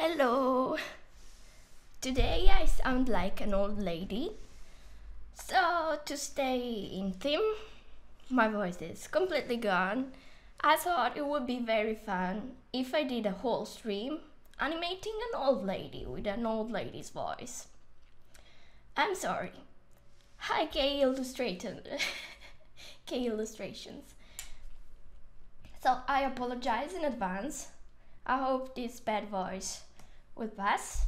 Hello! Today I sound like an old lady, so to stay in theme, my voice is completely gone. I thought it would be very fun if I did a whole stream animating an old lady with an old lady's voice. I'm sorry. Hi K Illustrations. K Illustrations. So I apologize in advance. I hope this bad voice will pass.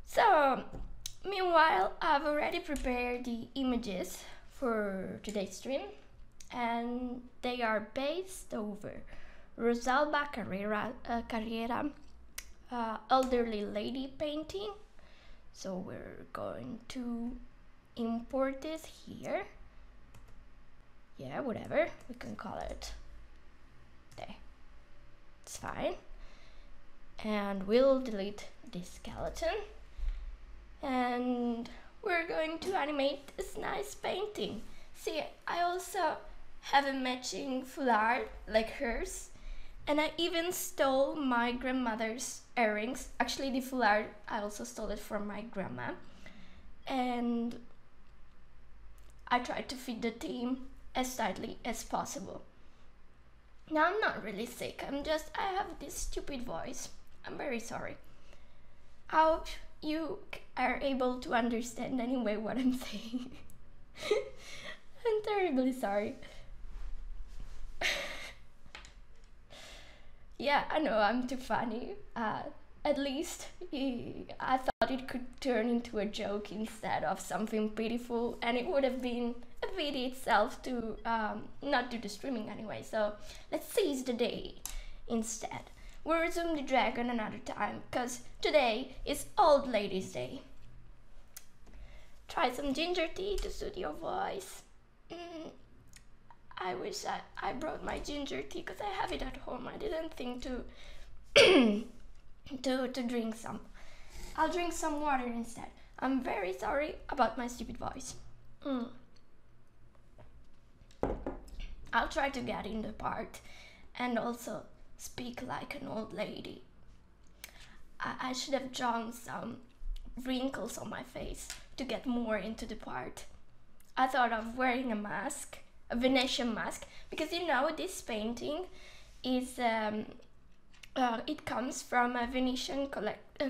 So, meanwhile, I've already prepared the images for today's stream, and they are based over Rosalba Carrera elderly lady painting. So we're going to import this here. Yeah, whatever we can call it. There, it's fine. And we'll delete this skeleton, and we're going to animate this nice painting. See, I also have a matching foulard like hers, and I even stole my grandmother's earrings. Actually, the foulard, I also stole it from my grandma, and I tried to fit the theme as tightly as possible. Now, I'm not really sick, I have this stupid voice. I'm very sorry. I hope you are able to understand anyway what I'm saying. I'm terribly sorry. Yeah, I know I'm too funny. At least I thought it could turn into a joke instead of something pitiful, and it would have been a pity itself to not do the streaming anyway. So let's seize the day instead. We'll resume the dragon another time, because today is Old Ladies' Day. Try some ginger tea to soothe your voice. I wish I brought my ginger tea, because I have it at home. I didn't think to to drink some. I'll drink some water instead. I'm very sorry about my stupid voice. I'll try to get in the part and also speak like an old lady. I should have drawn some wrinkles on my face to get more into the part. I thought of wearing a mask, a Venetian mask, because you know this painting is it comes from a Venetian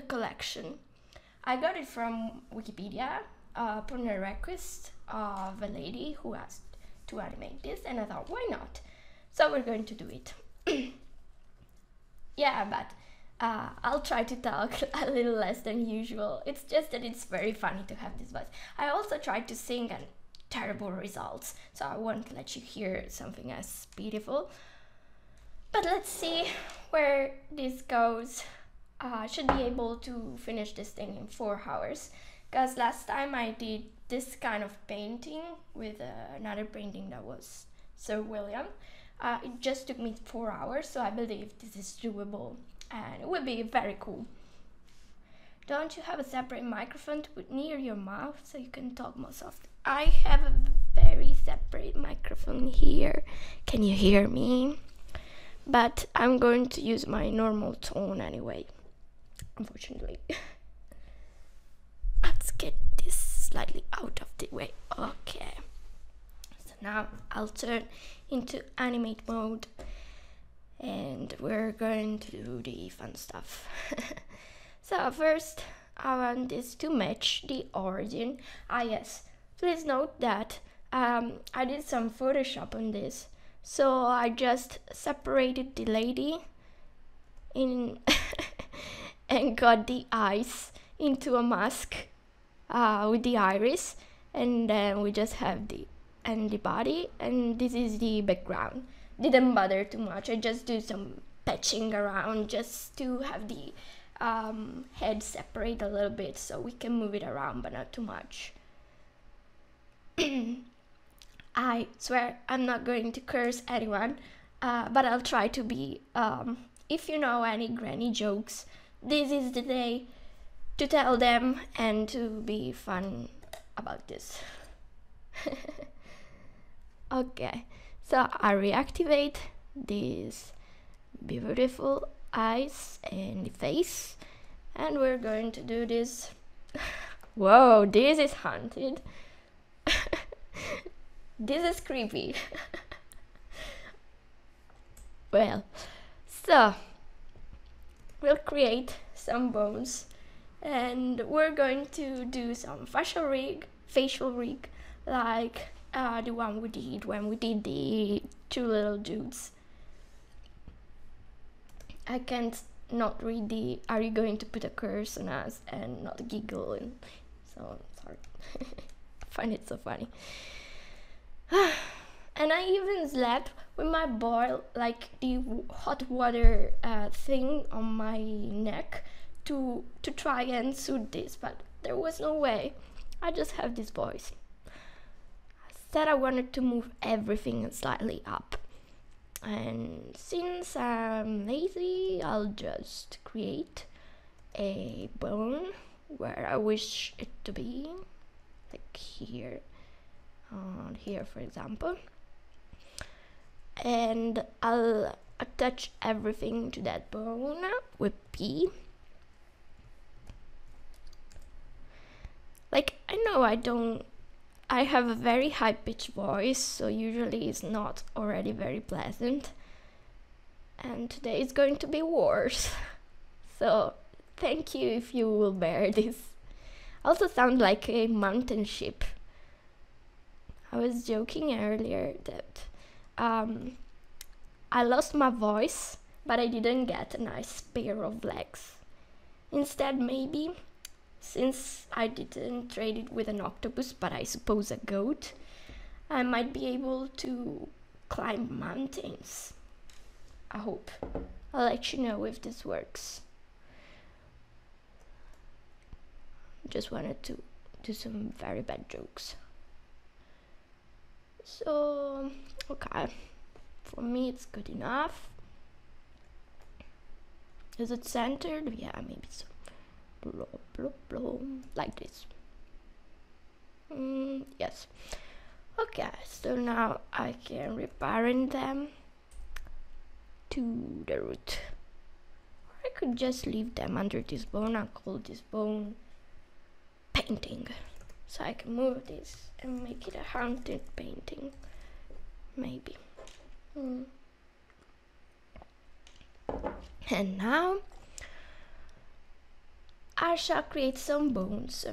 collection. I got it from Wikipedia upon a request of a lady who asked to animate this, and I thought, why not? So we're going to do it. Yeah, but I'll try to talk a little less than usual. It's just that it's very funny to have this voice. I also tried to sing, and terrible results, so I won't let you hear something as beautiful. But let's see where this goes. I should be able to finish this thing in 4 hours, because last time I did this kind of painting with another painting that was Sir William. It just took me 4 hours, so I believe this is doable, and it will be very cool. Don't you have a separate microphone to put near your mouth so you can talk more softly? I have a very separate microphone here. Can you hear me? But I'm going to use my normal tone anyway, unfortunately. Let's get this slightly out of the way. Okay. So now I'll turn into animate mode, and we're going to do the fun stuff. So first I want this to match the origin. Yes, please note that I did some Photoshop on this, so I just separated the lady in and got the eyes into a mask with the iris, and then we just have the body, and this is the background. Didn't bother too much. I just do some patching around just to have the head separate a little bit so we can move it around, but not too much. I swear I'm not going to curse anyone, but I'll try to be, if you know any granny jokes, this is the day to tell them and to be fun about this. Okay, so I reactivate these beautiful eyes and the face, And we're going to do this. Whoa, this is haunted. This is creepy. Well, so we'll create some bones, and we're going to do some facial rig, like the one we did when we did the two little dudes. I can't not read the "Are you going to put a curse on us?" and not giggle, and so sorry. I find it so funny. And I even slept with my boil, like the hot water thing on my neck to try and soothe this, but there was no way. I just have this voice. I said I wanted to move everything slightly up. And since I'm lazy, I'll just create a bone where I wish it to be, like here, here for example. And I'll attach everything to that bone with P. Like, I know I have a very high-pitched voice, so usually it's not already very pleasant. And today it's going to be worse. So, thank you if you will bear this. I also sound like a mountain sheep. I was joking earlier that I lost my voice, but I didn't get a nice pair of legs. Instead, maybe, since I didn't trade it with an octopus, but I suppose a goat, I might be able to climb mountains. I hope. I'll let you know if this works. Just wanted to do some very bad jokes. So, okay. For me, it's good enough. Is it centered? Yeah, maybe so. Blah, blah, blah, like this. Yes. Okay, so now I can reparent them to the root. Or I could just leave them under this bone and call this bone painting. So I can move this and make it a haunted painting. Maybe. And now I shall create some bones.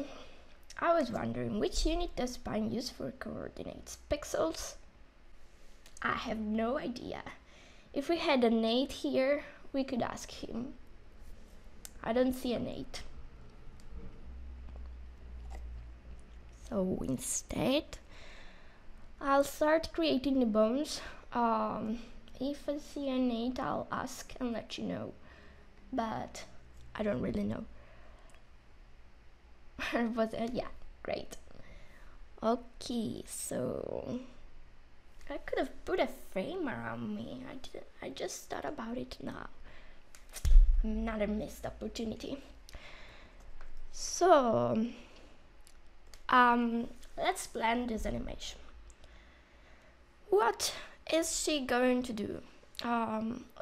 I was wondering, which unit does Spine use for coordinates? Pixels? I have no idea. If we had an 8 here, we could ask him. I don't see an 8. So instead, I'll start creating the bones. If I see an 8, I'll ask and let you know. But I don't really know. Was it? Yeah, great. Okay, so I could have put a frame around me. I just thought about it now. Another missed opportunity. So let's plan this animation. What is she going to do?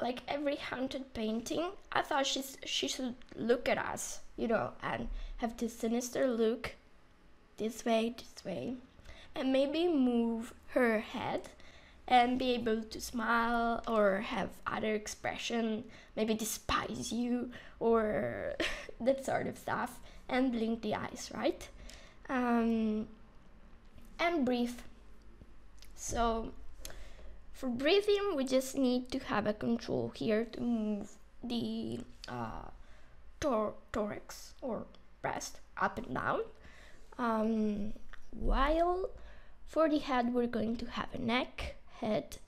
Like every haunted painting, I thought she should look at us, you know, and have this sinister look, this way, and maybe move her head and be able to smile or have other expression, maybe despise you or that sort of stuff, and blink the eyes, right? And breathe. So for breathing, we just need to have a control here to move the thorax or breast up and down. While for the head, we're going to have a neck, head,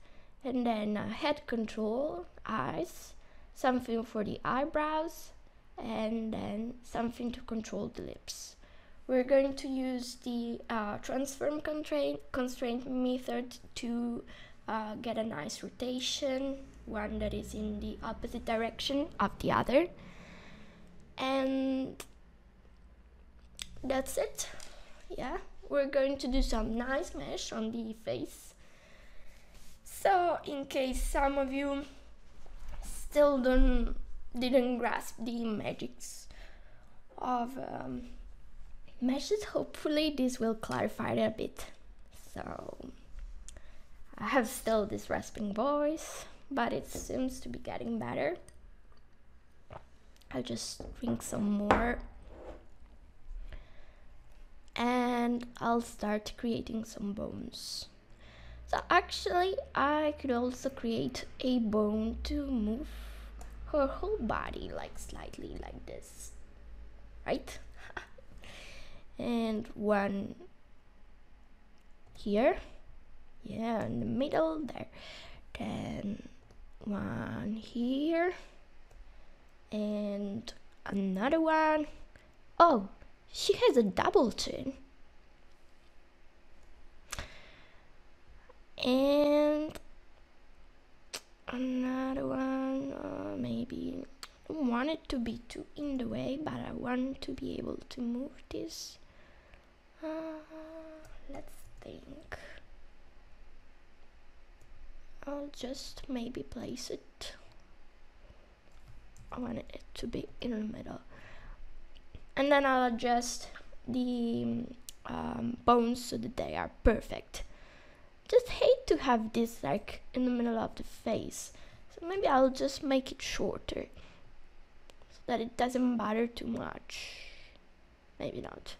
and then head control, eyes, something for the eyebrows, and then something to control the lips. We're going to use the transform constraint method to get a nice rotation, one that is in the opposite direction of the other. And that's it. Yeah, we're going to do some nice mesh on the face. So in case some of you still didn't grasp the magics of meshes. Hopefully this will clarify it a bit. So I have still this rasping voice, but it seems to be getting better. I'll just drink some more and I'll start creating some bones. So actually I could also create a bone to move her whole body, like slightly like this, right? And one here, yeah, in the middle there, then one here and another one. Oh, she has a double chin. And another one, maybe I don't want it to be too in the way, but I want to be able to move this. Let's think. I'll just maybe place it. I want it to be in the middle. And then I'll adjust the bones so that they are perfect. Just hate to have this like in the middle of the face. So maybe I'll just make it shorter so that it doesn't bother too much. Maybe not.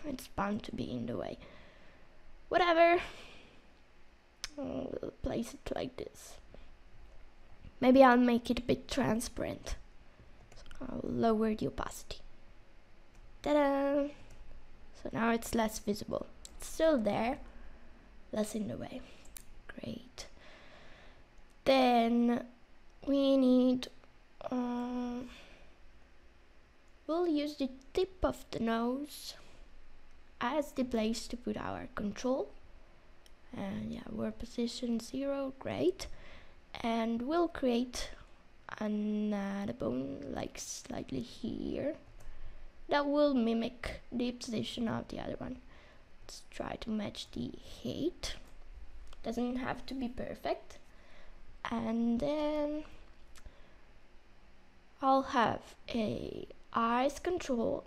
It's bound to be in the way. Whatever. We'll place it like this. Maybe I'll make it a bit transparent. So I'll lower the opacity. Ta-da! So now it's less visible. It's still there, less in the way. Great. Then we need, we'll use the tip of the nose as the place to put our control. And yeah, we're position 0, great. And we'll create another bone like slightly here that will mimic the position of the other one. Let's try to match the height. Doesn't have to be perfect. And then I'll have a eyes control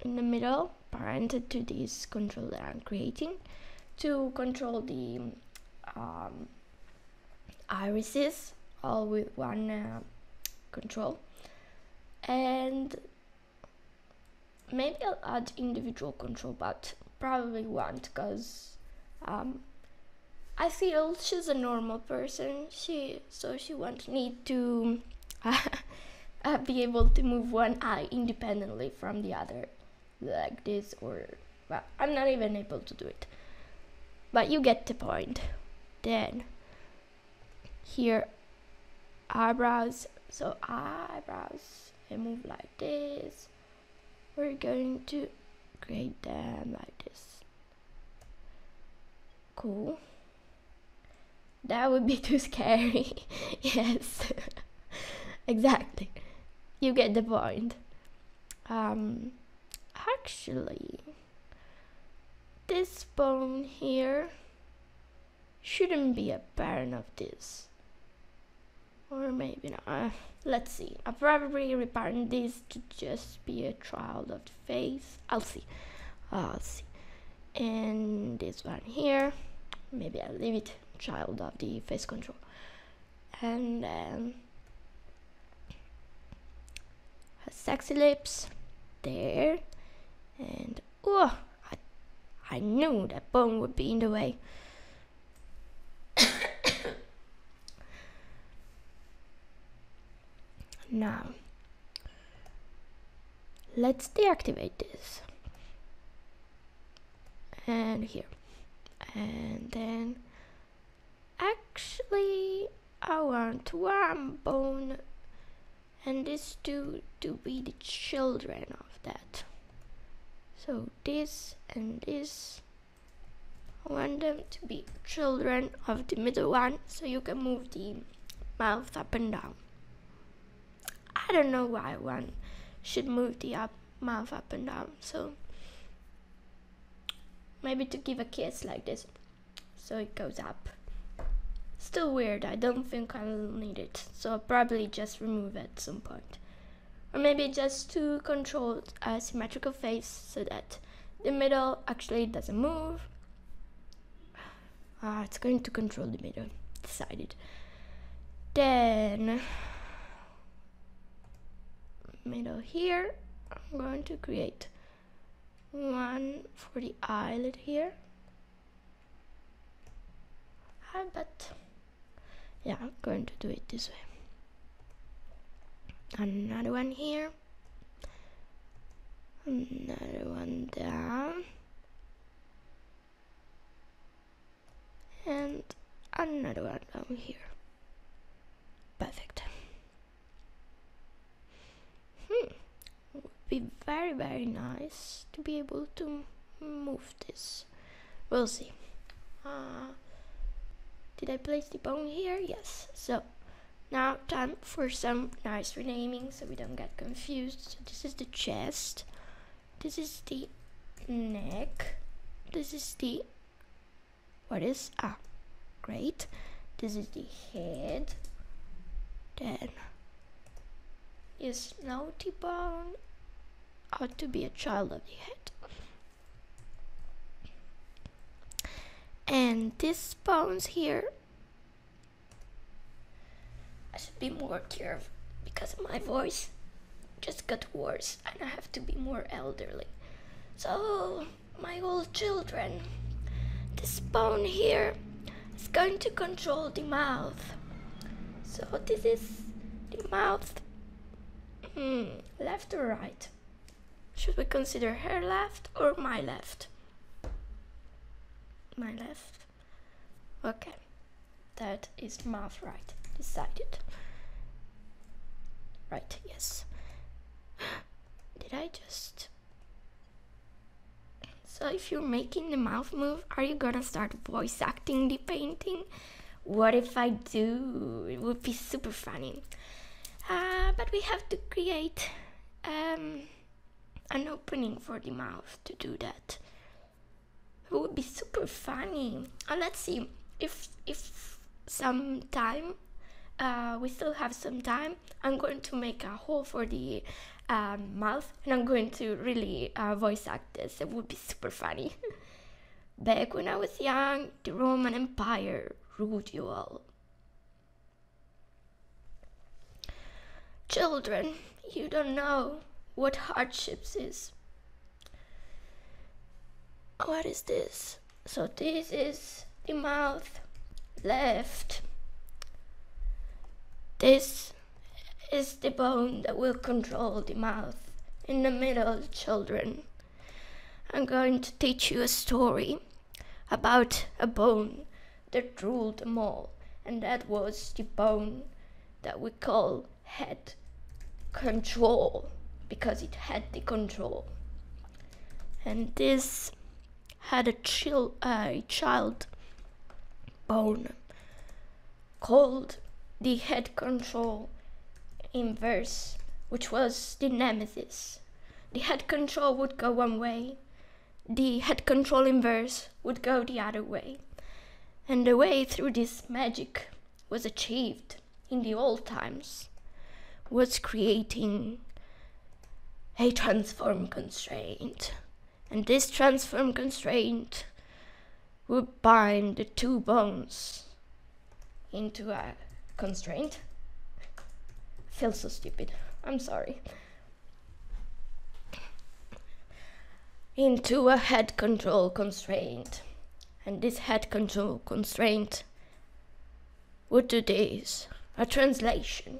in the middle, parented to this control that I'm creating, to control the irises, all with one control. And maybe I'll add individual control, but probably won't, because I feel she's a normal person, so she won't need to be able to move one eye independently from the other, like this, or, well, I'm not even able to do it. But you get the point. Then here, eyebrows. So eyebrows, I move like this. We're going to create them like this. Cool. That would be too scary. Yes. Exactly. You get the point. Actually, this bone here shouldn't be a parent of this. Or maybe not. Let's see. I'll probably reparent this to just be a child of the face. I'll see. And this one here, maybe I'll leave it child of the face control. And then her sexy lips there. And oh, I knew that bone would be in the way. Now, let's deactivate this. And here. And then, actually, I want one bone and these two to be the children of that. So this and this, I want them to be children of the middle one, so you can move the mouth up and down. I don't know why one should move the mouth up and down, so maybe to give a kiss like this, so it goes up. Still weird, I don't think I'll need it, so I'll probably just remove it at some point. or maybe just to control a symmetrical face so that the middle actually doesn't move. It's going to control the middle, decided. Then middle here, I'm going to create one for the eyelid here. But yeah, I'm going to do it this way. Another one here, another one down, and another one down here. Perfect. Would be very, very nice to be able to move this. We'll see. Did I place the bone here? Yes. So now time for some nice renaming so we don't get confused. So this is the chest, this is the neck, this is the, great, this is the head, then is naughty bone, ought to be a child of the head. And these bones here, I should be more careful because my voice just got worse and I have to be more elderly. So, my old children, this bone here is going to control the mouth. So this is the mouth. Left or right? Should we consider her left or my left? My left. Okay, that is mouth right. Decided. Right, yes. Did I just... So if you're making the mouth move, are you gonna start voice acting the painting? What if I do? It would be super funny. But we have to create an opening for the mouth to do that. It would be super funny. Let's see if some time, we still have some time. I'm going to make a hole for the mouth, and I'm going to really voice act this. It would be super funny. Back when I was young, the Roman Empire ruled you all. Children, you don't know what hardships is. What is this? So this is the mouth left. This is the bone that will control the mouth in the middle, children. I'm going to teach you a story about a bone that ruled them all, and that was the bone that we call head control, because it had the control. And this had a child bone called the head control inverse, which was the nemesis. The head control would go one way, the head control inverse would go the other way. And the way through this magic was achieved in the old times was creating a transform constraint. And this transform constraint would bind the two bones into a constraint. I feel so stupid, I'm sorry. Into a head control constraint. And this head control constraint would do this, a translation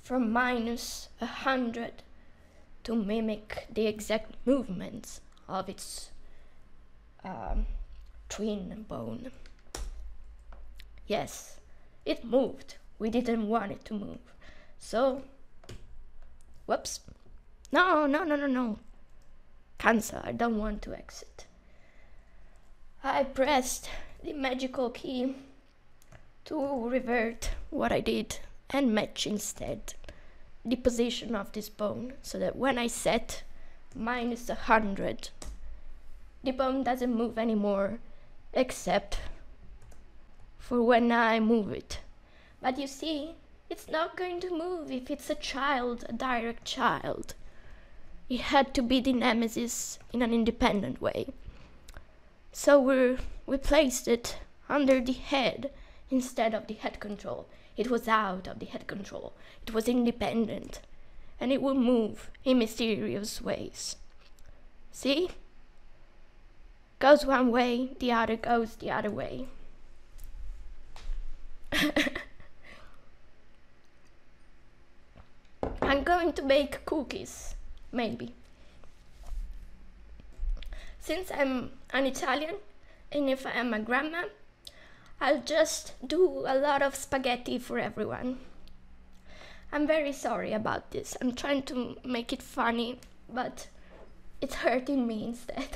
from -100 to mimic the exact movements of its twin bone. Yes, it moved. We didn't want it to move. So, whoops. No. Cancel, I don't want to exit. I pressed the magical key to revert what I did and match instead the position of this bone, so that when I set -100, the bone doesn't move anymore, except for when I move it. But you see, It's not going to move if it's a child, a direct child. It had to be the nemesis in an independent way. So we placed it under the head instead of the head control. It was out of the head control. It was independent. And it would move in mysterious ways. See? Goes one way, the other goes the other way. I'm going to bake cookies, maybe. Since I'm an Italian, and if I am a grandma, I'll just do a lot of spaghetti for everyone. I'm very sorry about this. I'm trying to make it funny, but it's hurting me instead.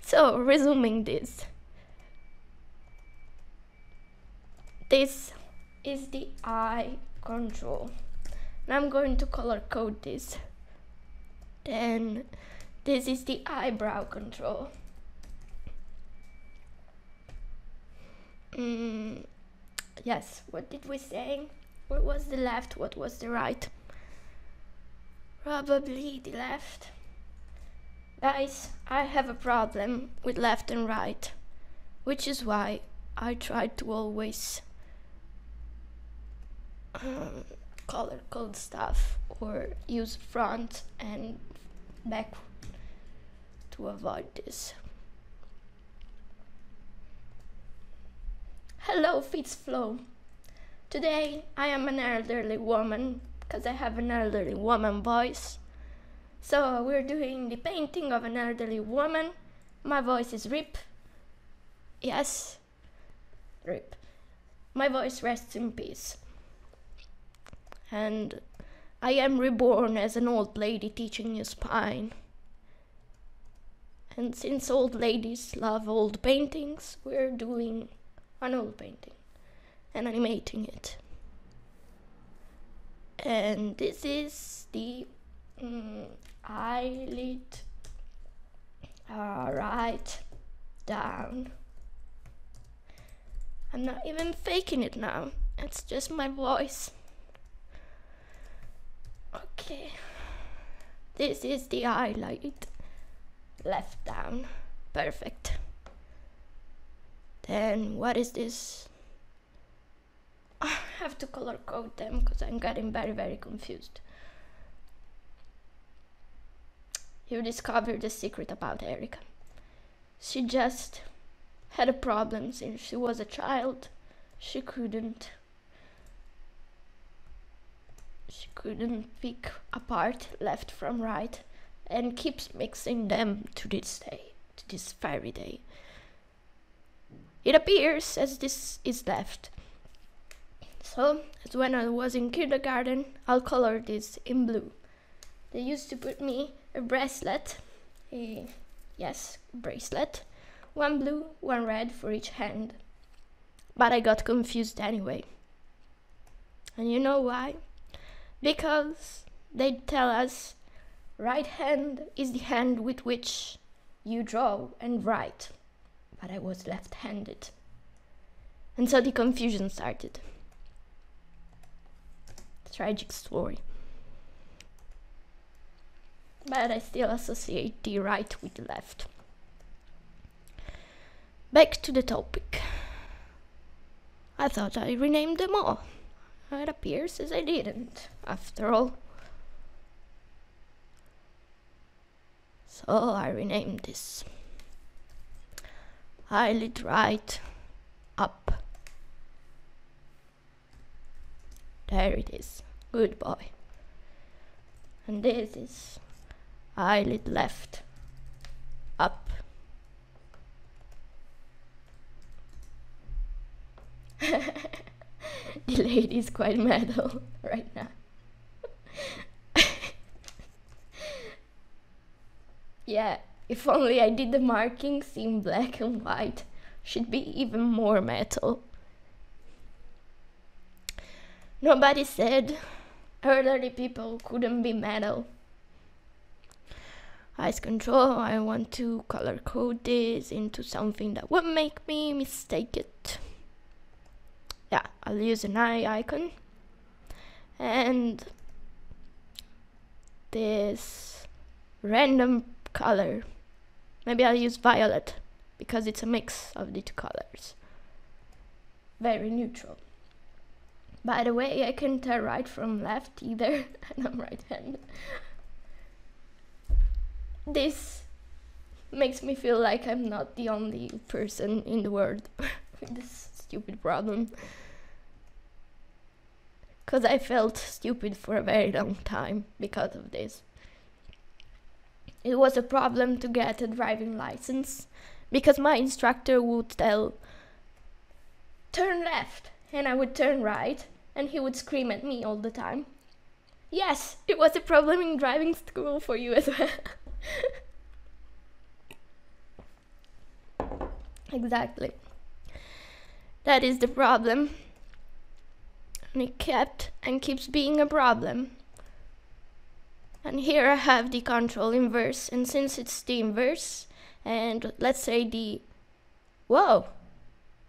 So, resuming this. This is the eye control. And I'm going to color code this. Then this is the eyebrow control. Yes, what did we say? What was the left? What was the right? Probably the left. Guys, I have a problem with left and right, which is why I try to always color code stuff or use front and back to avoid this. Hello, Fitzflow. Today I am an elderly woman because I have an elderly woman voice. So we're doing the painting of an elderly woman. My voice is RIP. Yes, RIP. My voice rests in peace. And I am reborn as an old lady teaching you spine. And since old ladies love old paintings, we're doing an old painting and animating it. And this is the eyelid right down. I'm not even faking it now, it's just my voice. Okay, this is the eyelid left down. Perfect. Then what is this? I have to color code them because I'm getting very confused. You discovered the secret about Erika. She just had a problem since she was a child. She couldn't pick apart left from right and keeps mixing them to this day, to this very day. It appears as this is left. So, as when I was in kindergarten, I'll color this in blue. They used to put me a bracelet, bracelet, one blue, one red for each hand. But I got confused anyway. And you know why? Because they tell us right hand is the hand with which you draw and write. But I was left-handed. And so the confusion started. Tragic story. But I still associate the right with the left. Back to the topic. I thought I renamed them all. It appears as I didn't, after all. So I renamed this. Eyelid right, up. There it is. Good boy. And this is eyelid left, up. The lady is quite metal right now. Yeah, if only I did the markings in black and white, she'd be even more metal. Nobody said elderly people couldn't be metal. Eyes control, I want to color code this into something that would make me mistake it. Yeah, I'll use an eye icon and this random color. Maybe I'll use violet because it's a mix of the two colors. Very neutral. By the way, I can't tell right from left either, and I'm right-handed. This makes me feel like I'm not the only person in the world with this stupid problem. Because I felt stupid for a very long time because of this. It was a problem to get a driving license because my instructor would tell, turn left, and I would turn right, and he would scream at me all the time. Yes, it was a problem in driving school for you as well. Exactly. That is the problem. And it kept and keeps being a problem. And here I have the control inverse, and since it's the inverse, and let's say the... Whoa!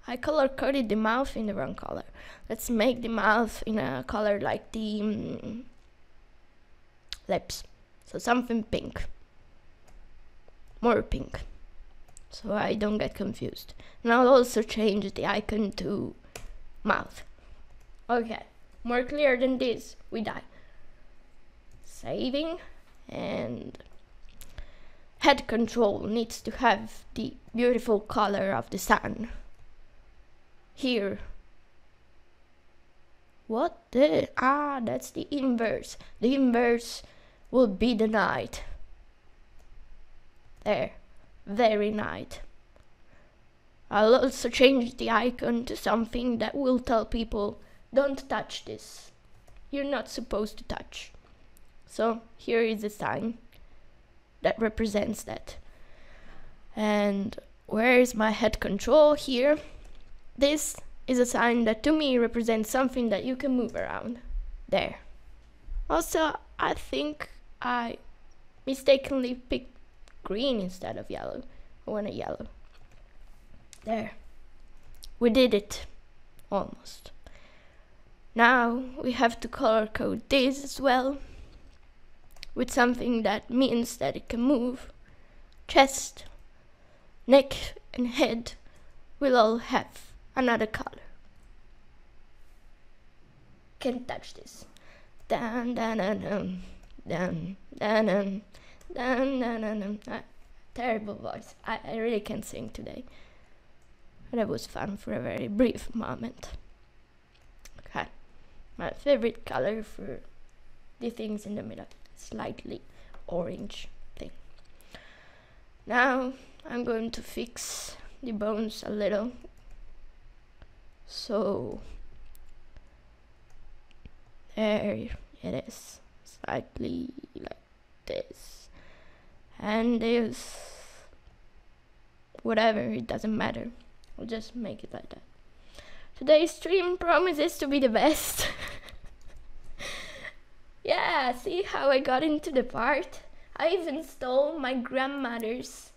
I color-coded the mouth in the wrong color. Let's make the mouth in a color like the lips. So something pink. More pink. So I don't get confused. And I'll also change the icon to mouth. Okay, more clear than this, we die. Saving, and head control needs to have the beautiful color of the sun. Here. What the? Ah, that's the inverse. The inverse will be the night. There. Very night. I'll also change the icon to something that will tell people, don't touch this. You're not supposed to touch. So here is a sign that represents that. And where is my head control? Here. This is a sign that to me represents something that you can move around. There. Also, I think I mistakenly picked green instead of yellow. I want a yellow. There. We did it. Almost. Now we have to color code this as well with something that means that it can move. Chest, neck and head will all have another color. Can't touch this. Dun dun dun dun dun dun dun dun dun dun dun. Terrible voice. I really can't sing today. That was fun for a very brief moment. Okay. My favorite color for the things in the middle. Slightly orange thing. Now I'm going to fix the bones a little. So there it is. Slightly like this. And this. Whatever, it doesn't matter. I'll just make it like that. Today's stream promises to be the best. Yeah, see how I got into the part? I even stole my grandmother's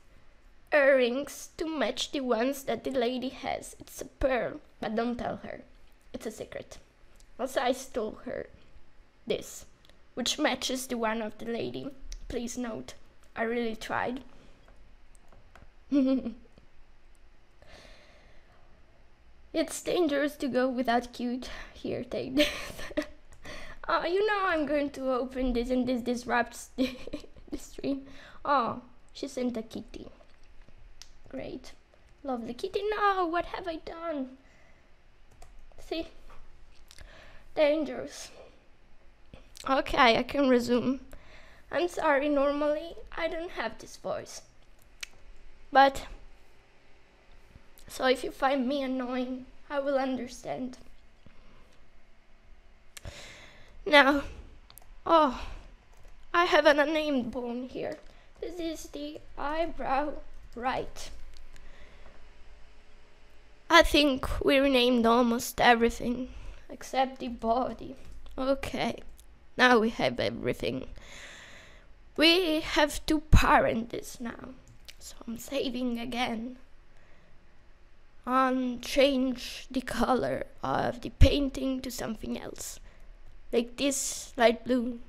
earrings to match the ones that the lady has. It's a pearl, but don't tell her. It's a secret. Also, I stole her this, which matches the one of the lady. Please note, I really tried. It's dangerous to go without cute. Here, take this. Oh, you know I'm going to open this and this disrupts the stream. Oh, she sent a kitty. Great. Lovely kitty. No, what have I done? See? Dangerous. Okay, I can resume. I'm sorry, normally I don't have this voice. But, so if you find me annoying, I will understand. Now, oh, I have an unnamed bone here. This is the eyebrow right. I think we renamed almost everything except the body. Okay, now we have everything. We have to parent this now. So I'm saving again. And change the color of the painting to something else. like this light blue.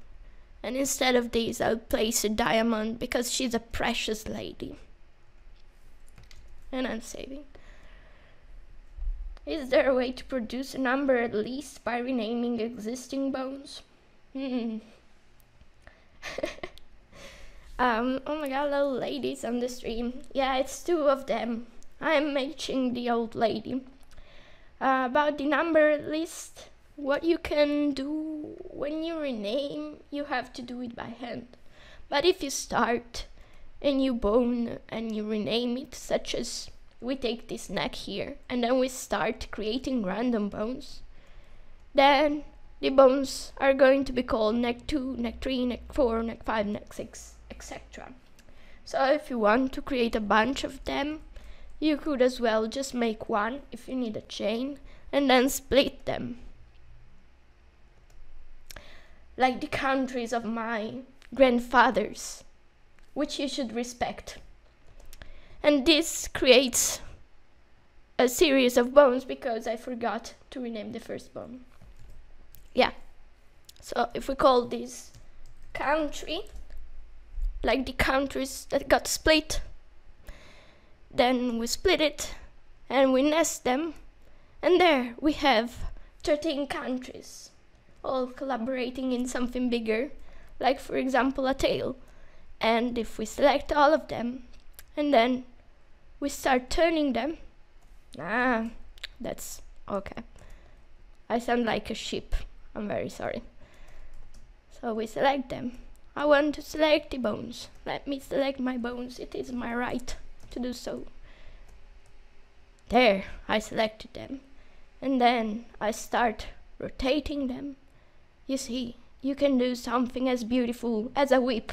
And instead of this, I'll place a diamond because she's a precious lady. And I'm saving. Is there a way to produce a number at least by renaming existing bones? Oh my god, little ladies on the stream. Yeah, it's 2 of them. I'm matching the old lady. About the number list, what you can do when you rename, you have to do it by hand. But if you start a new bone and you rename it, such as we take this neck here, and then we start creating random bones, then the bones are going to be called neck 2, neck 3, neck 4, neck 5, neck 6, etc. So if you want to create a bunch of them, you could as well just make one if you need a chain, and then split them. Like the countries of my grandfathers, which you should respect. And this creates a series of bones because I forgot to rename the first bone. Yeah, so if we call this country, like the countries that got split, then we split it and we nest them, and there we have 13 countries, all collaborating in something bigger, like for example a tail. And if we select all of them, and then we start turning them, that's okay. I sound like a sheep, I'm very sorry. So we select them. I want to select the bones. Let me select my bones, it is my right to do so. There, I selected them. And then I start rotating them. You see, you can do something as beautiful as a whip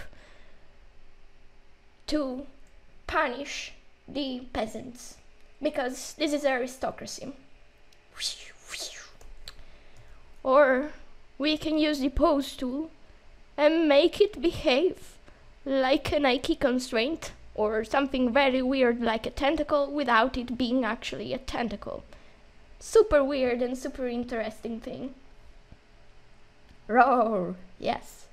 to punish the peasants, because this is aristocracy. Or we can use the pose tool and make it behave like a Nike constraint, or something very weird like a tentacle without it being actually a tentacle. Super weird and super interesting thing. Roar, yes.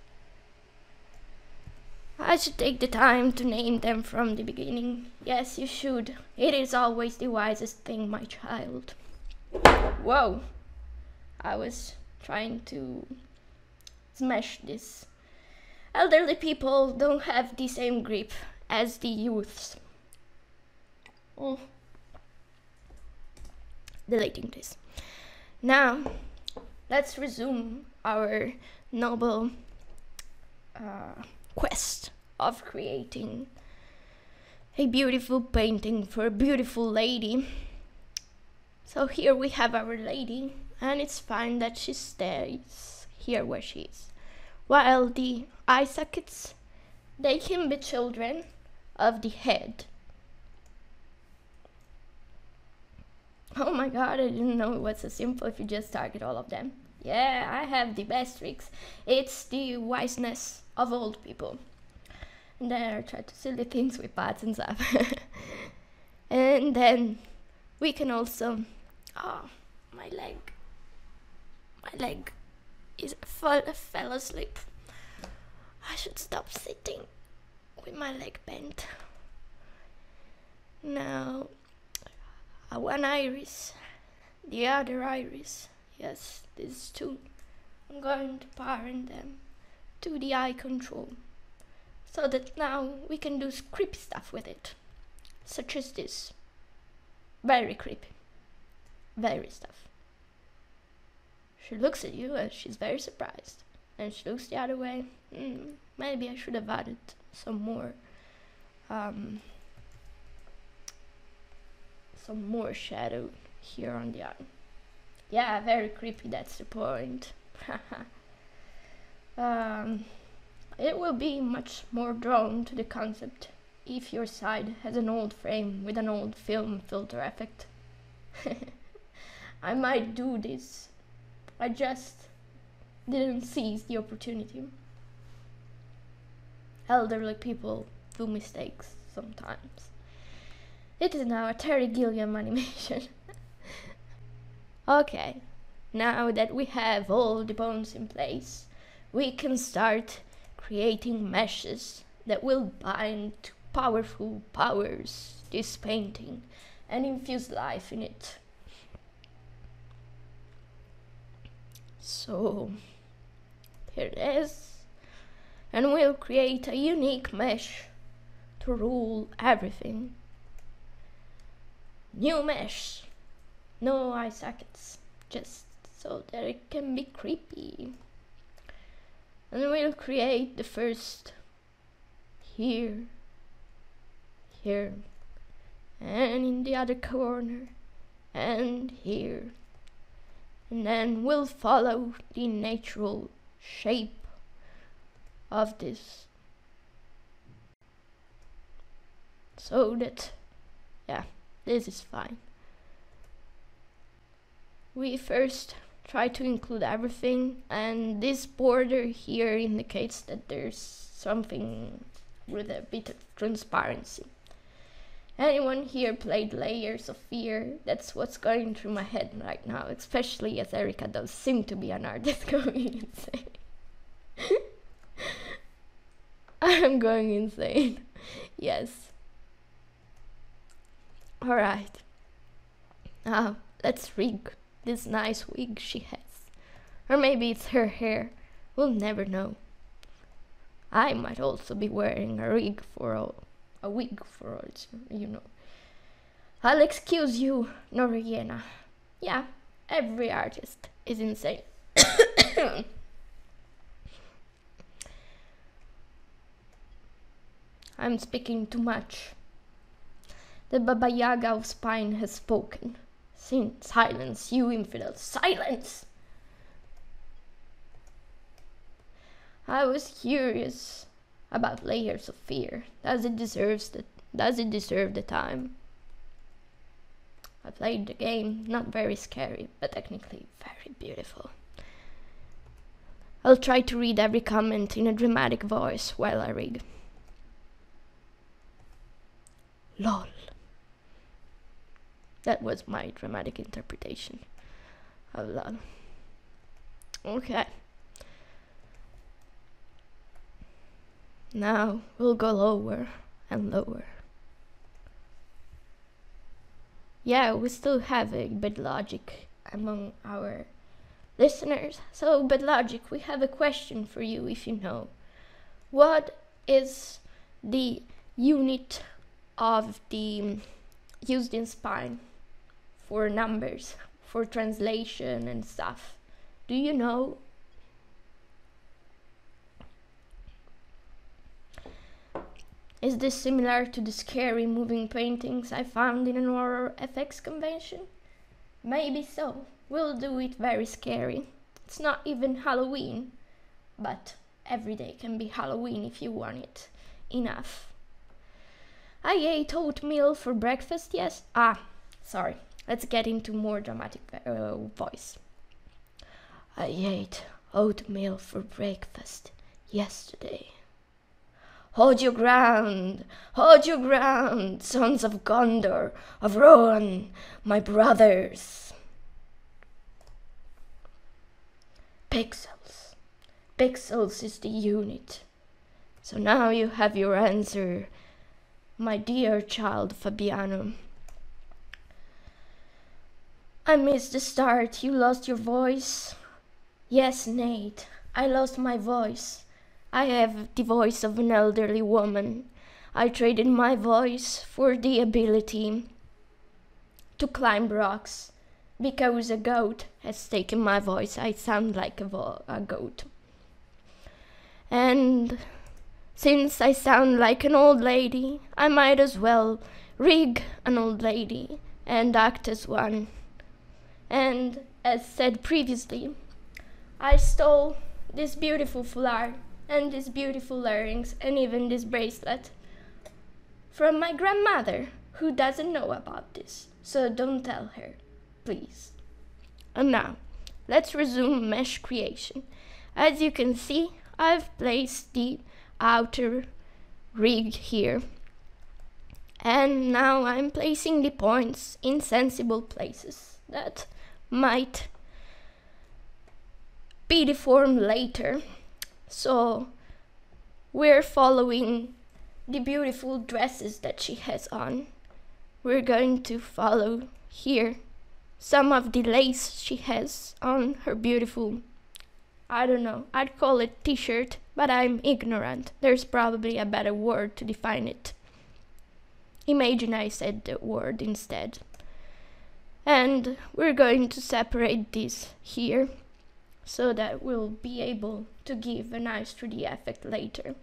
I should take the time to name them from the beginning. Yes, you should. It is always the wisest thing, my child. Whoa! I was trying to smash this. Elderly people don't have the same grip as the youths. Oh. Deleting this. Now, let's resume our noble quest of creating a beautiful painting for a beautiful lady. So here we have our lady, and it's fine that she stays here where she is. While the eye sockets, they can be children of the head. Oh my god, I didn't know it was so simple if you just target all of them. Yeah, I have the best tricks. It's the wiseness of old people. And then I try to silly things with pads and stuff. And then we can also... Oh, my leg. My leg fell asleep. I should stop sitting with my leg bent. Now, one iris, the other iris. Yes, these two. I'm going to parent them to the eye control, so that now we can do creepy stuff with it, such as this. Very creepy. Very stuff. She looks at you and she's very surprised, and she looks the other way. Maybe I should have added some more shadow here on the eye. Yeah, very creepy, that's the point. It will be much more drawn to the concept if your side has an old frame with an old film filter effect. I might do this. I just didn't seize the opportunity. Elderly people do mistakes sometimes. It is now a Terry Gilliam animation. Okay, now that we have all the bones in place, we can start creating meshes that will bind to powerful powers this painting and infuse life in it. So here it is, and we'll create a unique mesh to rule everything. New mesh, no eye sockets, just so that it can be creepy. And we'll create the first here, here, and in the other corner, and here. And then we'll follow the natural shape of this, so that, yeah, this is fine. We first try to include everything, and this border here indicates that there's something with a bit of transparency. Anyone here played Layers of Fear? That's what's going through my head right now, especially as Erika does seem to be an artist going insane. I'm going insane. Yes. Alright. Now, let's rig this nice wig she has. Or maybe it's her hair. We'll never know. I might also be wearing a wig for all it, you know. I'll excuse you, Noriena. Yeah, every artist is insane. I'm speaking too much. The Baba Yaga of Spine has spoken. Silence, you infidel, silence! I was curious about Layers of Fear. Does it deserve the time? I played the game, not very scary, but technically very beautiful. I'll try to read every comment in a dramatic voice while I rig. LOL. That was my dramatic interpretation of LOL. Okay. Now we'll go lower and lower. Yeah, we still have a bit logic among our listeners. So, bit logic, we have a question for you if you know. What is the unit of the used in Spine for numbers, for translation and stuff? Do you know? Is this similar to the scary moving paintings I found in an horror FX convention? Maybe so. We'll do it very scary. It's not even Halloween, but every day can be Halloween if you want it enough. I ate oatmeal for breakfast, yes? Sorry. Let's get into more dramatic voice. I ate oatmeal for breakfast yesterday. Hold your ground, sons of Gondor, of Rohan, my brothers. Pixels. Pixels is the unit. So now you have your answer, my dear child Fabiano. I missed the start. You lost your voice? Yes, Nate, I lost my voice. I have the voice of an elderly woman. I traded my voice for the ability to climb rocks. Because a goat has taken my voice, I sound like a goat. And since I sound like an old lady, I might as well rig an old lady and act as one. And as said previously, I stole this beautiful foulard and these beautiful earrings and even this bracelet from my grandmother, who doesn't know about this, so don't tell her, please. And now, let's resume mesh creation. As you can see, I've placed the outer rig here, and now I'm placing the points in sensible places that might be deformed later. So we're following the beautiful dresses that she has on. We're going to follow here some of the lace she has on her beautiful, I don't know, I'd call it t-shirt, but I'm ignorant. There's probably a better word to define it. Imagine I said the word instead. And we're going to separate this here so that we'll be able to give a nice 3D effect later.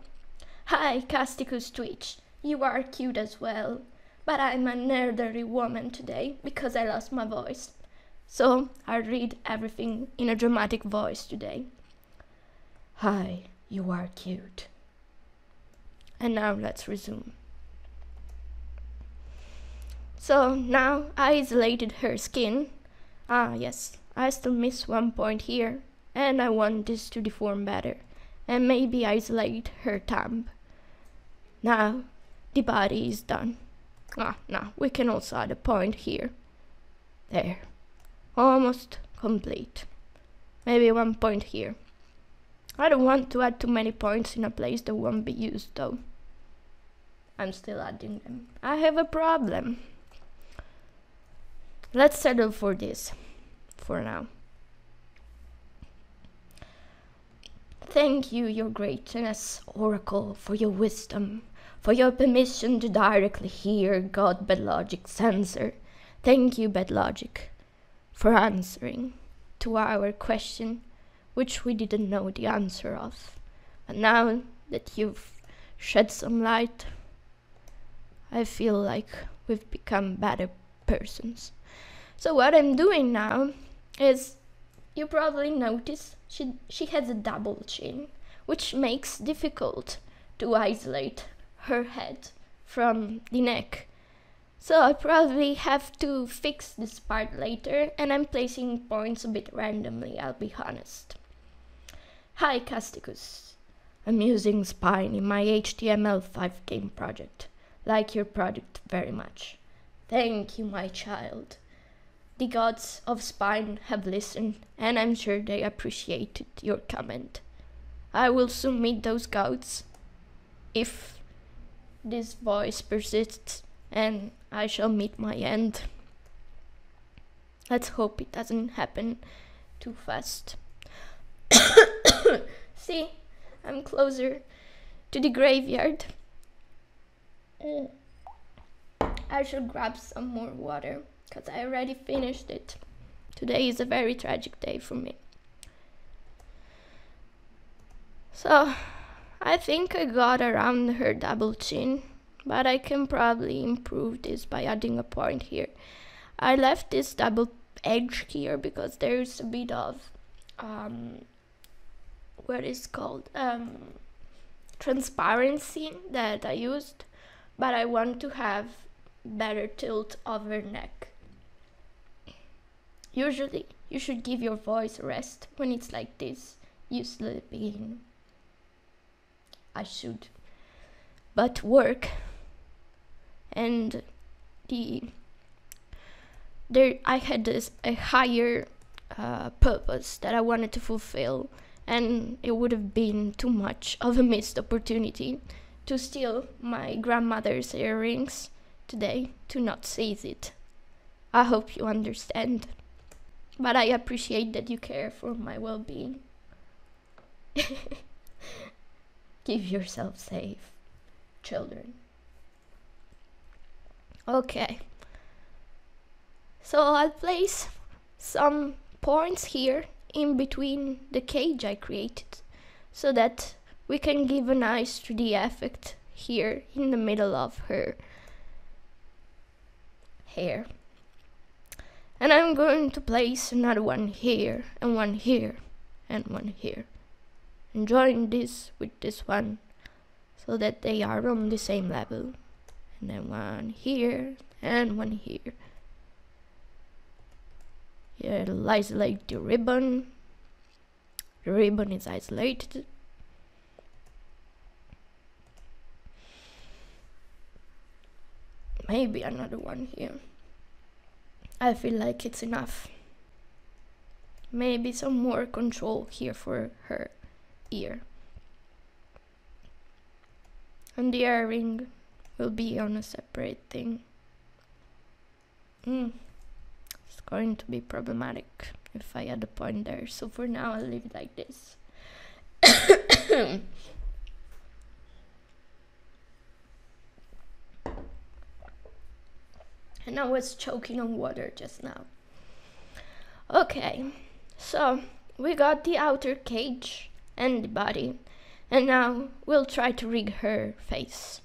Hi, Casticus Twitch. You are cute as well, but I'm an elderly woman today because I lost my voice. So I'll read everything in a dramatic voice today. Hi, you are cute. And now let's resume. So now I isolated her skin. Ah yes, I still miss one point here, and I want this to deform better, and maybe isolate her thumb. Now the body is done. Now we can also add a point here. There, almost complete. Maybe one point here. I don't want to add too many points in a place that won't be used though. I'm still adding them. I have a problem. Let's settle for this, for now. Thank you, your greatness, Oracle, for your wisdom, for your permission to directly hear God Bedlogic's answer. Thank you, Bedlogic, for answering to our question, which we didn't know the answer of. But now that you've shed some light, I feel like we've become better persons. So what I'm doing now is, you probably notice she has a double chin, which makes difficult to isolate her head from the neck. So I probably have to fix this part later, and I'm placing points a bit randomly, I'll be honest. Hi Casticus, I'm using Spine in my HTML5 game project. Like your project very much. Thank you, my child. The gods of Spine have listened, and I'm sure they appreciated your comment. I will soon meet those gods, if this voice persists, and I shall meet my end. Let's hope it doesn't happen too fast. See, I'm closer to the graveyard. I should grab some more water, because I already finished it. Today is a very tragic day for me. So, I think I got around her double chin, but I can probably improve this by adding a point here. I left this double edge here because there's a bit of, what is called, transparency that I used, but I want to have better tilt of her neck. Usually, you should give your voice a rest when it's like this. You sleeping. I should. But work and I had a higher purpose that I wanted to fulfill, and it would have been too much of a missed opportunity to steal my grandmother's earrings today, to not seize it. I hope you understand. But I appreciate that you care for my well-being. Keep yourself safe, children. Okay. So I'll place some points here in between the cage I created, so that we can give a nice 3D effect here in the middle of her hair. And I'm going to place another one here, and one here, and one here. And join this with this one, so that they are on the same level. And then one here, and one here. Yeah, it'll isolate the ribbon. The ribbon is isolated. Maybe another one here. I feel like it's enough. maybe some more control here for her ear. And the earring will be on a separate thing. It's going to be problematic if I add a point there, so for now I'll leave it like this. And I was choking on water just now. Okay, so we got the outer cage and the body, and now we'll try to rig her face.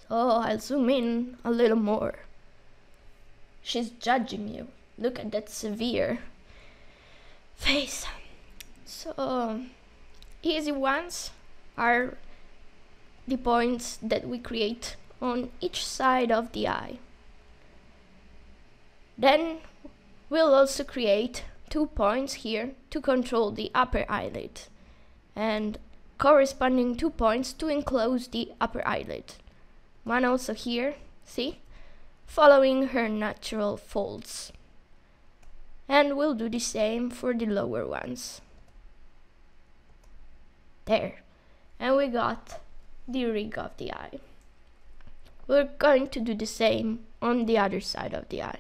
So I'll zoom in a little more. She's judging you. Look at that severe face. So easy ones are the points that we create on each side of the eye. Then we'll also create 2 points here to control the upper eyelid, and corresponding 2 points to enclose the upper eyelid. One also here, see? Following her natural folds. And we'll do the same for the lower ones. There. And we got the rig of the eye. We're going to do the same on the other side of the eye.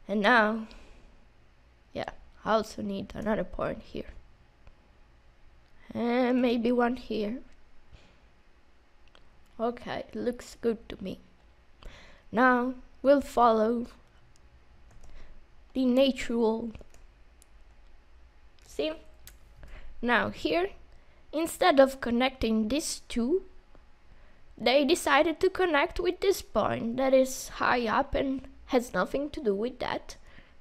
And now, yeah, I also need another point here. And maybe one here. Okay, looks good to me. Now we'll follow the natural. See? Now here, instead of connecting these two, they decided to connect with this point that is high up and has nothing to do with that.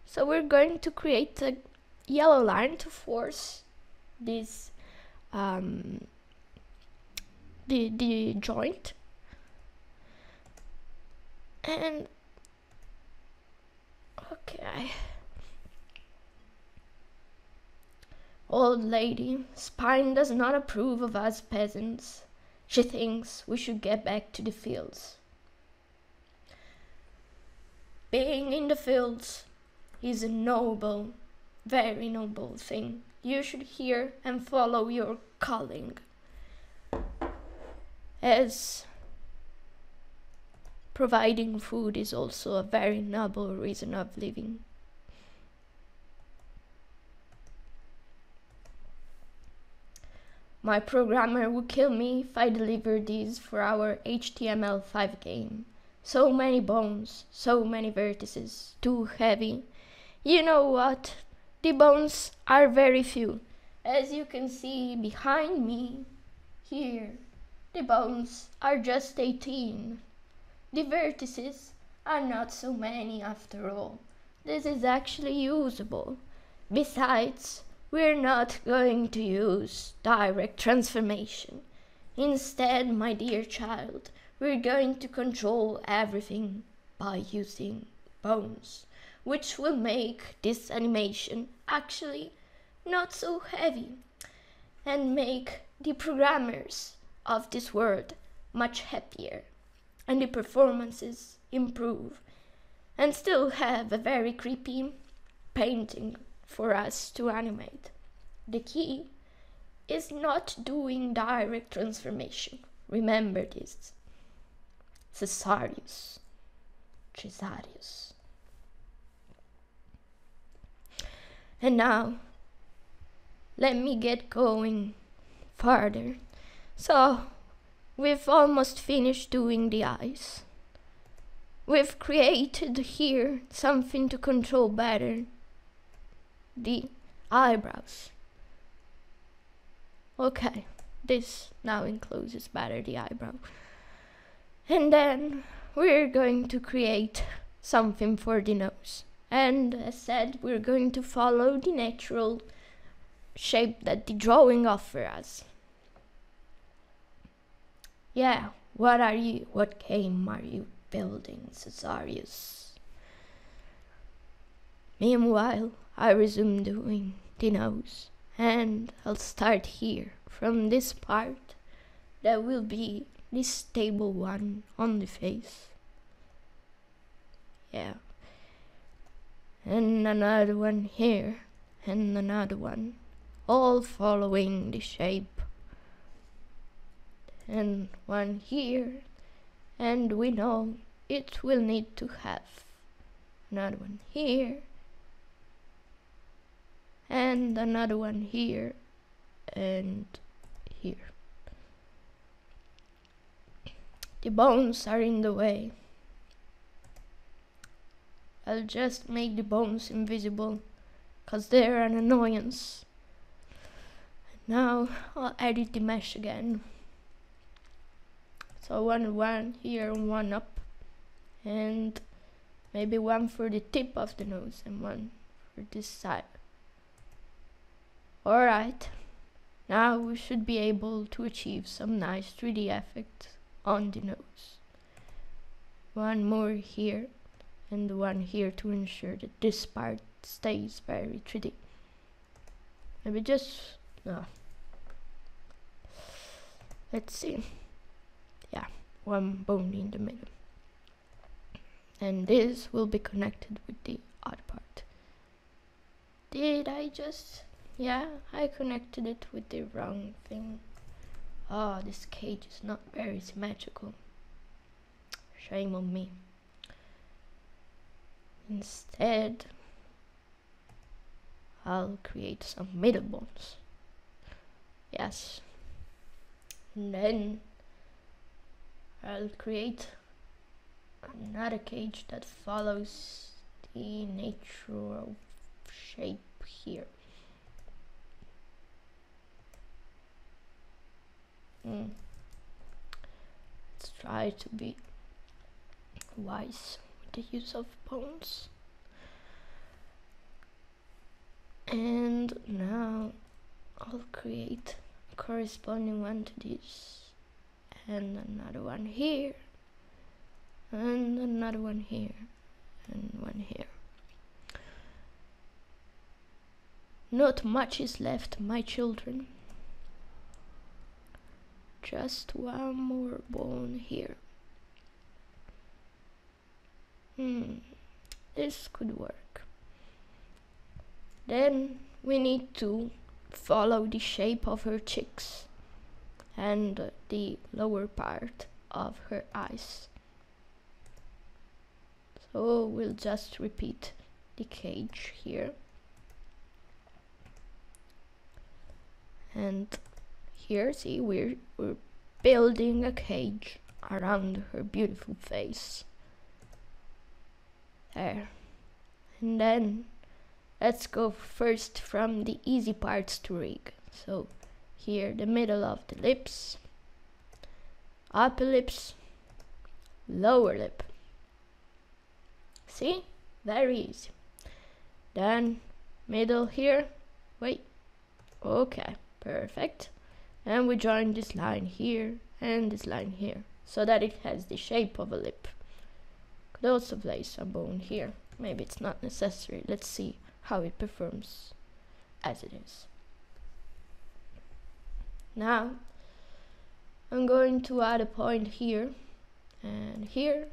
So we're going to create a yellow line to force this the joint. And okay. Old lady, Spine does not approve of us peasants. She thinks we should get back to the fields. Being in the fields is a noble, very noble thing. You should hear and follow your calling, as providing food is also a very noble reason of living. My programmer would kill me if I delivered these for our HTML5 game. So many bones, so many vertices, too heavy. You know what? The bones are very few. As you can see behind me, here, the bones are just 18. The vertices are not so many after all. This is actually usable. Besides, we're not going to use direct transformation. Instead, my dear child, we're going to control everything by using bones, which will make this animation actually not so heavy and make the programmers of this world much happier, and the performances improve, and still have a very creepy painting for us to animate. The key is not doing direct transformation. Remember this. Cesarius. And now, let me get going farther. So, we've almost finished doing the eyes. We've created here something to control better the eyebrows. Okay, this now encloses better the eyebrow. And then we're going to create something for the nose. And as said, we're going to follow the natural shape that the drawing offers us. Yeah, what game are you building, Cesarius? Meanwhile, I resume doing the nose, and I'll start here from this part that will be this stable one on the face. Yeah. And another one here, and another one, all following the shape. And one here, and we know it will need to have another one here, and another one here, and here. The bones are in the way. I'll just make the bones invisible, cause they're an annoyance. And now I'll edit the mesh again. So one here and one up, and maybe one for the tip of the nose and one for this side. Alright, now we should be able to achieve some nice 3D effect on the nose. One more here and one here to ensure that this part stays very 3D. Maybe just, no. Let's see. Yeah, one bone in the middle. And this will be connected with the other part. Did I just... yeah, I connected it with the wrong thing. Oh, this cage is not very symmetrical. Shame on me. Instead, I'll create some middle bones. Yes. And then I'll create another cage that follows the natural shape here. Let's try to be wise with the use of bones. And now I'll create a corresponding one to this, and another one here, and another one here, and one here. Not much is left, my children. Just one more bone here. This could work. Then we need to follow the shape of her cheeks and the lower part of her eyes. So we'll just repeat the cage here. And here, see, we're building a cage around her beautiful face. There. And then let's go first from the easy parts to rig. So here, the middle of the lips, upper lips, lower lip. See? Very easy. Then middle here. Wait. Okay, perfect. And we join this line here and this line here, so that it has the shape of a lip. Could also place a bone here. Maybe it's not necessary. Let's see how it performs as it is. Now I'm going to add a point here and here,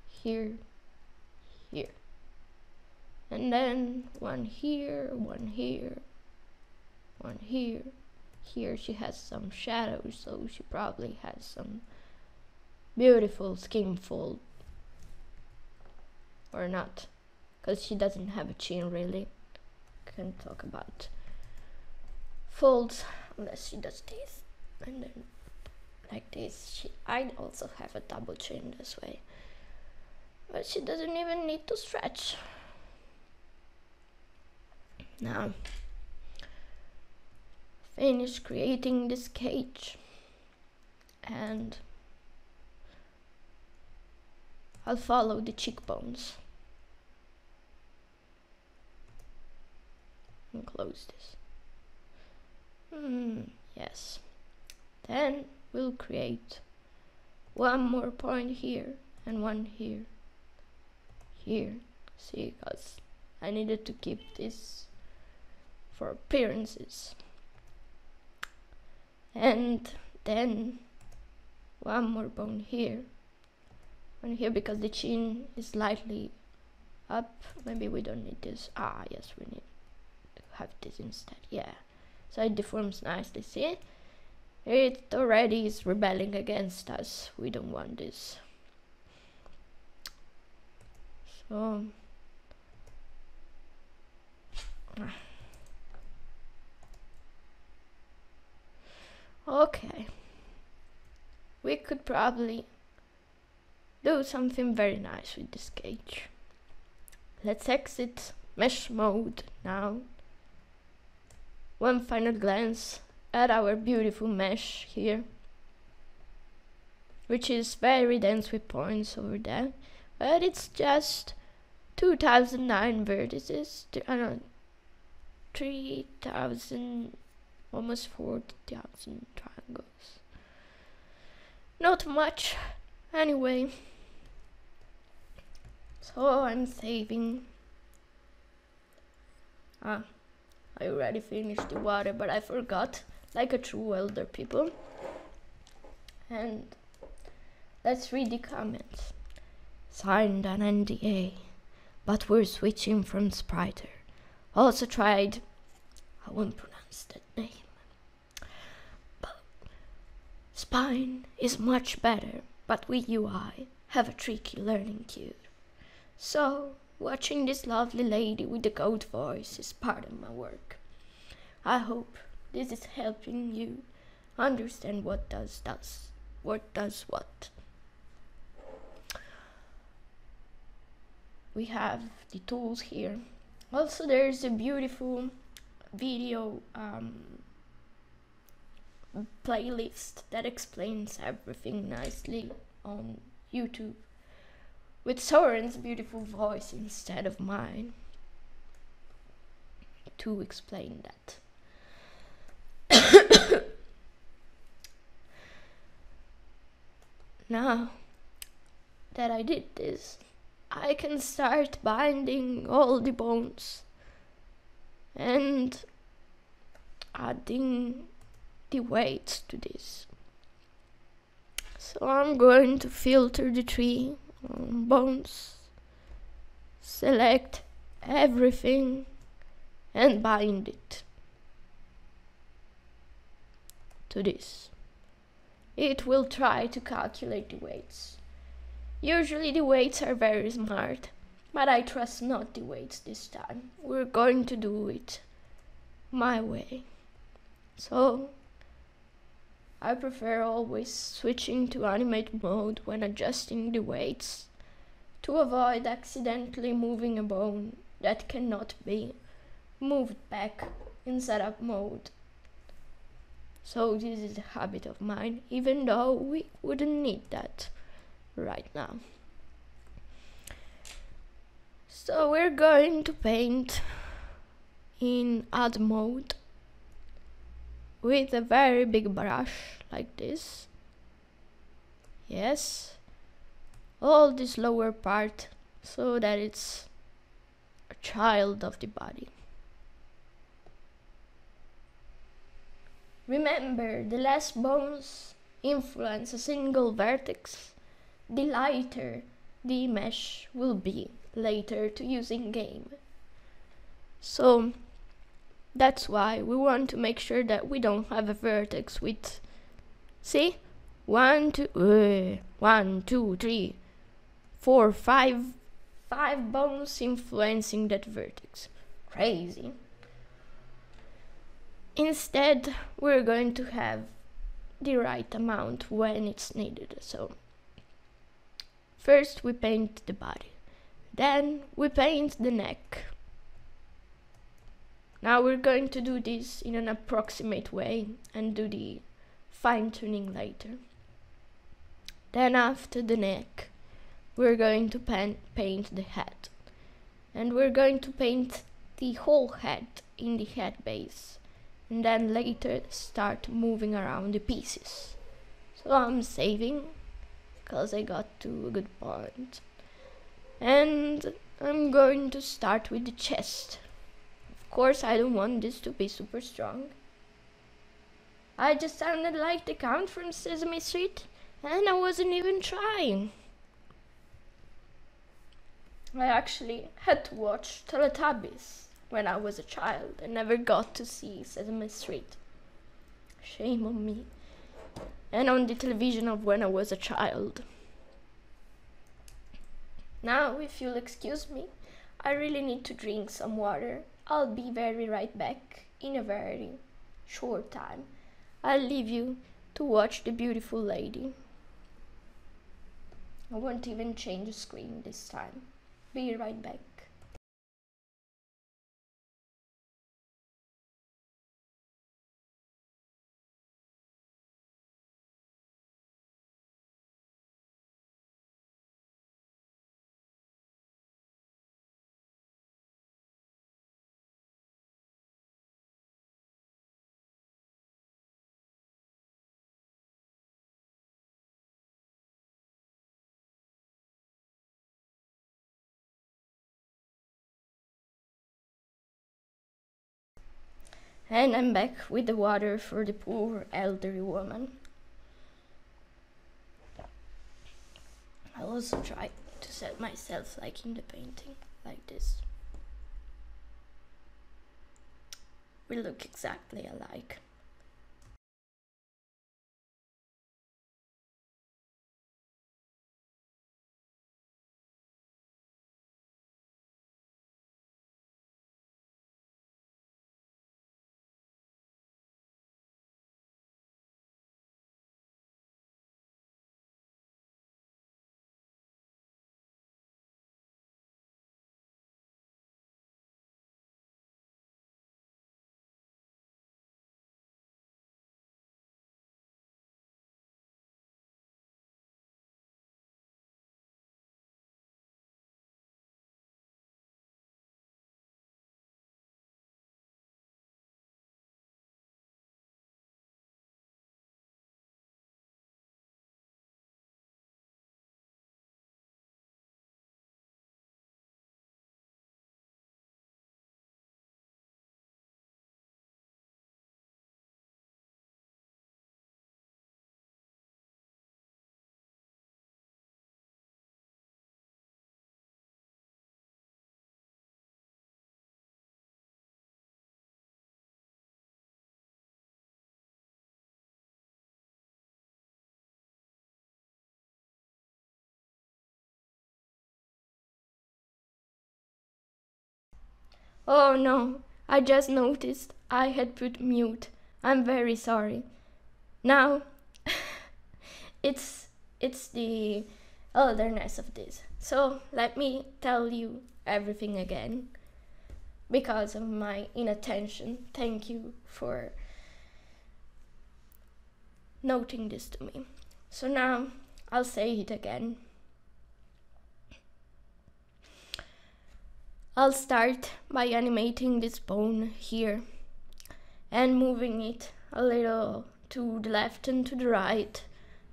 here, here, and then one here, one here, one here. Here she has some shadows, so she probably has some beautiful skin fold. Or not, because she doesn't have a chin really. Can't talk about folds unless she does this. And then like this. I'd also have a double chin this way. But she doesn't even need to stretch. Now, finish creating this cage, and I'll follow the cheekbones and close this. Yes. Then we'll create one more point here and one here. Here, see, because I needed to keep this for appearances. And then one more bone here, one here, because the chin is slightly up. Maybe we don't need this. Ah, yes, we need to have this instead. Yeah, so it deforms nicely. See, it already is rebelling against us. We don't want this. So okay, we could probably do something very nice with this cage. Let's exit mesh mode now. One final glance at our beautiful mesh here, which is very dense with points over there, but it's just 2009 vertices, 3000, almost 40,000 triangles. Not much, anyway. So I'm saving. I already finished the water, but I forgot, like a true elder people. And let's read the comments. Signed an NDA, but we're switching from Spriter. Also tried, I won't pronounce that name, but Spine is much better, but with UI have a tricky learning curve. So watching this lovely lady with the goat voice is part of my work. I hope this is helping you understand what does what. We have the tools here. Also, there's a beautiful video playlist that explains everything nicely on YouTube, with Soren's beautiful voice instead of mine to explain that. Now that I did this, I can start binding all the bones and adding the weights to this. So I'm going to filter the tree on bones, select everything and bind it to this. It will try to calculate the weights. Usually the weights are very smart, but I trust not the weights this time. We're going to do it my way. So I prefer always switching to animate mode when adjusting the weights to avoid accidentally moving a bone that cannot be moved back in setup mode. So this is a habit of mine, even though we wouldn't need that right now. So we're going to paint in add mode with a very big brush like this. Yes, all this lower part so that it's a child of the body. Remember, the less bones influence a single vertex, the lighter the mesh will be later to use in game. So that's why we want to make sure that we don't have a vertex with, see, 1, 2, 3, 4, 5 bones influencing that vertex. Crazy. Instead, we're going to have the right amount when it's needed. So first we paint the body, then we paint the neck. Now we're going to do this in an approximate way and do the fine-tuning later. Then after the neck, we're going to paint the head. And we're going to paint the whole head in the head base. And then later start moving around the pieces. So I'm saving, because I got to a good point. And I'm going to start with the chest. Of course, I don't want this to be super strong. I just sounded like the Count from Sesame Street, And I wasn't even trying. I actually had to watch Teletubbies when I was a child and never got to see Sesame Street. Shame on me. And on the television of when I was a child. Now, if you'll excuse me, I really need to drink some water. I'll be right back in a very short time. I'll leave you to watch the beautiful lady. I won't even change the screen this time. Be right back. And I'm back with the water for the poor elderly woman. I'll also try to set myself like in the painting, like this. We look exactly alike. Oh no, I just noticed I had put mute. I'm very sorry. Now, it's the otherness of this. So let me tell you everything again. Because of my inattention, thank you for noting this to me. So now I'll say it again. I'll start by animating this bone here and moving it a little to the left and to the right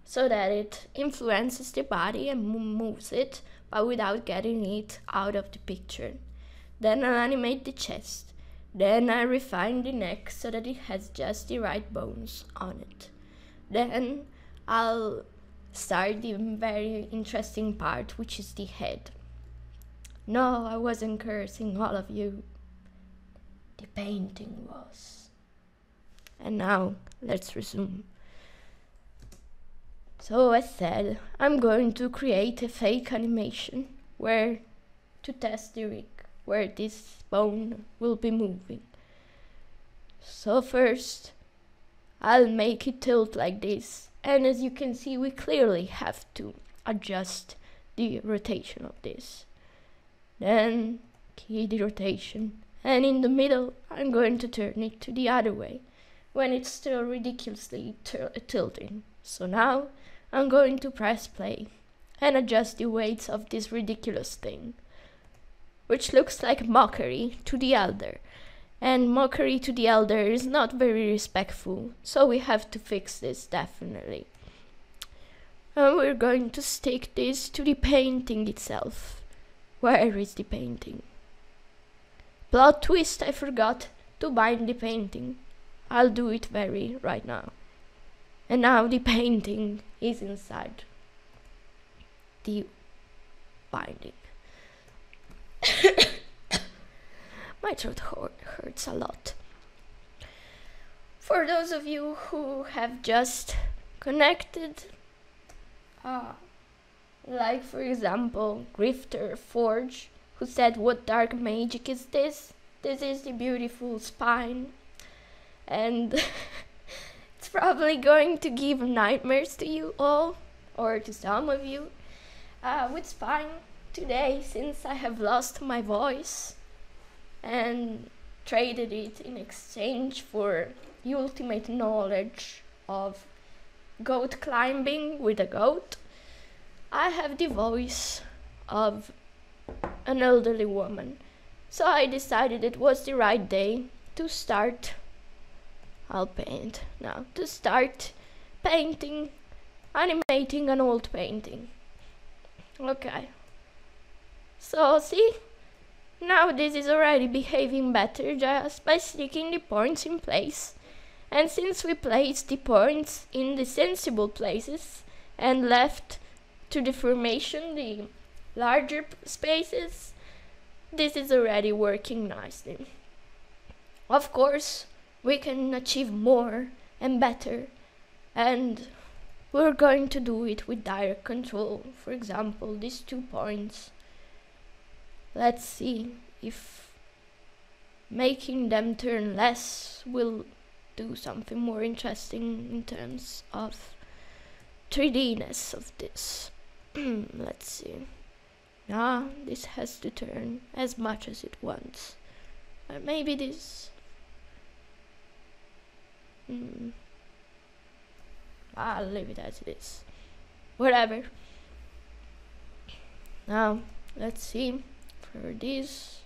so that it influences the body and moves it, but without getting it out of the picture. Then I'll animate the chest. Then I refine the neck so that it has just the right bones on it. Then I'll start the very interesting part, which is the head. No, I wasn't cursing all of you. The painting was. And now, let's resume. So as said, I'm going to create a fake animation where to test the rig, where this bone will be moving. So first, I'll make it tilt like this, and as you can see, we clearly have to adjust the rotation of this. Then key the rotation, and in the middle I'm going to turn it to the other way when it's still ridiculously tilting. So now I'm going to press play and adjust the weights of this ridiculous thing, which looks like mockery to the elder, and mockery to the elder is not very respectful, so we have to fix this definitely. And we're going to stick this to the painting itself. Where is the painting? Plot twist, I forgot to bind the painting. I'll do it right now. And now the painting is inside the binding. My throat hurts a lot. For those of you who have just connected, like for example Grifter Forge, who said, "What dark magic is this?" This is the beautiful spine, and it's probably going to give nightmares to you all, or to some of you, with spine today, since I have lost my voice and traded it in exchange for the ultimate knowledge of goat climbing with a goat. I have the voice of an elderly woman, so I decided it was the right day to start. I'll paint now. To start painting, animating an old painting. Okay. So see, now this is already behaving better just by sticking the points in place. And since we placed the points in the sensible places and left to the formation the larger spaces, this is already working nicely. Of course, we can achieve more and better, and we're going to do it with direct control. For example, these 2 points. Let's see if making them turn less will do something more interesting in terms of 3D-ness of this. Let's see. Now this has to turn as much as it wants. Maybe this. I'll leave it as it is. Whatever. Now let's see for this.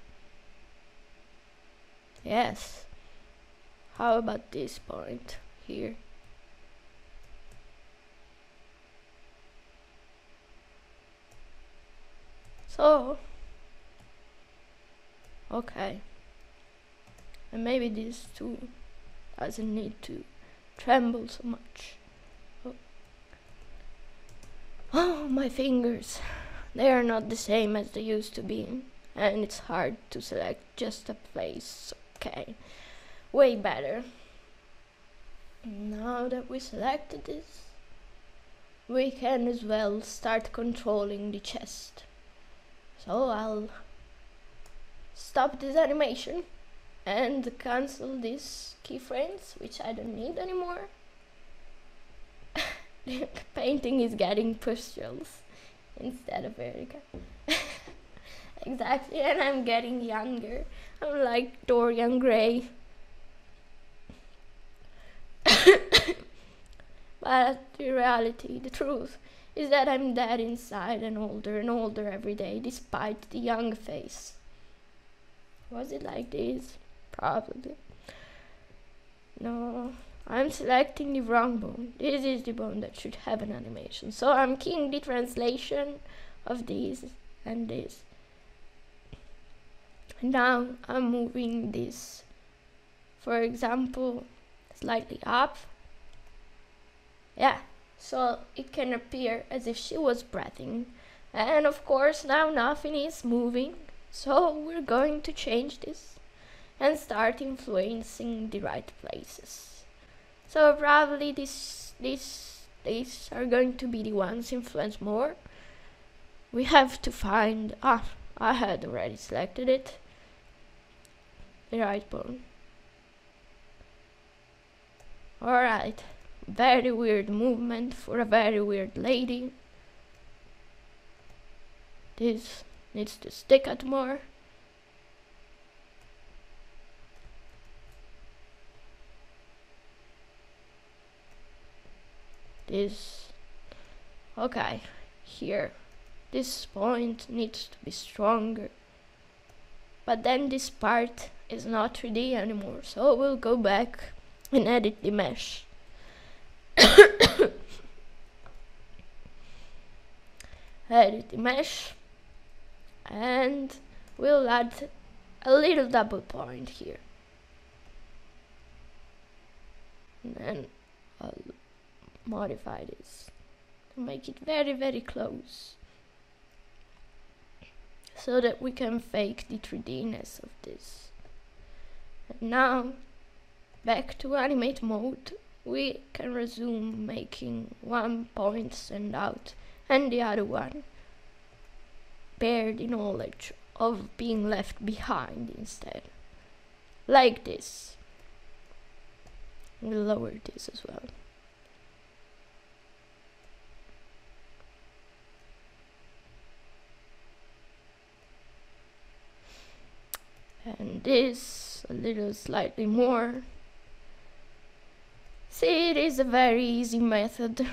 Yes. How about this point here? So, okay. And maybe this too doesn't need to tremble so much. Oh, my fingers. They are not the same as they used to be, and it's hard to select just a place. Okay. Way better. Now that we selected this, we can as well start controlling the chest. So I'll stop this animation and cancel these keyframes, which I don't need anymore. The painting is getting pustules instead of Erika. Exactly, and I'm getting younger. I'm like Dorian Gray. But the reality, the truth, is that I'm dead inside and older every day, despite the young face. Was it like this? Probably. No, I'm selecting the wrong bone. This is the bone that should have an animation. So I'm keying the translation of this and this. And now I'm moving this, for example, slightly up. Yeah, so it can appear as if she was breathing. And of course now nothing is moving, so we're going to change this and start influencing the right places. So probably these are going to be the ones influenced more. We have to find, I had already selected it, the right bone. Alright. Very weird movement for a very weird lady. This needs to stick out more. This, okay, here. This point needs to be stronger. But then this part is not 3D anymore, so we'll go back and edit the mesh. Edit the mesh, and we'll add a little double point here, and then I'll modify this to make it very, very close, so that we can fake the 3D-ness of this. And now, back to animate mode, we can resume making one point stand out and the other one bear the knowledge of being left behind instead. Like this. We'll lower this as well. And this a little slightly more. See, it is a very easy method.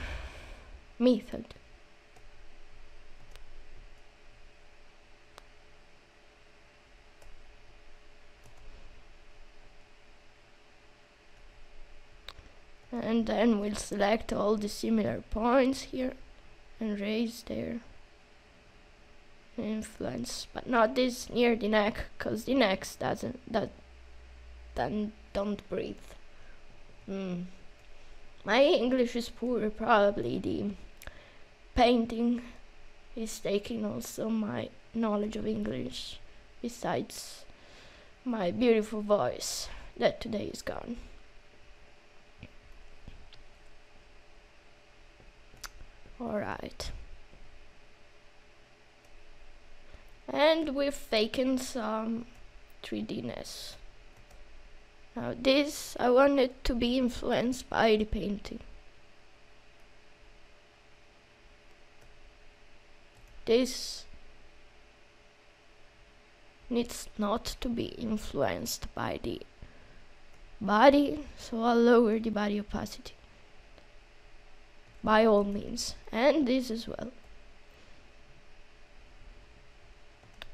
And then we'll select all the similar points here and raise their influence, but not this near the neck, because the neck don't breathe. My English is poor, probably the painting is taking also my knowledge of English, besides my beautiful voice that today is gone. Alright. And we're faking some 3D-ness. Now this, I want it to be influenced by the painting. This needs not to be influenced by the body, so I'll lower the body opacity. By all means. And this as well.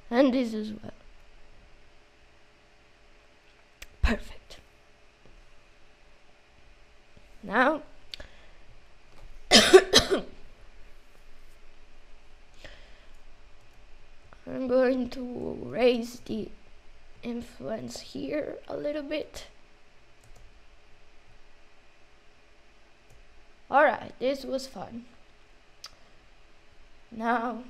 And this as well. Perfect. Now I'm going to raise the influence here a little bit. Alright, this was fun. Now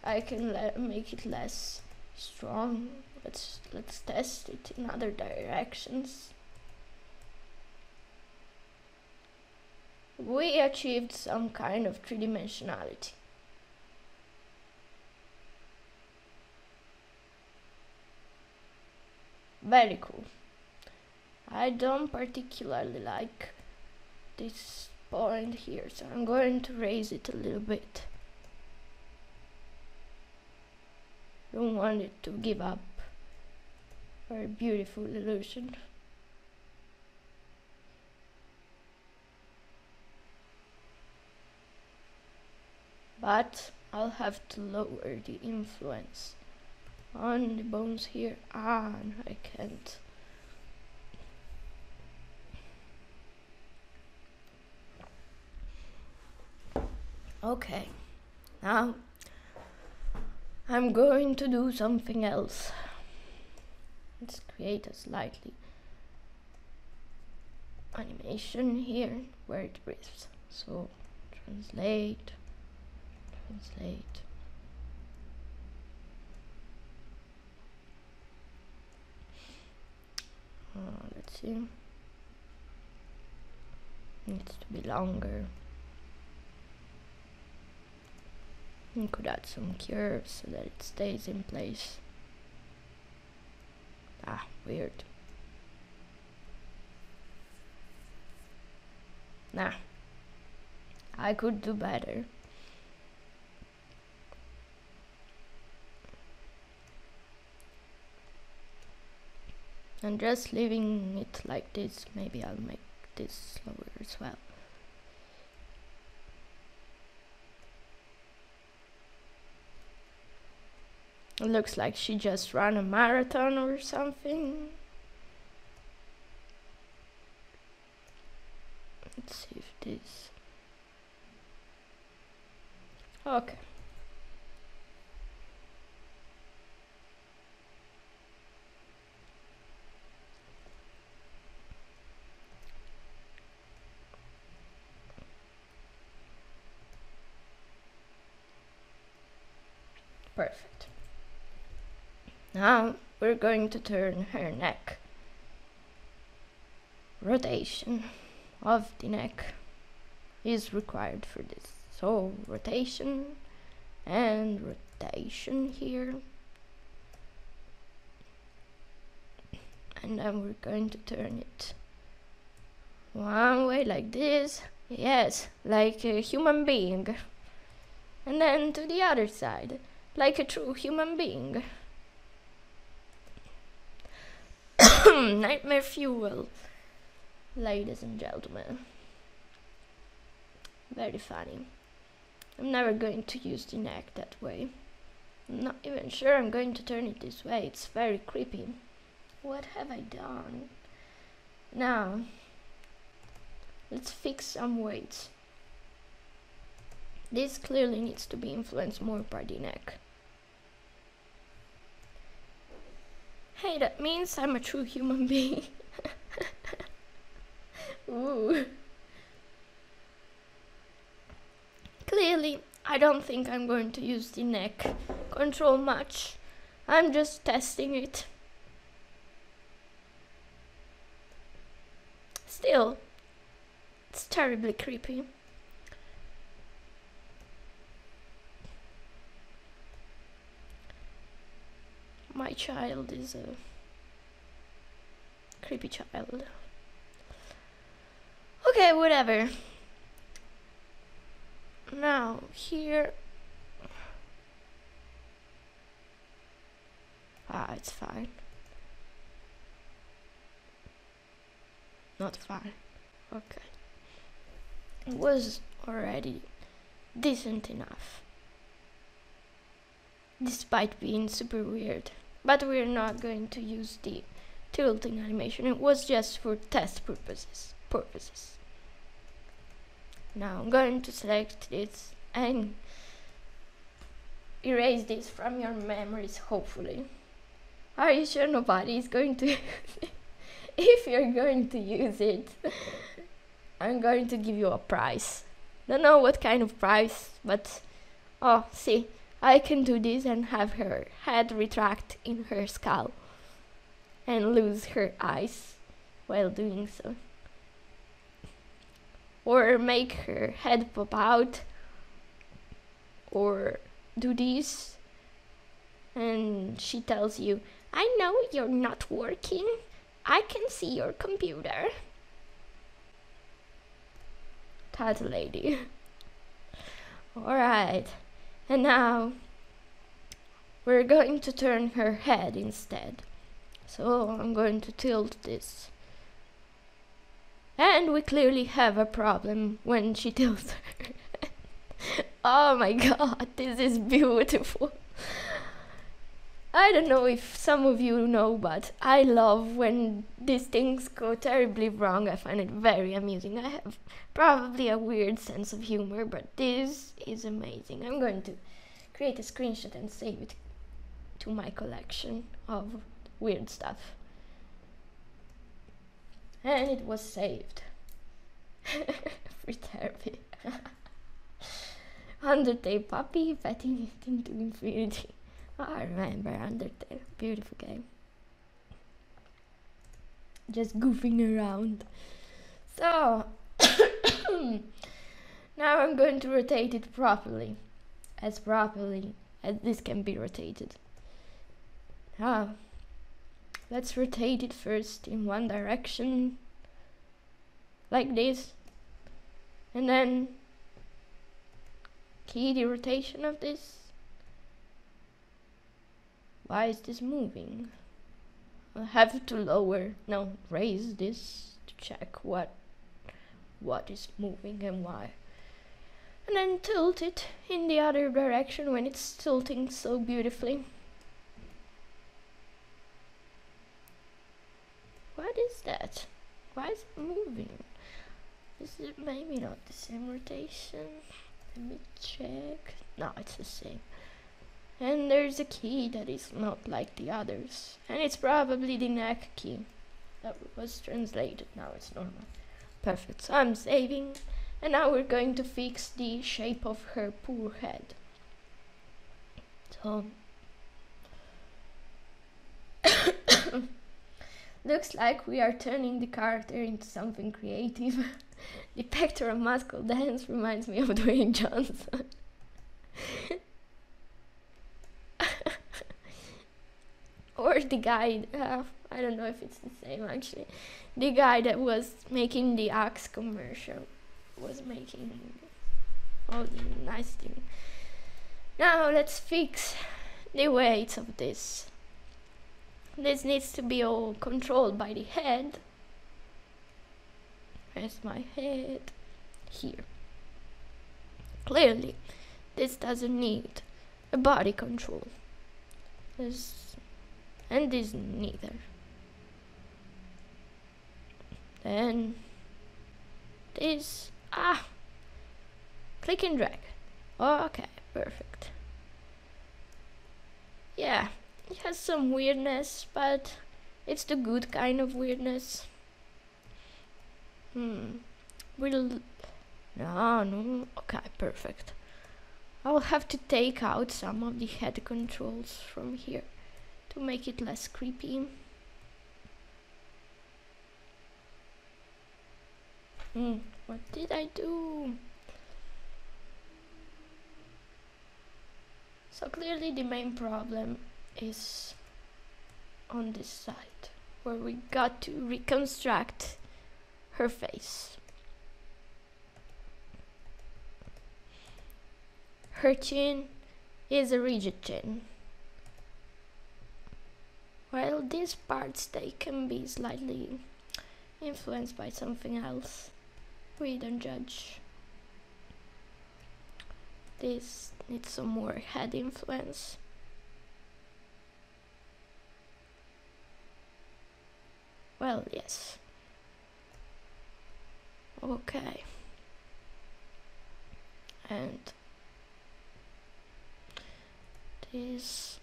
I can make it less strong. Let's test it in other directions. We achieved some kind of three-dimensionality. Very cool. I don't particularly like this point here, so I'm going to raise it a little bit. Don't want it to give up our beautiful illusion. But I'll have to lower the influence on the bones here. No, I can't. Okay, now I'm going to do something else. Let's create a slightly animation here where it breathes. So translate. Let's see. Needs to be longer. You could add some curves so that it stays in place. Weird. Nah, I could do better. And just leaving it like this, maybe I'll make this slower as well. It looks like she just ran a marathon or something. Let's see if this... Okay. Perfect. Now we're going to turn her neck. Rotation of the neck is required for this. So rotation and rotation here. And then we're going to turn it one way like this. Yes, like a human being. And then to the other side, like a true human being. Nightmare fuel, ladies and gentlemen. Very funny. I'm never going to use the neck that way. I'm not even sure I'm going to turn it this way. It's very creepy. What have I done? Now, let's fix some weights. This clearly needs to be influenced more by the neck. Hey, that means I'm a true human being. Ooh. Clearly, I don't think I'm going to use the neck control much. I'm just testing it. Still, it's terribly creepy. My child is a creepy child. Okay, whatever. Now, here... it's fine. Not fine. Okay. It was already decent enough. Despite being super weird. But we're not going to use the tilting animation. It was just for test purposes. Now I'm going to select this and erase this from your memories, hopefully. Are you sure nobody is going to use it? If you're going to use it, I'm going to give you a prize. Don't know what kind of prize, but oh, see, I can do this and have her head retract in her skull and lose her eyes while doing so. Or make her head pop out, or do this and she tells you, I know you're not working, I can see your computer. That lady. Alright, and now we're going to turn her head instead. So I'm going to tilt this. And we clearly have a problem when she tilts her. Oh my god, this is beautiful. I don't know if some of you know, but I love when these things go terribly wrong. I find it very amusing. I have probably a weird sense of humor, but this is amazing. I'm going to create a screenshot and save it to my collection of weird stuff. And it was saved. Free therapy. Undertale puppy petting it into infinity. I remember Undertale, beautiful game. Just goofing around. So, now I'm going to rotate it properly as this can be rotated. Now, let's rotate it first in one direction, like this, and then key the rotation of this. Why is this moving? I'll have to raise this to check what is moving and why. And then tilt it in the other direction when it's tilting so beautifully. What is that? Why is it moving? Is it maybe not the same rotation? Let me check. No, it's the same. And there's a key that is not like the others. And it's probably the neck key that was translated. Now it's normal. Perfect. So I'm saving. And now we're going to fix the shape of her poor head. So looks like we are turning the character into something creative. The pectoral muscle dance reminds me of Dwayne Johnson. Or the guy, I don't know if it's the same actually. The guy that was making the Axe commercial was making all the nice things. Now let's fix the weight of this. This needs to be all controlled by the head. Where's my head? Here. Clearly, this doesn't need a body control. And this neither. Then this, click and drag. Okay, perfect. Yeah, it has some weirdness, but it's the good kind of weirdness. No, okay, perfect. I'll have to take out some of the head controls from here to make it less creepy. What did I do? So clearly the main problem is on this side, where we got to reconstruct her face. Her chin is a rigid chin, while these parts, they can be slightly influenced by something else. We don't judge. This needs some more head influence. Well, yes. Okay. And this,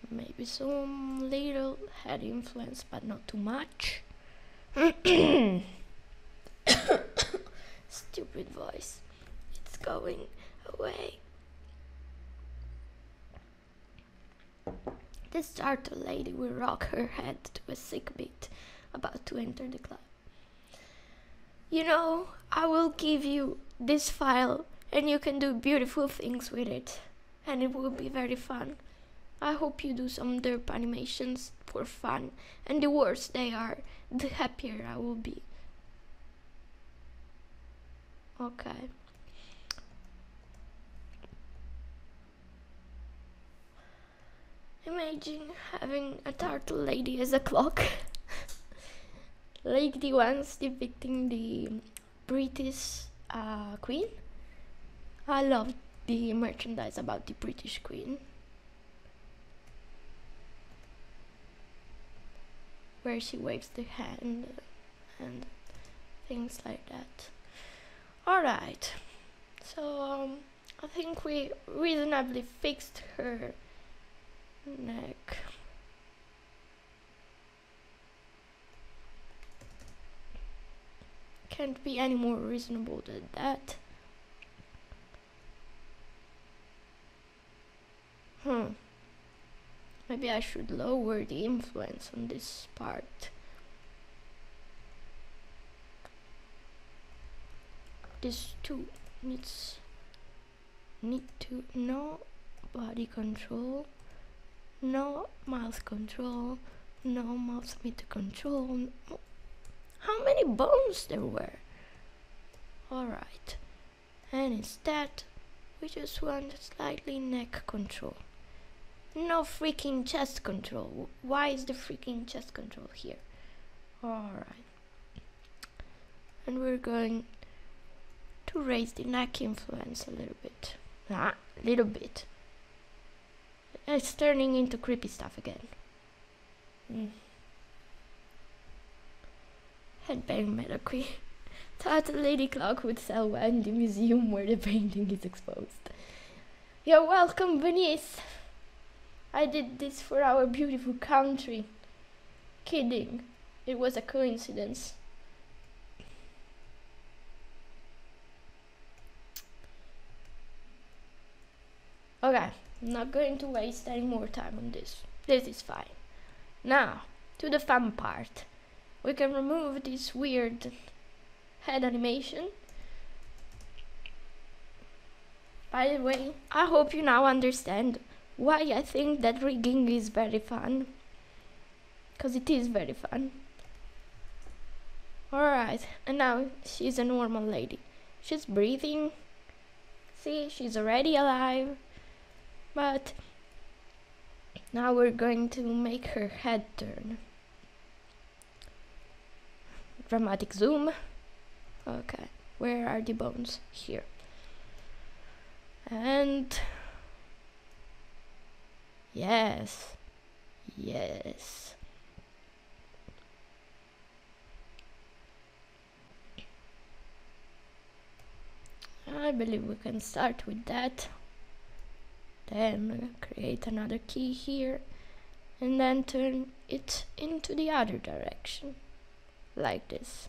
maybe some little head influence, but not too much. Stupid voice. It's going away. This startled lady will rock her head to a sick beat, about to enter the club. You know, I will give you this file and you can do beautiful things with it. And it will be very fun. I hope you do some derp animations for fun. And the worse they are, the happier I will be. Okay. Imagine having a turtle lady as a clock. Like the ones depicting the British Queen. I love the merchandise about the British Queen, where she waves the hand and things like that. Alright, so I think we reasonably fixed her neck. Can't be any more reasonable than that. Maybe I should lower the influence on this part. This too need to no body control, no mouth control, no mouth meter control. No. How many bones there were? Alright, and instead we just want slightly neck control. No freaking chest control. Why is the freaking chest control here? Alright. And we're going to raise the neck influence a little bit. Little bit. It's turning into creepy stuff again. Headbang Medicry. Thought a lady clock would sell well in the museum where the painting is exposed. You're welcome, Venice. I did this for our beautiful country. Kidding. It was a coincidence. Oh Okay, I'm not going to waste any more time on this. This is fine. Now, to the fun part. We can remove this weird head animation. By the way, I hope you now understand why I think that rigging is very fun. Because it is very fun. Alright, and now she's a normal lady. She's breathing. See, she's already alive. But now we're going to make her head turn. Dramatic zoom. Okay, where are the bones? Here. And yes, yes. I believe we can start with that. Then create another key here and then turn it into the other direction like this,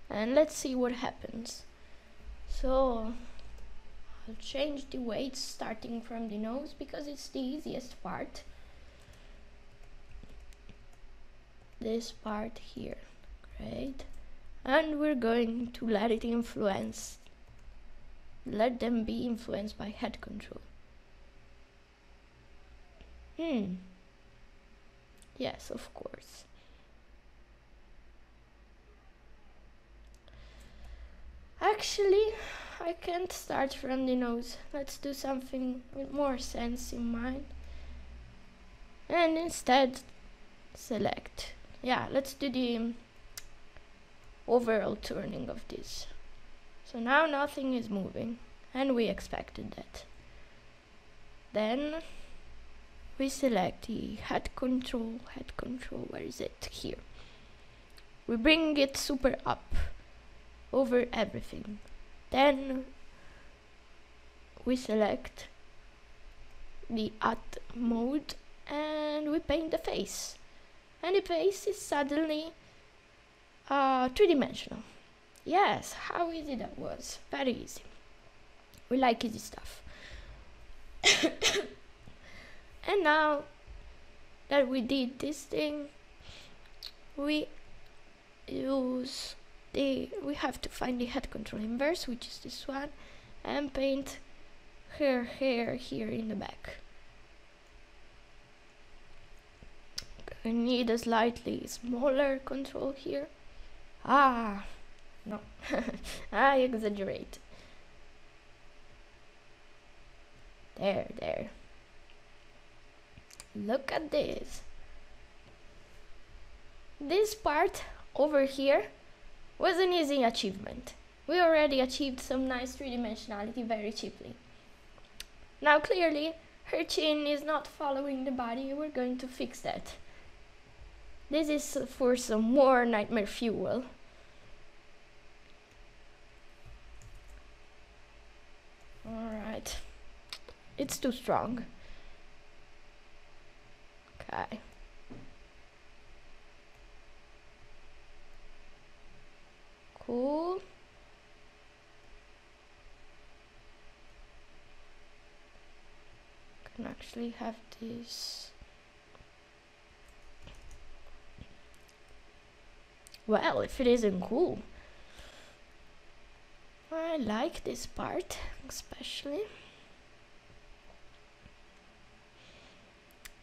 and let's see what happens. So I'll change the weight starting from the nose because it's the easiest part. This part here, great. And we're going to let it influence. Let them be influenced by head control. Yes, of course. Actually, I can't start from the nose. Let's do something with more sense in mind. And instead, select. Yeah, let's do the overall turning of this. So now nothing is moving, and we expected that. Then we select the head control, where is it? Here. We bring it super up over everything. Then we select the add mode and we paint the face. And the face is suddenly three-dimensional. Yes, how easy that was. Very easy. We like easy stuff. And now that we did this thing, we have to find the head control inverse, which is this one, and paint her hair here in the back. I need a slightly smaller control here. No, I exaggerate. There. Look at this. This part over here was an easy achievement. We already achieved some nice three-dimensionality very cheaply. Now clearly her chin is not following the body. We're going to fix that. This is for some more nightmare fuel. Alright. It's too strong. Okay. Cool. Can actually have this. Well, if it isn't cool. I like this part, especially.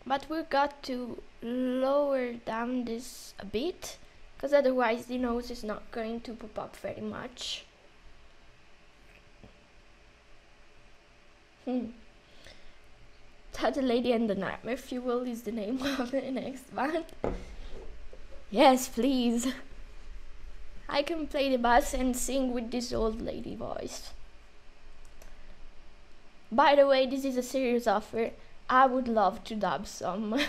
But we got to lower down this a bit, because otherwise the nose is not going to pop up very much. That Lady and the Nightmare Fuel is the name of the next one. Yes, please. I can play the bass and sing with this old lady voice. By the way, this is a serious offer. I would love to dub some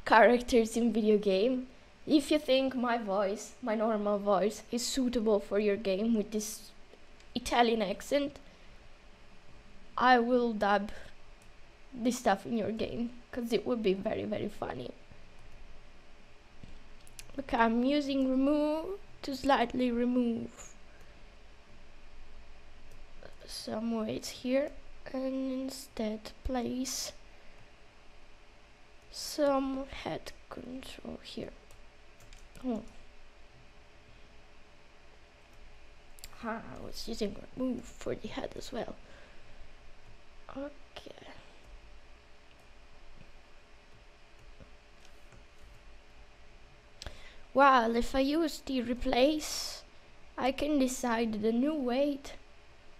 characters in video game. If you think my voice, my normal voice, is suitable for your game with this Italian accent, I will dub this stuff in your game, because it would be very, very funny. Okay, I'm using remove to slightly remove some weights here, and instead place some head control here. Oh. I was using remove for the head as well. Okay. Well, if I use the replace, I can decide the new weight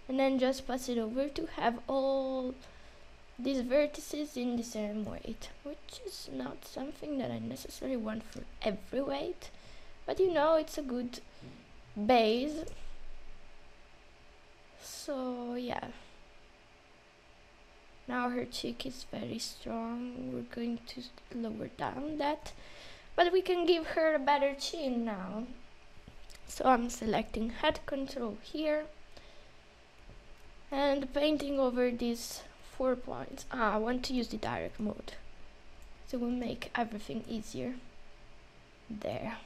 and then just pass it over to have all these vertices in the same weight, which is not something that I necessarily want for every weight, but you know, it's a good base. So yeah, now her cheek is very strong. We're going to lower down that, but we can give her a better chin now. So I'm selecting head control here and painting over these 4 points. I want to use the direct mode, so we'll make everything easier. There,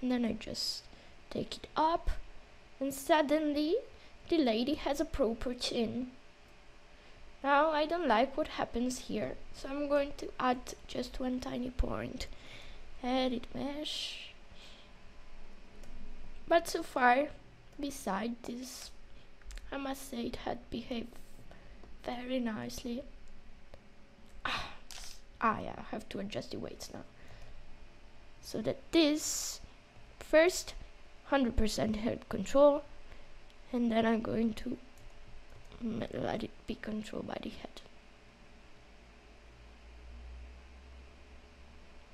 and then I just take it up, and suddenly the lady has a proper chin. Now I don't like what happens here, so I'm going to add just one tiny point. Edit mesh. But so far, beside this, I must say it had behaved very nicely. Yeah, I have to adjust the weights now. So that this, first 100% head control, and then I'm going to let it be controlled by the head.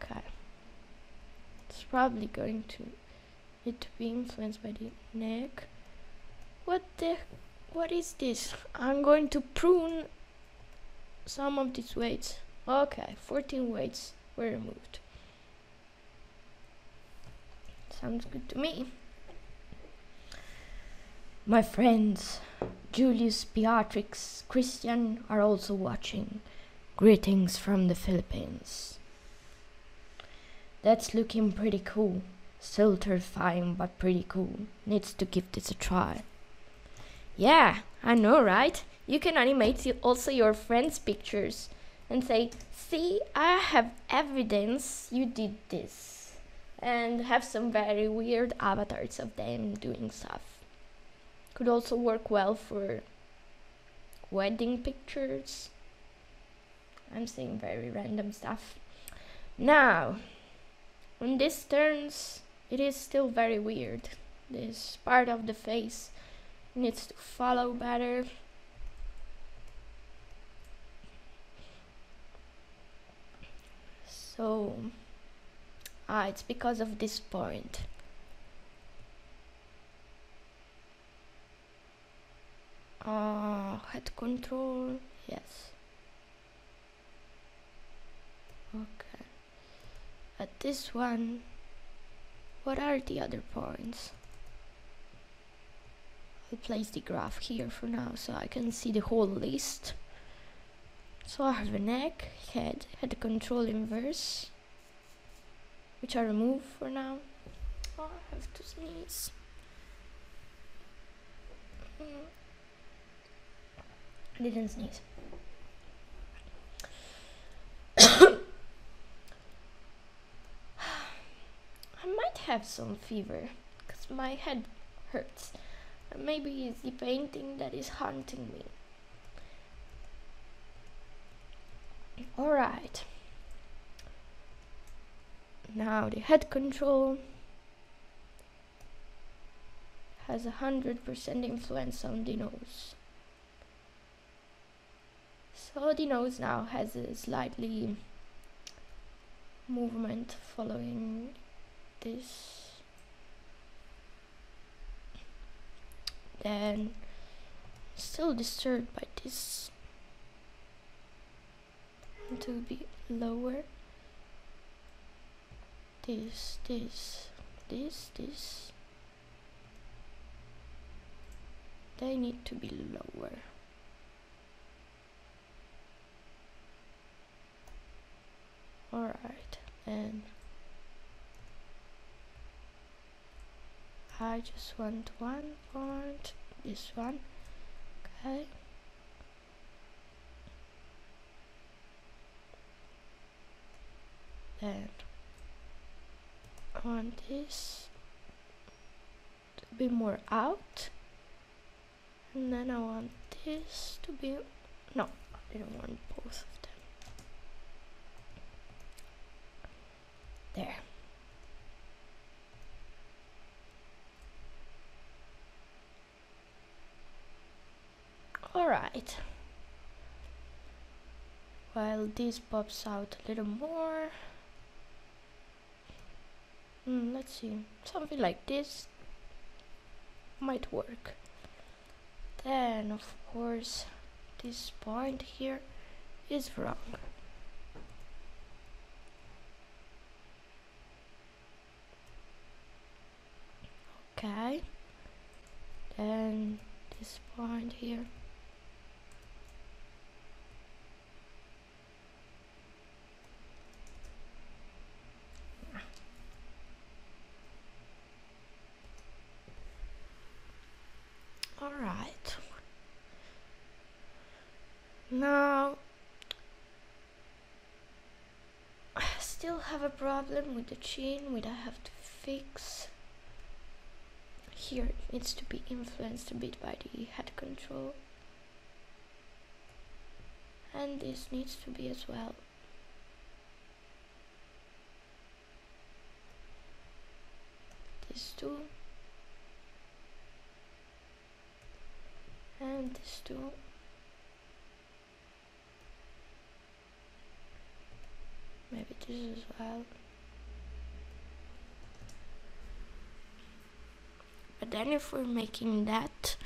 Okay. It's probably going to need to be influenced by the neck. What is this? I'm going to prune some of these weights. Okay, 14 weights were removed. Sounds good to me. My friends, Julius, Beatrix, Christian are also watching. Greetings from the Philippines. That's looking pretty cool. Still terrifying, but pretty cool. Needs to give this a try. Yeah, I know, right? You can animate also your friends' pictures and say, see, I have evidence you did this. And have some very weird avatars of them doing stuff. Could also work well for wedding pictures. I'm saying very random stuff. Now, when this turns, it is still very weird. This part of the face needs to follow better. So, it's because of this point. Head control, yes. Okay. At this one, what are the other points? I'll place the graph here for now so I can see the whole list. So I have a neck, head control inverse, which I remove for now. Oh, I have to sneeze. I didn't sneeze. I might have some fever because my head hurts. Maybe it's the painting that is haunting me. Alright. Now the head control has 100% influence on the nose. So the nose now has a slightly movement following this. Then still disturbed by this. To be lower. This. They need to be lower. Alright, and I just want one point, this one, okay. Then I want this to be more out, and then I want this to be, no, I don't want both of them. There. Alright. While this pops out a little more. Let's see. Something like this might work. Then, of course, this point here is wrong. Okay. Then this point here. Alright. Now I still have a problem with the chin, which I have to fix. Here it needs to be influenced a bit by the head control. And this needs to be as well. This too. And this too. Maybe this as well. But then if we're making that,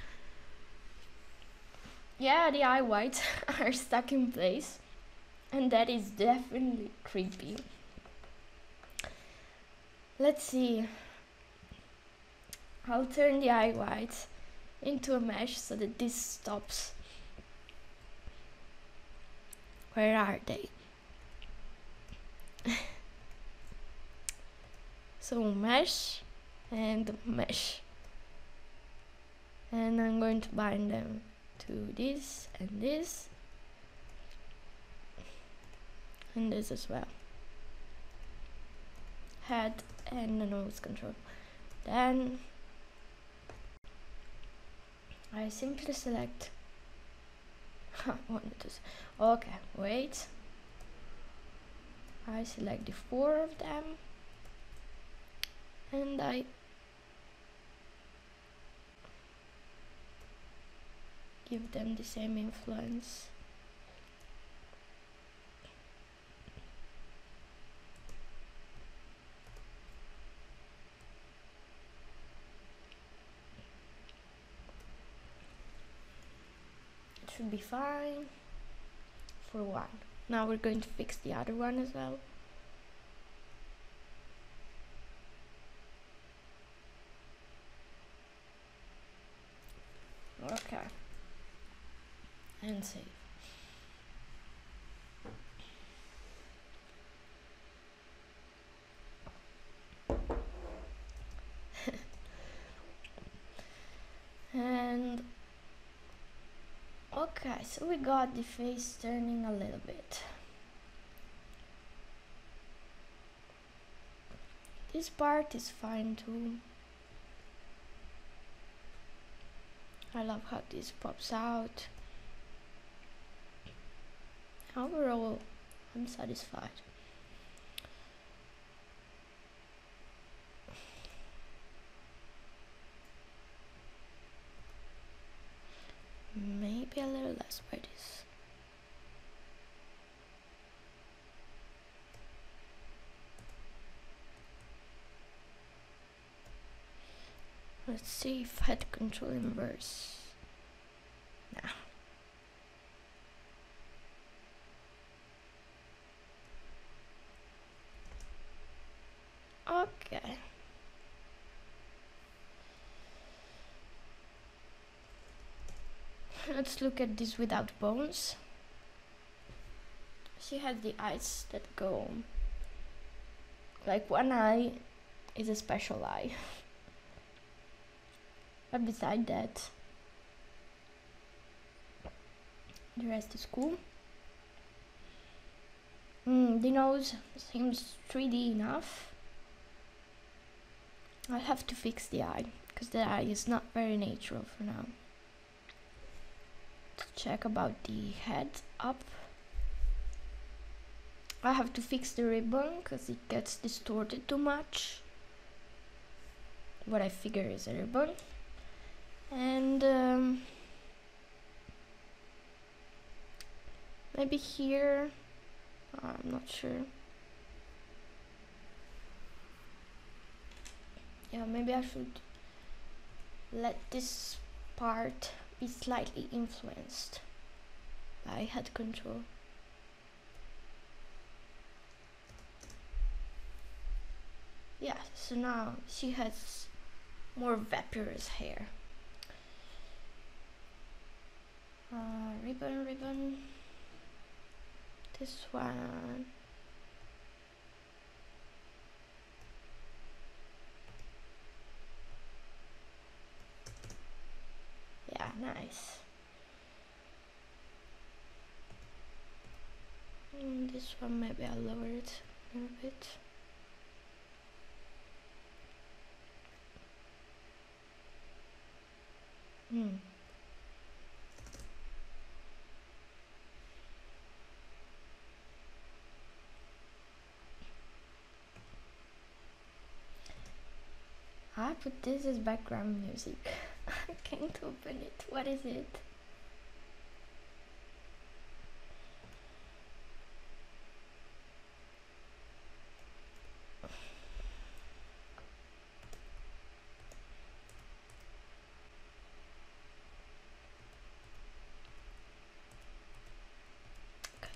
yeah, the eye whites are stuck in place, and that is definitely creepy. Let's see. I'll turn the eye whites into a mesh so that this stops. Where are they? So mesh and mesh. And I'm going to bind them to this and this. And this as well. Head and the nose control. Then I simply select okay, wait. I select the 4 of them and I give them the same influence. It should be fine for one. Now we're going to fix the other one as well. Okay. And save. And okay, so we got the face turning a little bit. This part is fine too. I love how this pops out. Overall, I'm satisfied. Maybe a little less by this. Let's see if head control inverse. Nah. Okay. Let's look at this without bones. She has the eyes that go, like one eye is a special eye. But beside that, the rest is cool. The nose seems 3D enough. I'll have to fix the eye, because the eye is not very natural for now. Let's check about the head up. I have to fix the ribbon, because it gets distorted too much. What I figure is a ribbon. And maybe here, I'm not sure. Yeah, maybe I should let this part be slightly influenced by head control. Yeah, so now she has more vaporous hair. Ribbon. This one. Yeah, nice. This one, maybe I'll lower it a little bit. I put this as background music. I can't open it. What is it?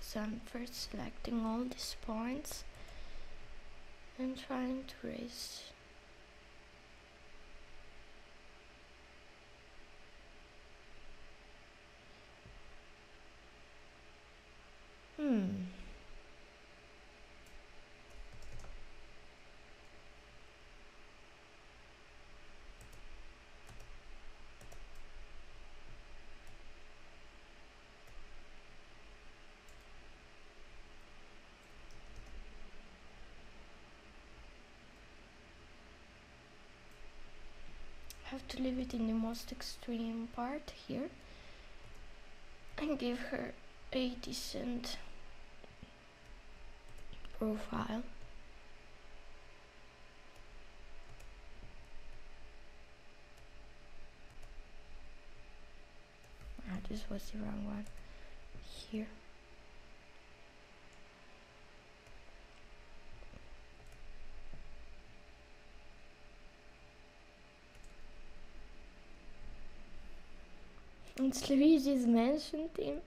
So I'm first selecting all these points and trying to raise. Have to leave it in the most extreme part here and give her a decent profile. This was the wrong one. Here. It's Luigi's Mansion theme.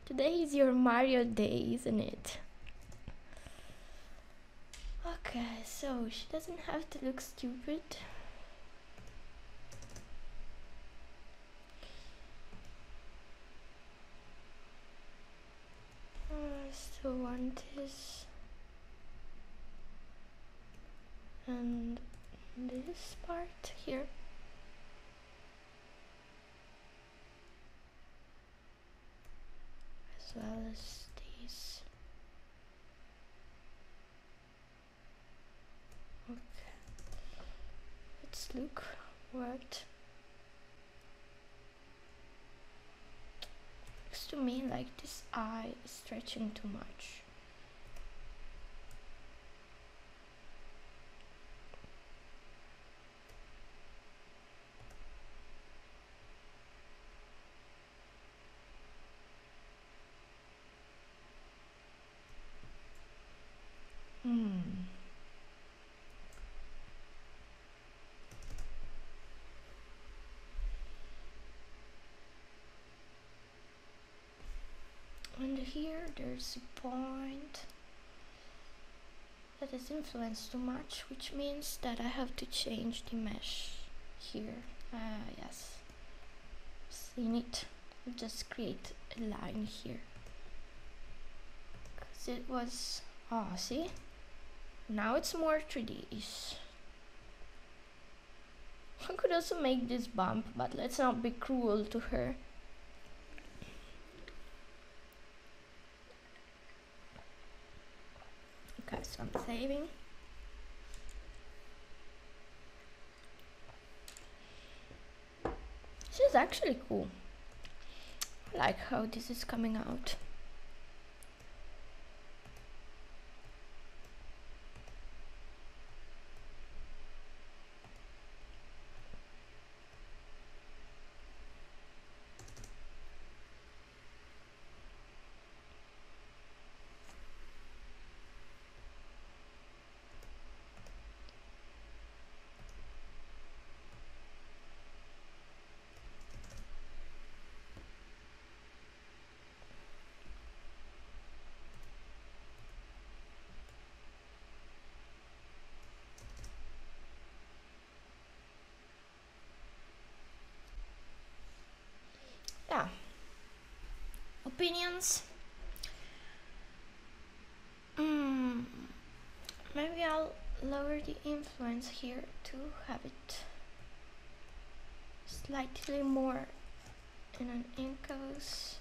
Today is your Mario day, isn't it? Okay, so she doesn't have to look stupid. I still want this. And this part here. As well as these. Okay. Let's look what looks to me like this eye is stretching too much. And here there's a point that is influenced too much, which means that I have to change the mesh here. Yes, seen it. I'll just create a line here because it was, oh, see, now it's more 3D-ish. I could also make this bump, but let's not be cruel to her. Okay, so I'm saving. This is actually cool. I like how this is coming out. Yeah. Opinions? Maybe I'll lower the influence here to have it slightly more in an incos.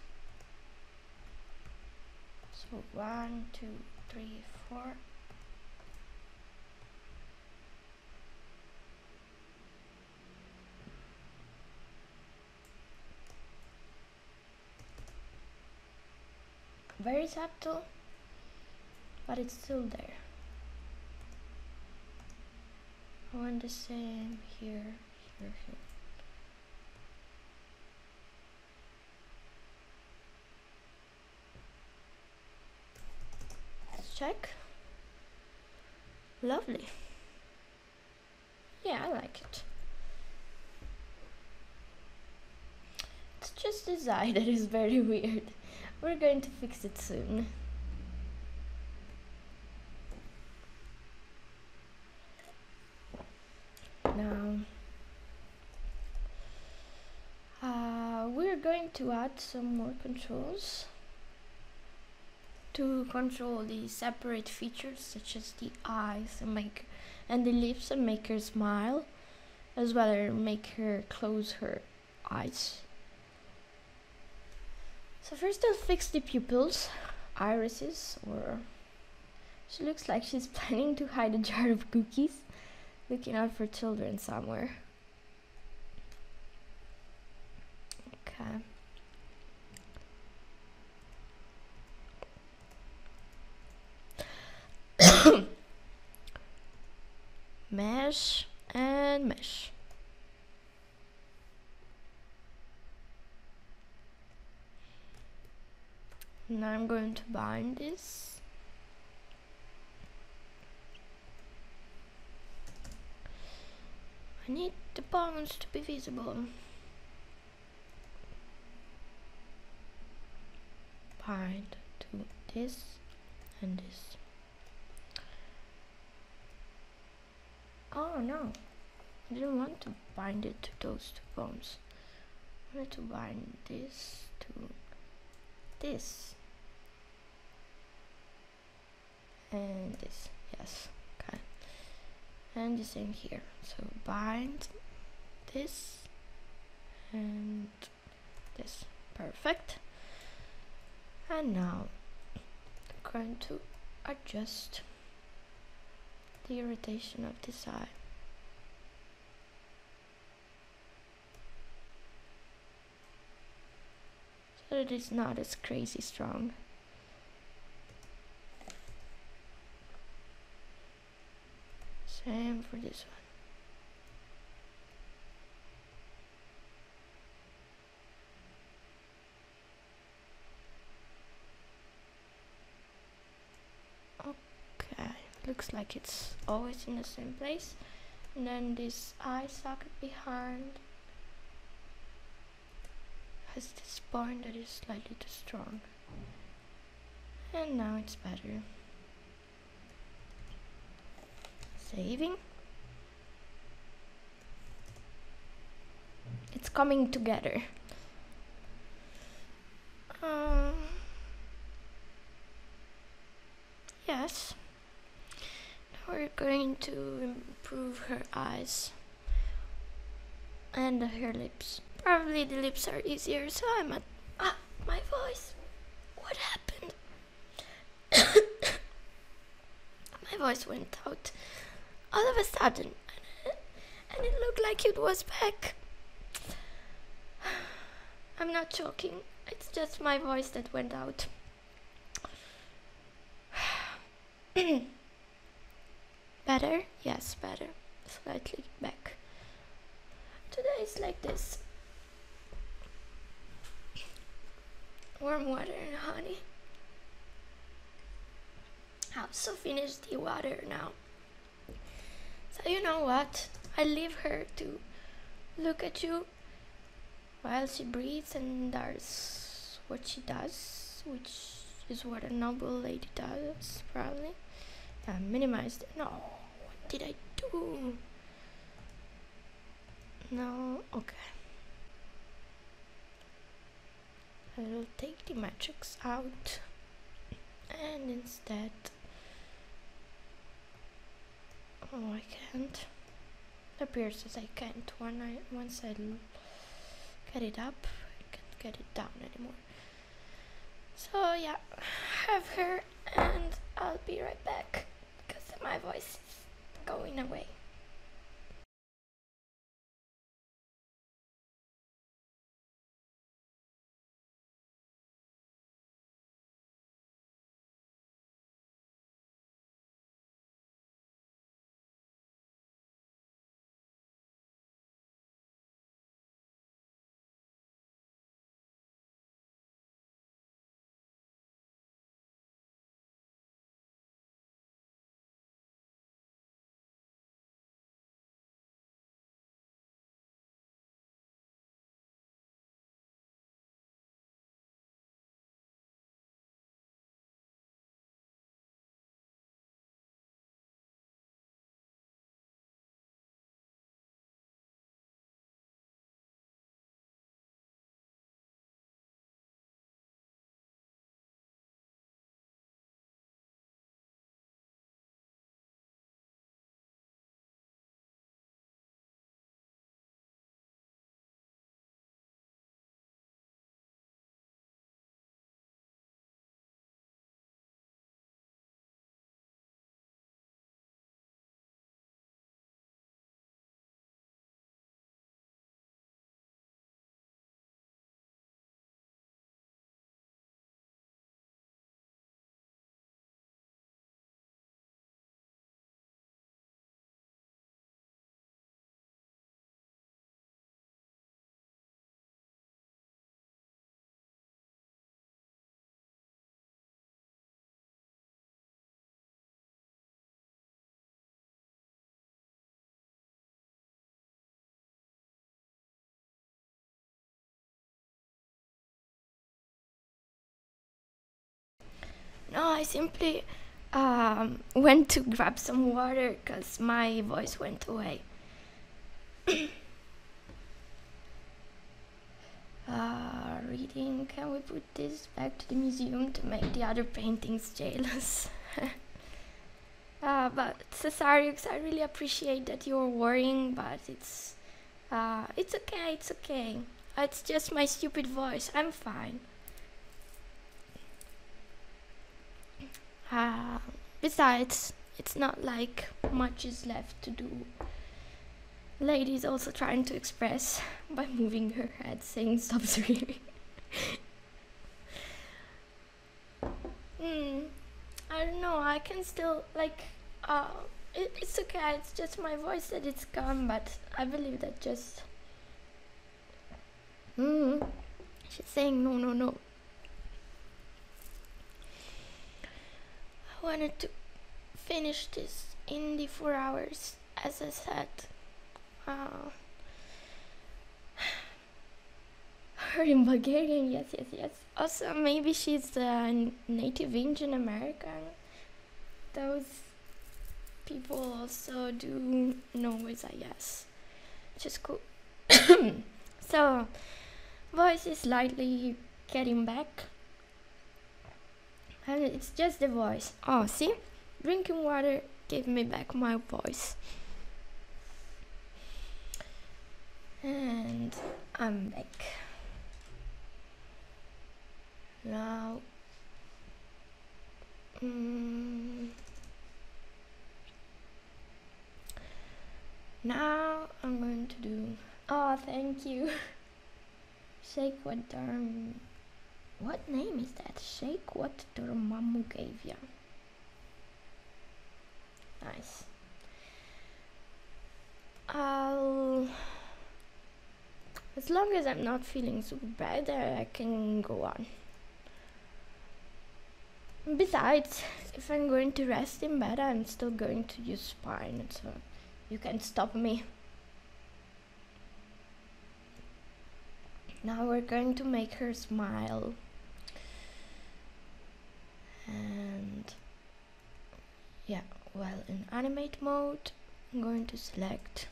So 1, 2, 3, 4. Very subtle, but it's still there. I want the same here, here, here. Let's check. Lovely. Yeah, I like it. It's just this eye that is very weird. We're going to fix it soon. Now, we're going to add some more controls to control the separate features such as the eyes and the lips and make her smile, as well as make her close her eyes. So first I'll fix the pupils, irises, or she looks like she's planning to hide a jar of cookies, looking out for children somewhere. Okay. Mesh and mesh. Now I'm going to bind this. I need the bones to be visible. Bind to this and this. Oh no, I didn't want to bind it to those two bones. I wanted to bind this to this. And this, yes, okay. And the same here. So bind this and this. Perfect. And now I'm going to adjust the rotation of this eye. So that it's not as crazy strong. Same for this one. Okay, looks like it's always in the same place. And then this eye socket behind has this point that is slightly too strong. And now it's better. Saving. It's coming together. Yes. Now we're going to improve her eyes and her lips. Probably the lips are easier, so I'm at my voice. What happened? voice went out all of a sudden, and it looked like it was back. I'm not joking, it's just my voice that went out. Better? Yes, better. Slightly back. Today is like this. Warm water and honey. I also finished the water now. So you know what? I leave her to look at you while she breathes and does what she does, which is what a noble lady does, probably. Minimized. No, what did I do? No, okay. I will take the matrix out and instead, oh, I can't. It appears as I can't. Once I get it up, I can't get it down anymore. So yeah, have her and I'll be right back because my voice is going away. No, I simply went to grab some water because my voice went away. Reading, can we put this back to the museum to make the other paintings jealous? But Cesarius, I really appreciate that you're worrying, but it's okay, it's okay. It's just my stupid voice, I'm fine. Besides, it's not like much is left to do. Lady is also trying to express by moving her head, saying stop screaming. I don't know, I can still, like, it's okay, it's just my voice that it's gone, but I believe that just... She's saying no, no, no. I wanted to finish this in the 4 hours, as I said. Her in Bulgarian, yes. Also, maybe she's a native Indian American. Those people also do know with a yes, which is cool. So, voice is slightly getting back. And it's just the voice. Oh, see? Drinking water gave me back my voice. And I'm back. Now, Now I'm going to do... Oh, thank you. Shake what darn... What name is that? Shake what Dormammu gave ya. Nice. As long as I'm not feeling super bad, I can go on. Besides, if I'm going to rest in bed, I'm still going to use spine, so you can't stop me. Now we're going to make her smile. And yeah, well, in animate mode, I'm going to select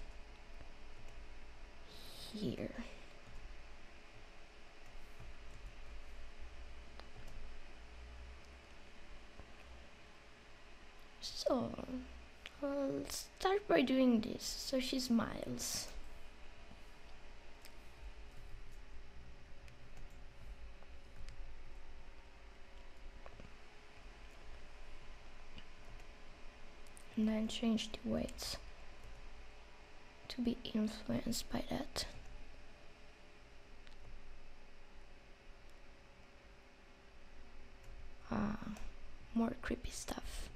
here. So I'll start by doing this so she smiles. And then change the weights to be influenced by that. More creepy stuff.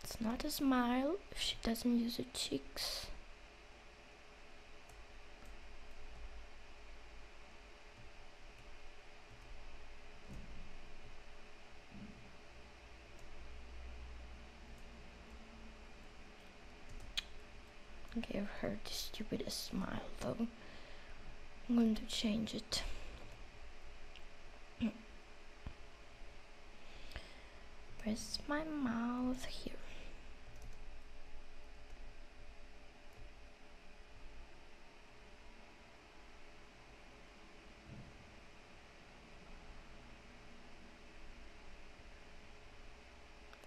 It's not a smile if she doesn't use her cheeks. Gave her the stupidest smile though. I'm going to change it. Where's my mouth? Here.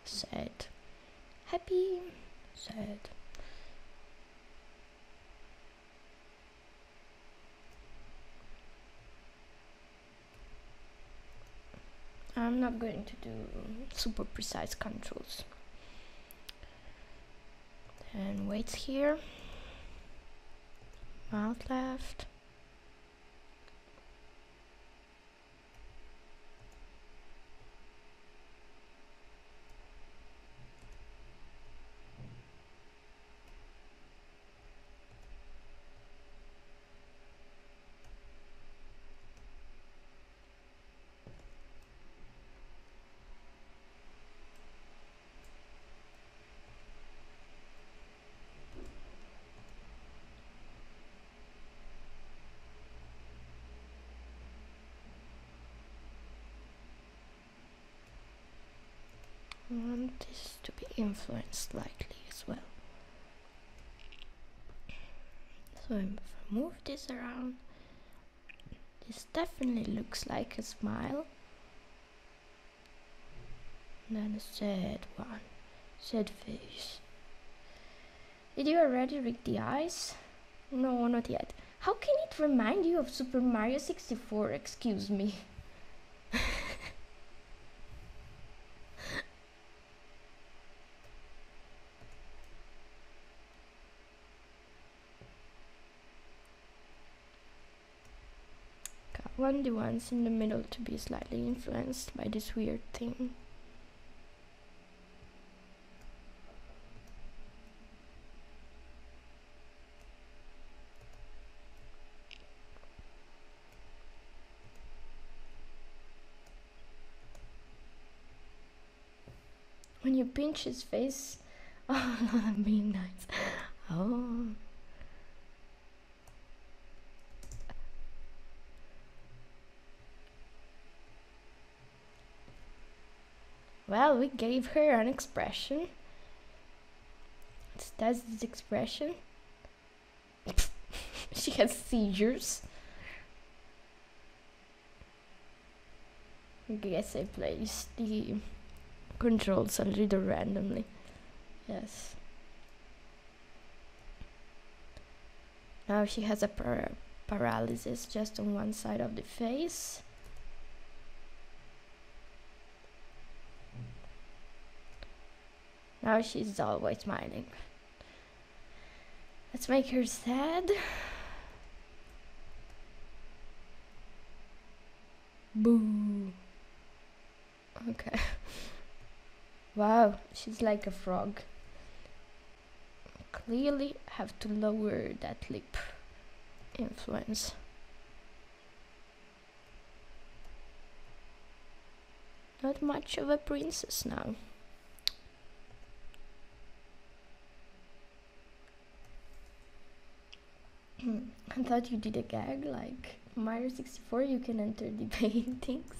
Sad. Happy. Sad. I'm not going to do super precise controls. Then weights here. Mouth left. I want this to be influenced slightly as well. So if I move this around, this definitely looks like a smile. And then a sad one, sad face. Did you already rig the eyes? No, not yet. How can it remind you of Super Mario 64? Excuse me. I want the ones in the middle to be slightly influenced by this weird thing. When you pinch his face, oh, that'd be nice. Oh. Well, we gave her an expression. That's this expression. She has seizures. I guess I placed the controls a little randomly. Yes. Now she has a paralysis just on one side of the face. Now she's always smiling. Let's make her sad. Boo. Okay. Wow, she's like a frog. Clearly have to lower that lip influence. Not much of a princess now. I thought you did a gag like Mario 64, you can enter the paintings.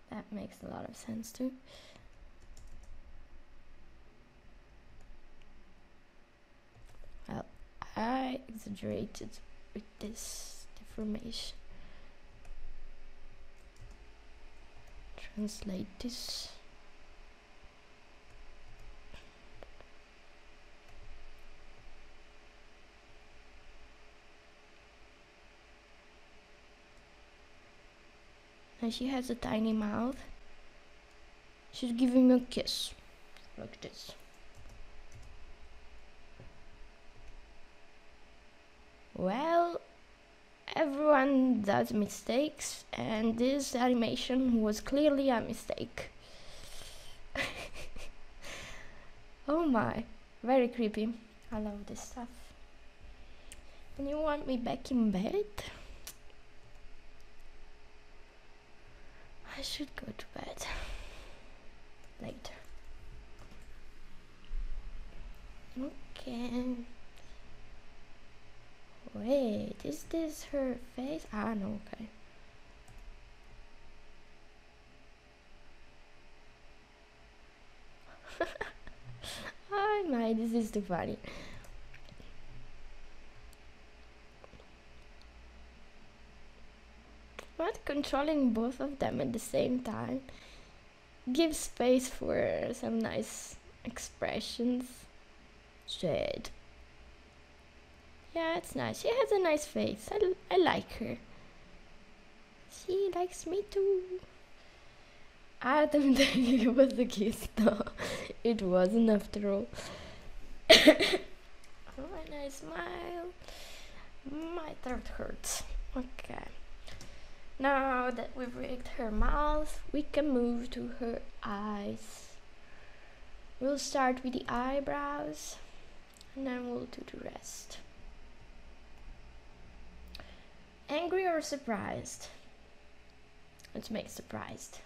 That makes a lot of sense too. Well, I exaggerated with this deformation. Translate this. And she has a tiny mouth. She's giving me a kiss, like this. Well, everyone does mistakes, and this animation was clearly a mistake. Oh my, very creepy. I love this stuff. And you want me back in bed? I should go to bed later. Okay. Wait, is this her face? Ah, no, okay. Oh my, this is too funny. But controlling both of them at the same time gives space for some nice expressions. Shade. Yeah, it's nice. She has a nice face. I like her. She likes me too. I don't think it was a kiss though. It wasn't after all. Oh, and I smile. My throat hurts. Okay. Now that we've rigged her mouth, we can move to her eyes. We'll start with the eyebrows, and then we'll do the rest. Angry or surprised? Let's make surprised.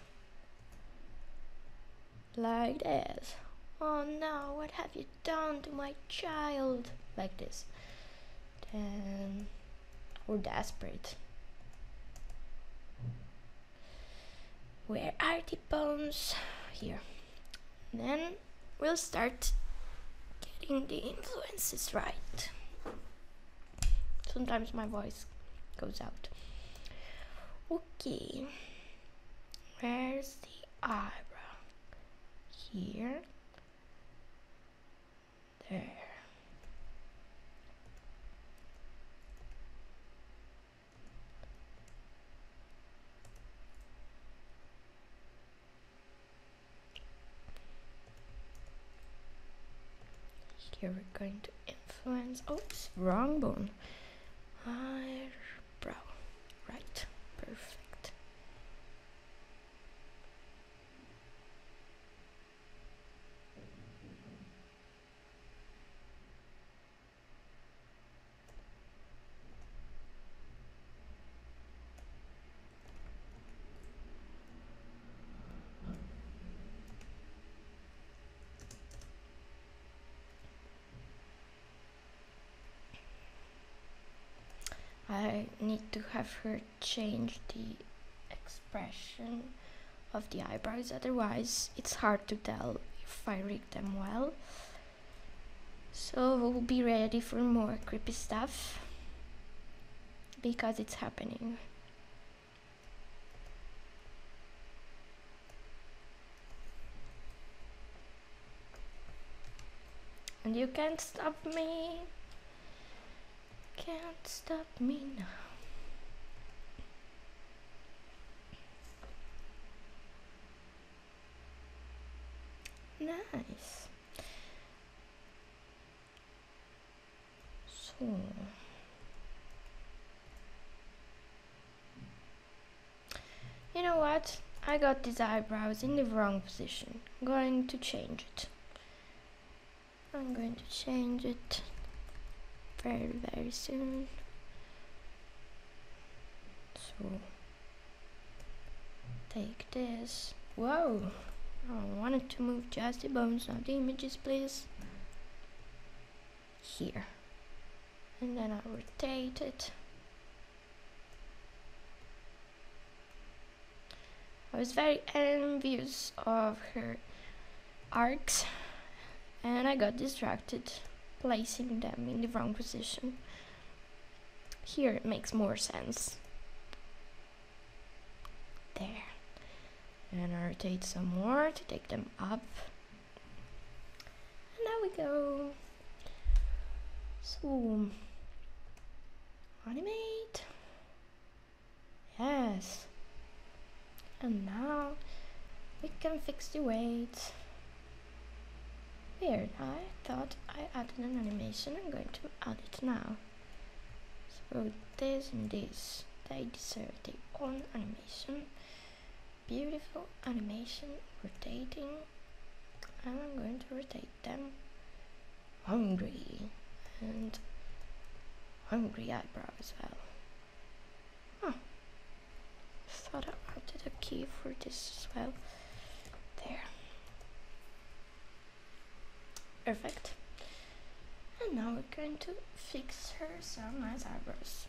Like this. Oh no, what have you done to my child? Like this. Then, or desperate. Where are the bones? Here. Then we'll start getting the influences right. Sometimes my voice goes out. Okay. Where's the eyebrow? Here. There. Here we're going to influence. Oops, wrong bone. Eyebrow. Right. Perfect. I need to have her change the expression of the eyebrows, otherwise it's hard to tell if I rig them well. So we'll be ready for more creepy stuff, because it's happening. And you can't stop me. Can't stop me now. Nice. So you know what? I got these eyebrows in the wrong position. I'm going to change it. I'm going to change it very soon. So take this. Whoa! I wanted to move just the bones, not the images, please. Here. And then I rotate it. I was very envious of her arcs, and I got distracted placing them in the wrong position. Here it makes more sense. There. And I rotate some more to take them up. And there we go. So, animate. Yes. And now we can fix the weight. Weird, I thought I added an animation. I'm going to add it now. So this and this, they deserve their own animation. Beautiful animation, rotating. And I'm going to rotate them. Hungry. And hungry eyebrow as well. Huh. Thought I wanted a key for this as well. There. Perfect. And now we're going to fix her some nice eyebrows.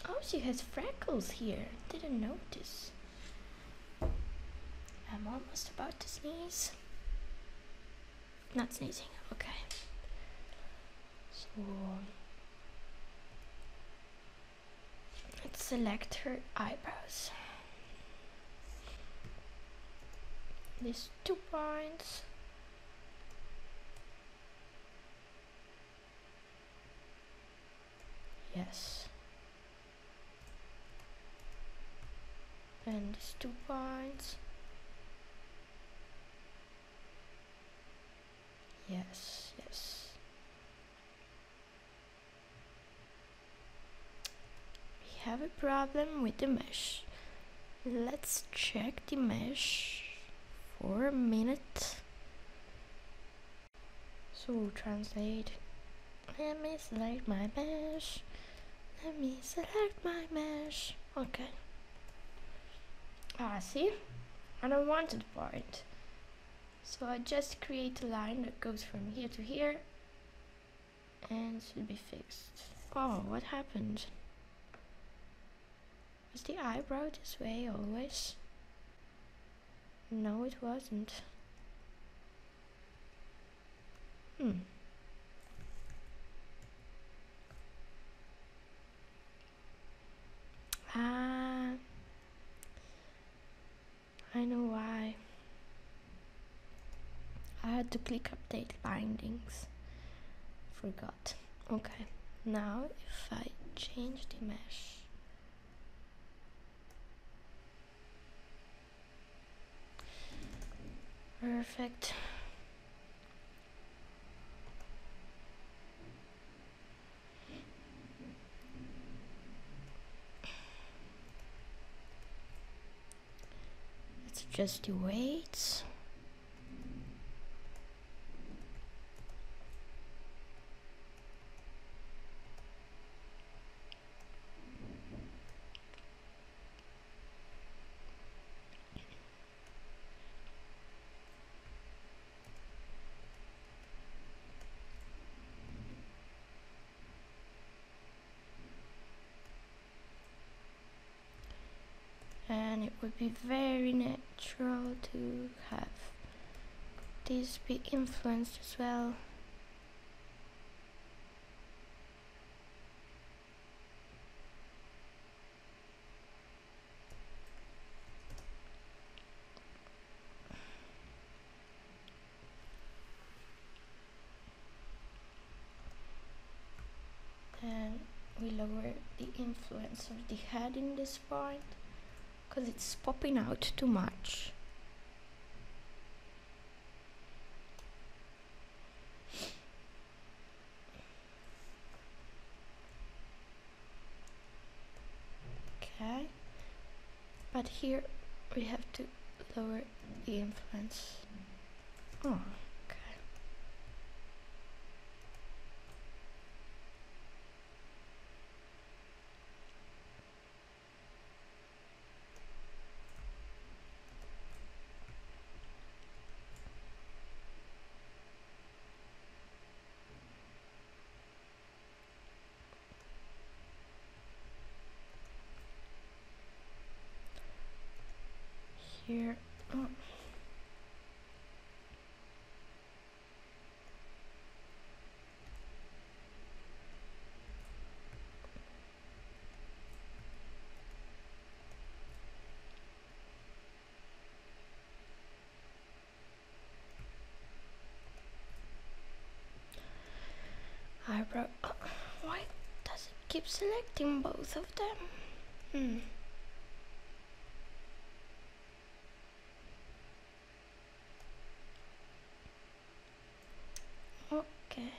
Oh, she has freckles here. Didn't notice. I'm almost about to sneeze. Not sneezing, okay. So let's select her eyebrows. These 2 points. Yes. And these 2 points. Yes, yes. We have a problem with the mesh. Let's check the mesh for a minute. So translate. Let me select my mesh. Let me select my mesh. Okay. Ah, see? I don't want the point. So I just create a line that goes from here to here and should be fixed. Oh, what happened? Was the eyebrow this way always? No, it wasn't. Ah, I know why. I had to click update bindings. Forgot. Okay, now if I change the mesh. Perfect. Let's adjust the weights. would be very natural to have this be influenced as well. Then we lower the influence of the head in this part because it's popping out too much. Okay, but here we have to lower the influence. Oh, okay. Here, oh. Eyebrow. Why does it keep selecting both of them? Okay.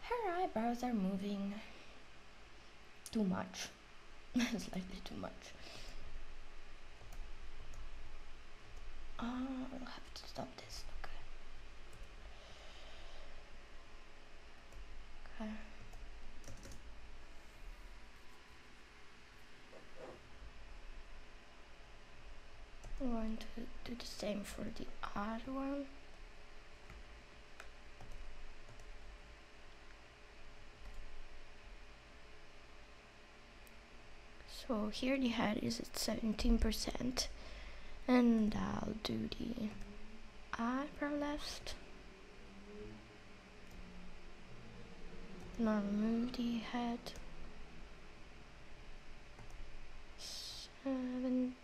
Her eyebrows are moving too much. Slightly too much. I'll have to stop this. Okay. I'm going to do the same for the other one. So here the head is at 17%, and I'll do the eyebrow left. Now remove the head. 70.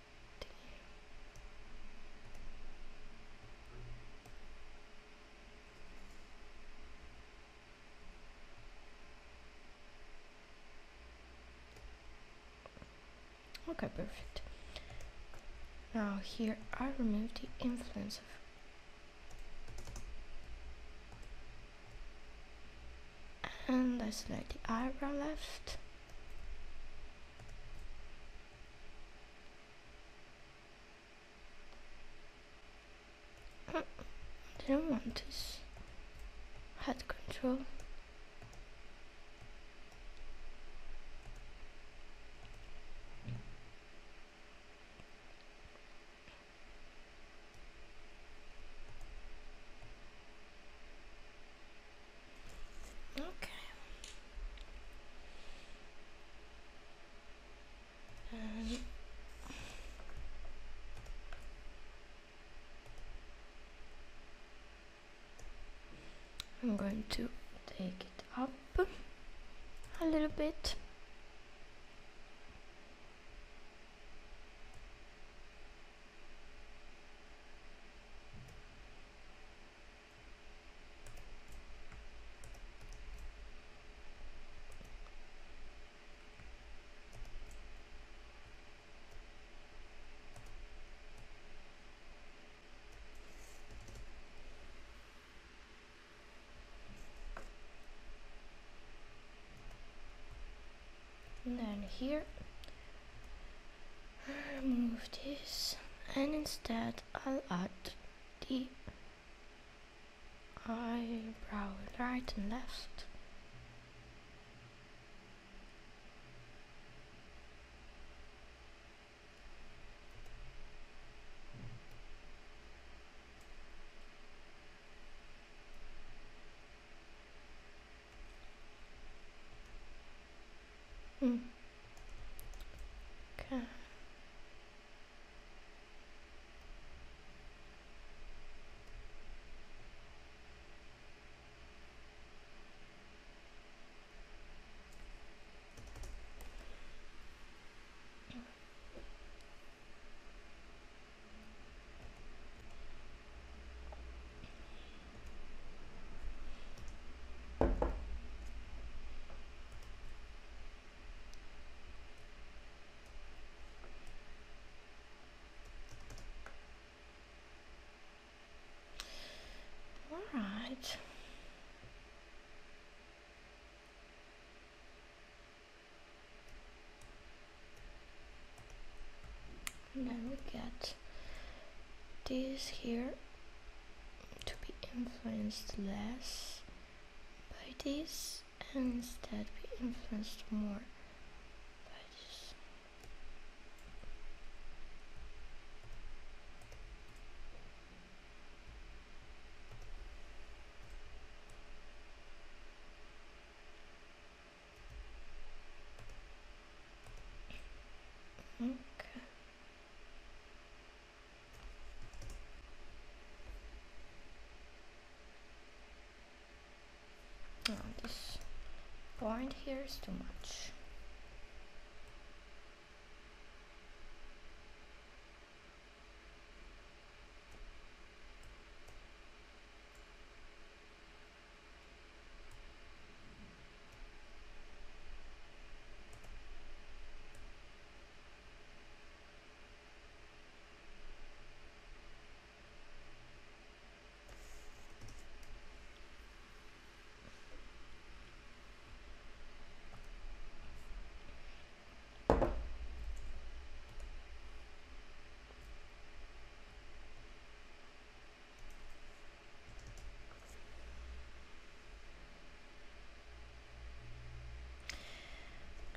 Okay, perfect. Now here I remove the influence of, and I select the eyebrow left. Didn't want this head control. I'm going to take it up a little bit. And then here, remove this And instead I'll add the eyebrow right and left. Okay. Alright. And then we get this here to be influenced less by this and instead be influenced more by this. Okay. Oh, this point here is too much.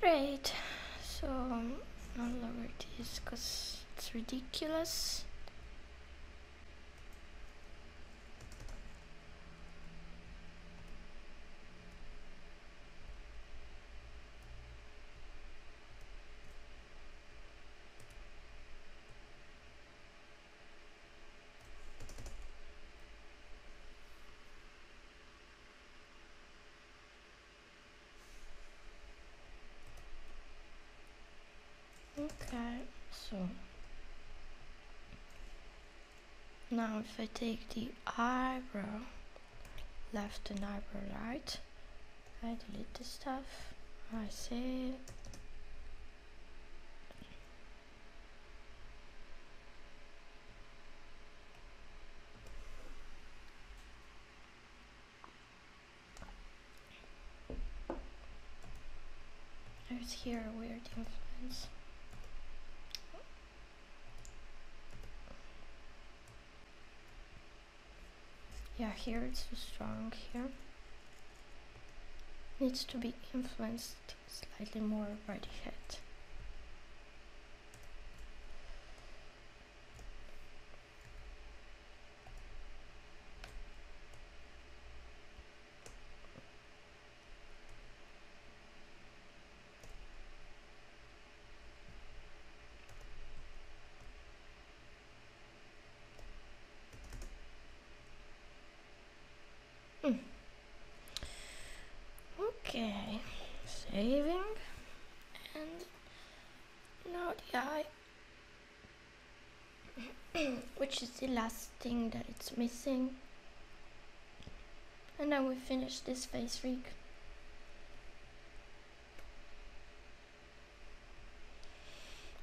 Great, so I'll lower this because it's ridiculous. Okay, so now if I take the eyebrow left and eyebrow right, I delete this stuff, I save. There's here a weird influence. Yeah, here it's too strong here. Needs to be influenced slightly more by the head. Okay, saving, and now the eye, which is the last thing that it's missing, and then we finish this face rig.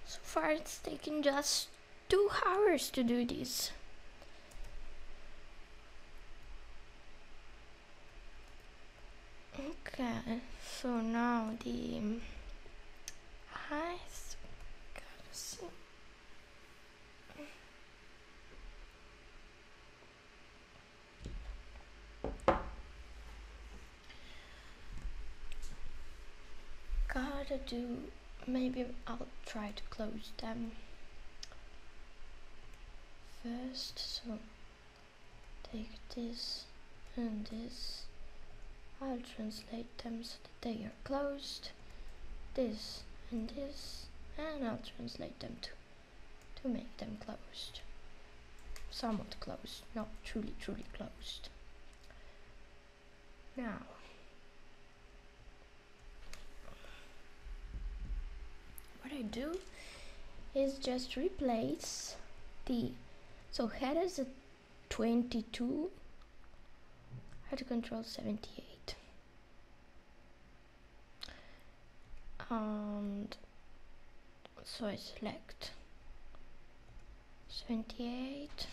So far it's taken just 2 hours to do this. Okay, so now the eyes, gotta see. what I do, maybe I'll try to close them first. So take this and this, I'll translate them so that they are closed, this and this, and I'll translate them to make them closed. Somewhat closed, not truly closed. Now, what I do is just replace the, so head is a 22, head control 78, and so I select 78,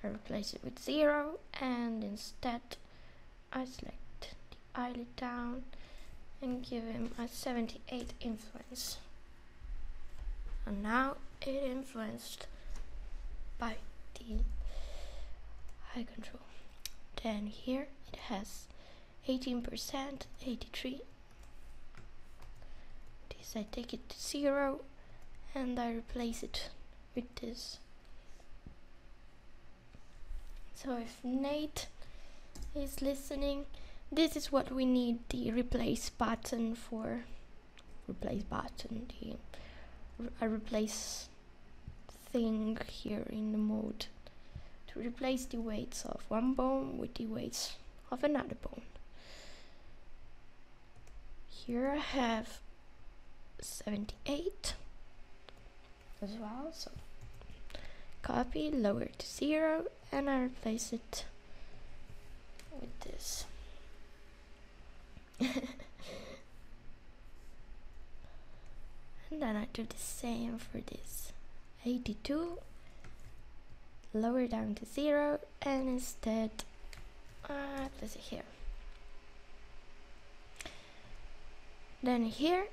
I replace it with 0, and instead I select the eyelid down and give him a 78 influence. And now it influenced by the eye control. Then here it has 18%, 83. This I take it to 0 and I replace it with this. So if Nate is listening, this is what we need the replace button for. Replace button, a replace thing here in the mode to replace the weights of one bone with the weights of another bone. Here I have 78 as well, so copy, lower to 0, and I replace it with this. And then I do the same for this 82, lower down to 0, and instead place it here. Then here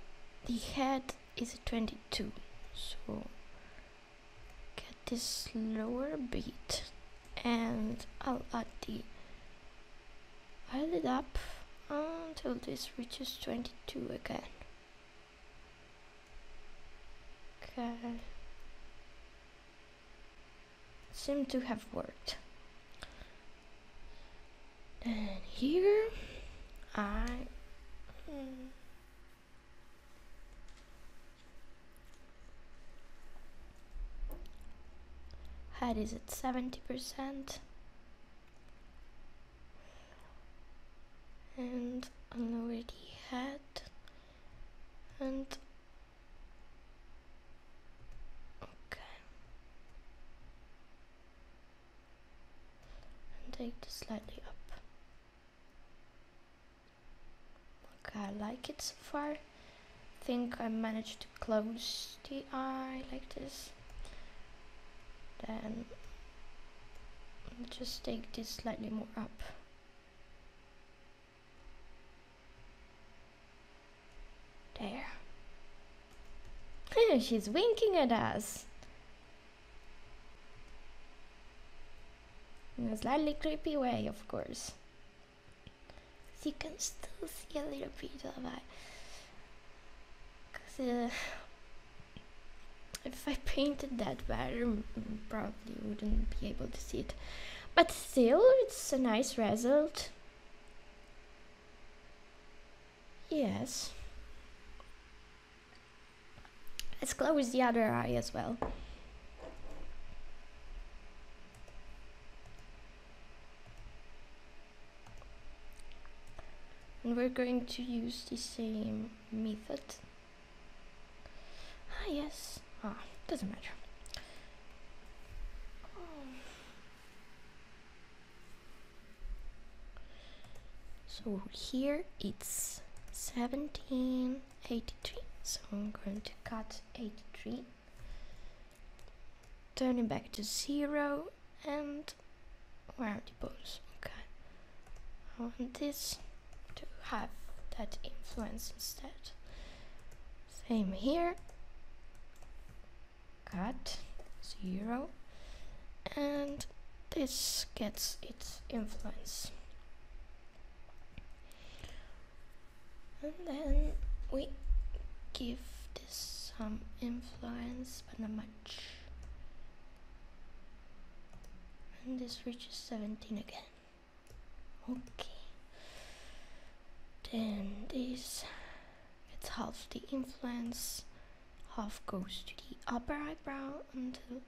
the head is a 22, so get this lower beat and I'll add the eyelid up until this reaches 22 again. Okay, seem to have worked. And here head is at 70%, and I'll lower the head and take this slightly up. Okay, I like it so far. I think I managed to close the eye like this. Then I'll just take this slightly more up. There. She's winking at us. In a slightly creepy way, of course. You can still see a little bit of it. Because if I painted that better, probably wouldn't be able to see it. But still, it's a nice result. Yes. Let's close the other eye as well. And we're going to use the same method. Ah, yes. Ah, doesn't matter. So here it's 1783. So I'm going to cut 83. Turn it back to 0 and where are the bones? Okay. I want this to have that influence instead. Same here. Cut 0 and this gets its influence. And then we give this some influence, but not much. And this reaches 17 again. Okay. Then this gets half the influence, half goes to the upper eyebrow until,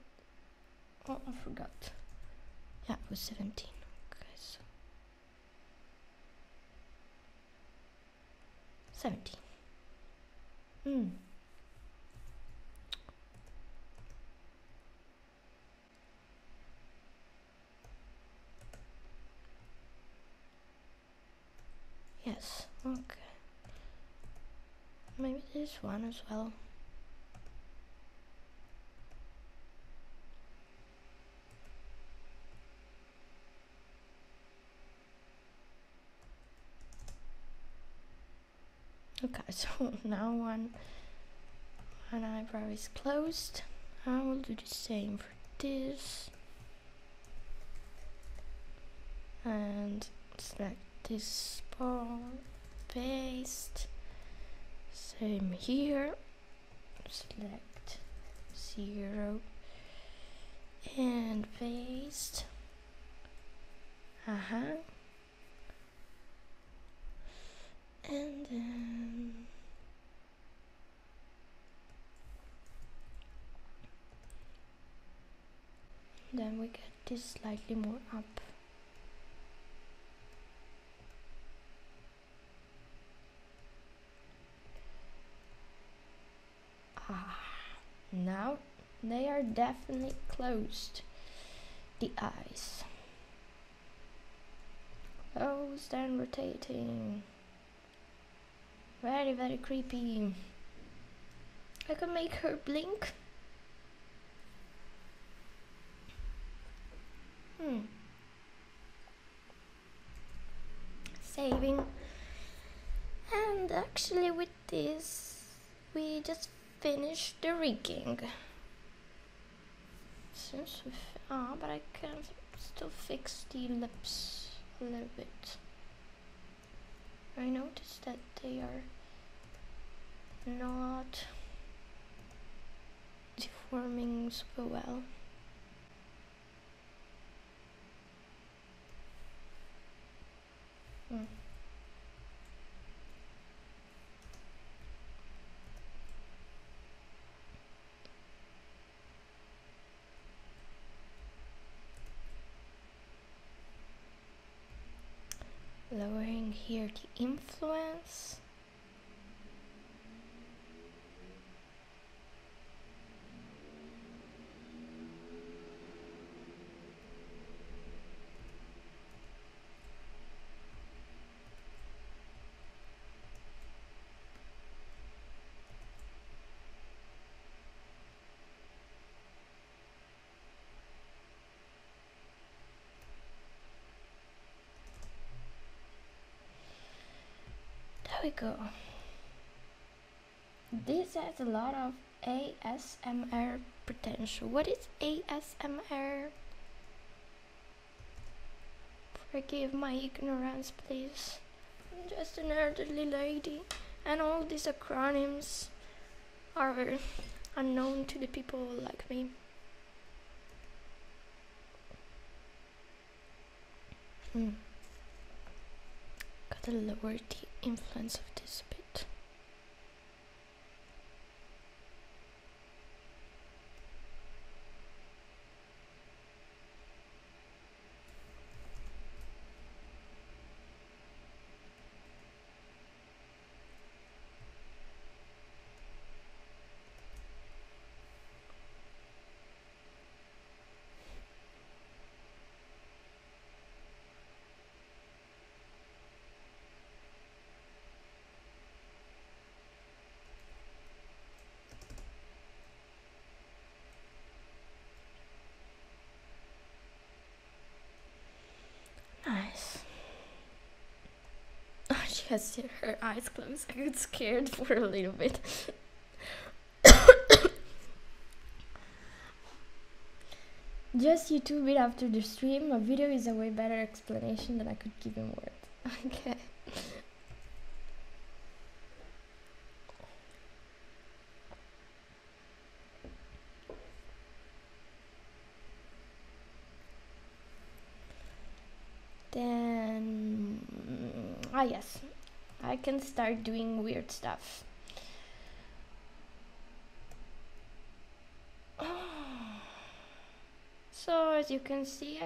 oh, I forgot. Yeah, it was 17. Okay, so 17. Yes, okay. Maybe this one as well. Okay, so now one eyebrow is closed. I will do the same for this. And select this ball, paste. Same here. Select 0 and paste. And then we get this slightly more up. Now they are definitely closed, the eyes. Closed and rotating. Very, very creepy. I can make her blink. Saving. And actually with this we just finished the rigging. Since but I can still fix the lips a little bit. I noticed that they are not deforming super well. Lowering here the influence. There we go. This has a lot of ASMR potential. What is ASMR? Forgive my ignorance, please. I'm just an elderly lady, and all these acronyms are unknown to the people like me. Gotta lower the influence of this a bit. Nice. Oh, she has her eyes closed. I got scared for a little bit. Just YouTube it after the stream. A video is a way better explanation than I could give in words. Okay. Ah yes, I can start doing weird stuff. So as you can see,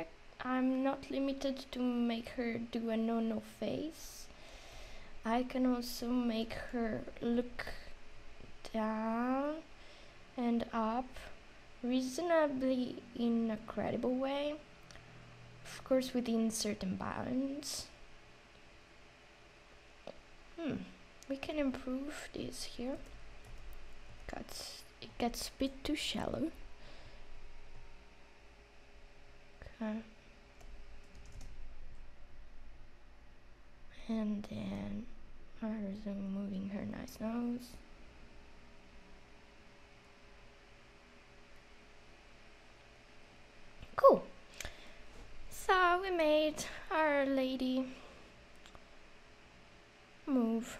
I'm not limited to make her do a no face. I can also make her look down and up reasonably in a credible way, of course within certain bounds. We can improve this here, because it gets a bit too shallow. Okay. And then I resume moving her nice nose. Cool. So we made our lady move.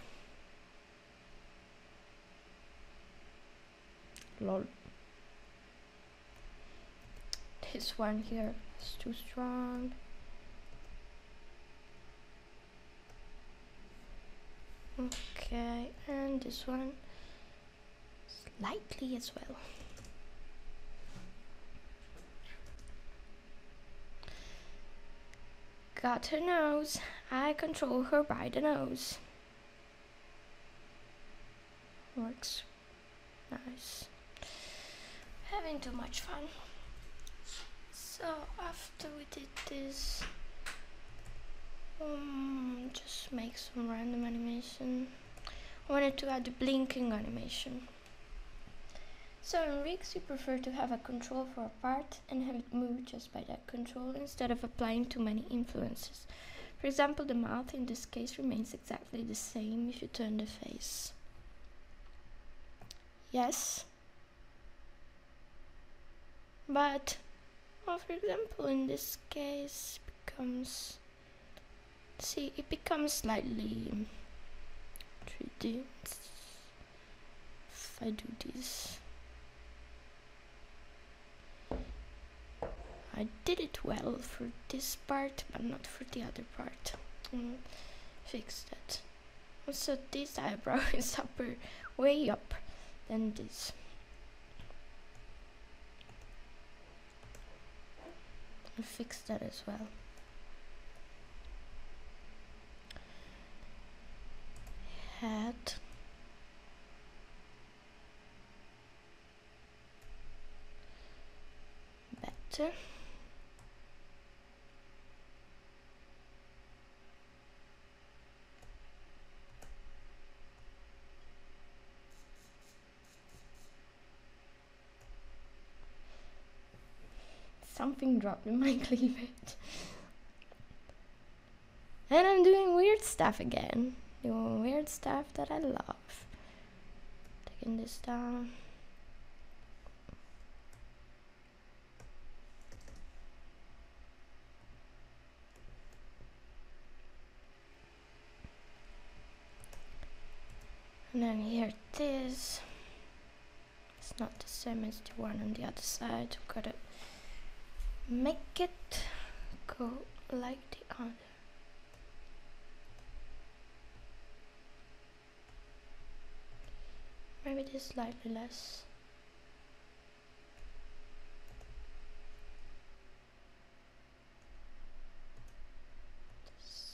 Lol. This one here is too strong. Okay, and this one slightly as well. Got her nose. I control her by the nose. Works nice. Having too much fun. So after we did this, just make some random animation. I wanted to add the blinking animation. So in rigs, you prefer to have a control for a part and have it move just by that control instead of applying too many influences. For example, the mouth in this case remains exactly the same if you turn the face. Yes. But, well, for example, in this case, it becomes slightly 3D. If I do this, I did it well for this part, but not for the other part. Fix that. Also, this eyebrow is way up than this. I'll fix that as well. Head. Better. Something dropped in my cleavage. And I'm doing weird stuff again. Doing weird stuff that I love. Taking this down. And then here it is. It's not the same as the one on the other side. I've gotta make it go like the other. Maybe this slightly less.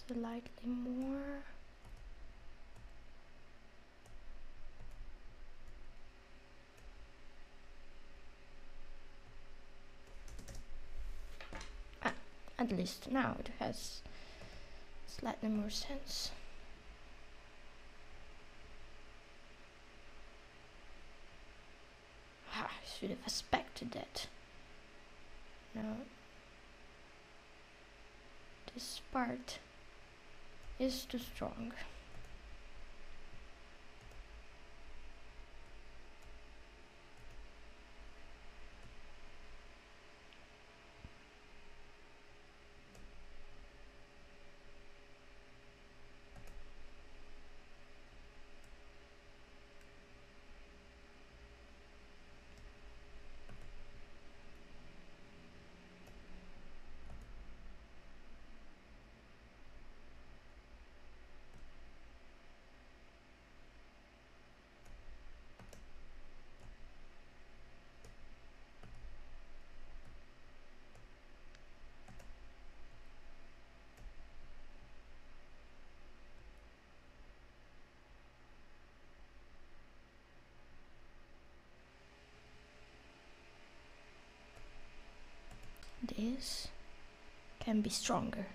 Slightly more. At least now it has slightly more sense. I should have expected that. No. This part is too strong. this can be stronger.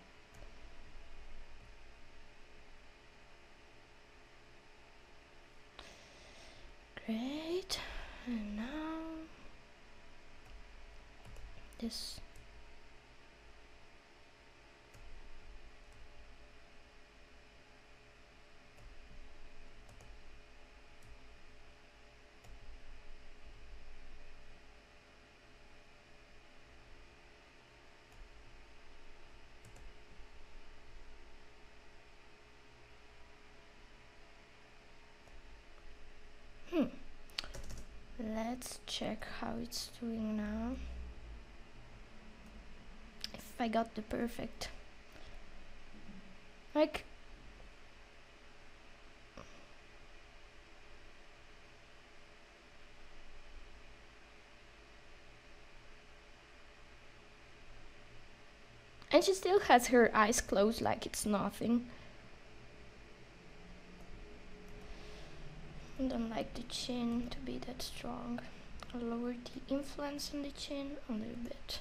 Great, and now this. Let's check how it's doing now. If I got the perfect, like, and she still has her eyes closed like it's nothing. I don't like the chin to be that strong. I'll lower the influence on the chin a little bit.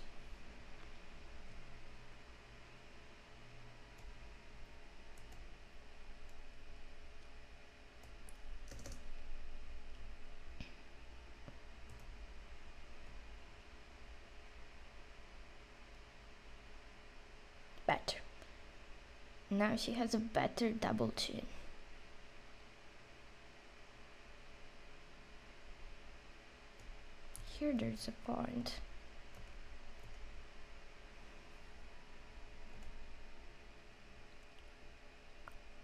Better. Now she has a better double chin. Here there's a point.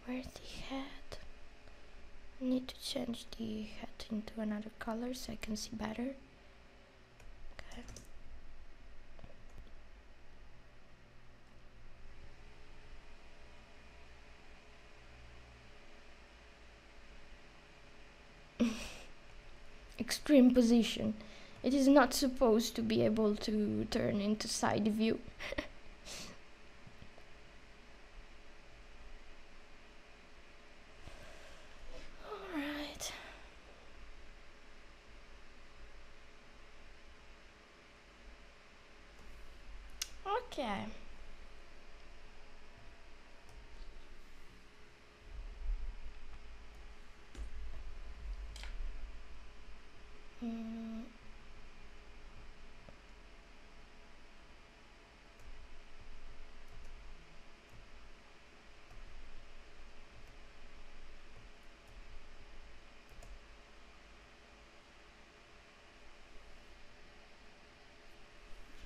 Where's the head? I need to change the head into another color so I can see better. Okay. Extreme position. It is not supposed to be able to turn into side view. Alright. Okay.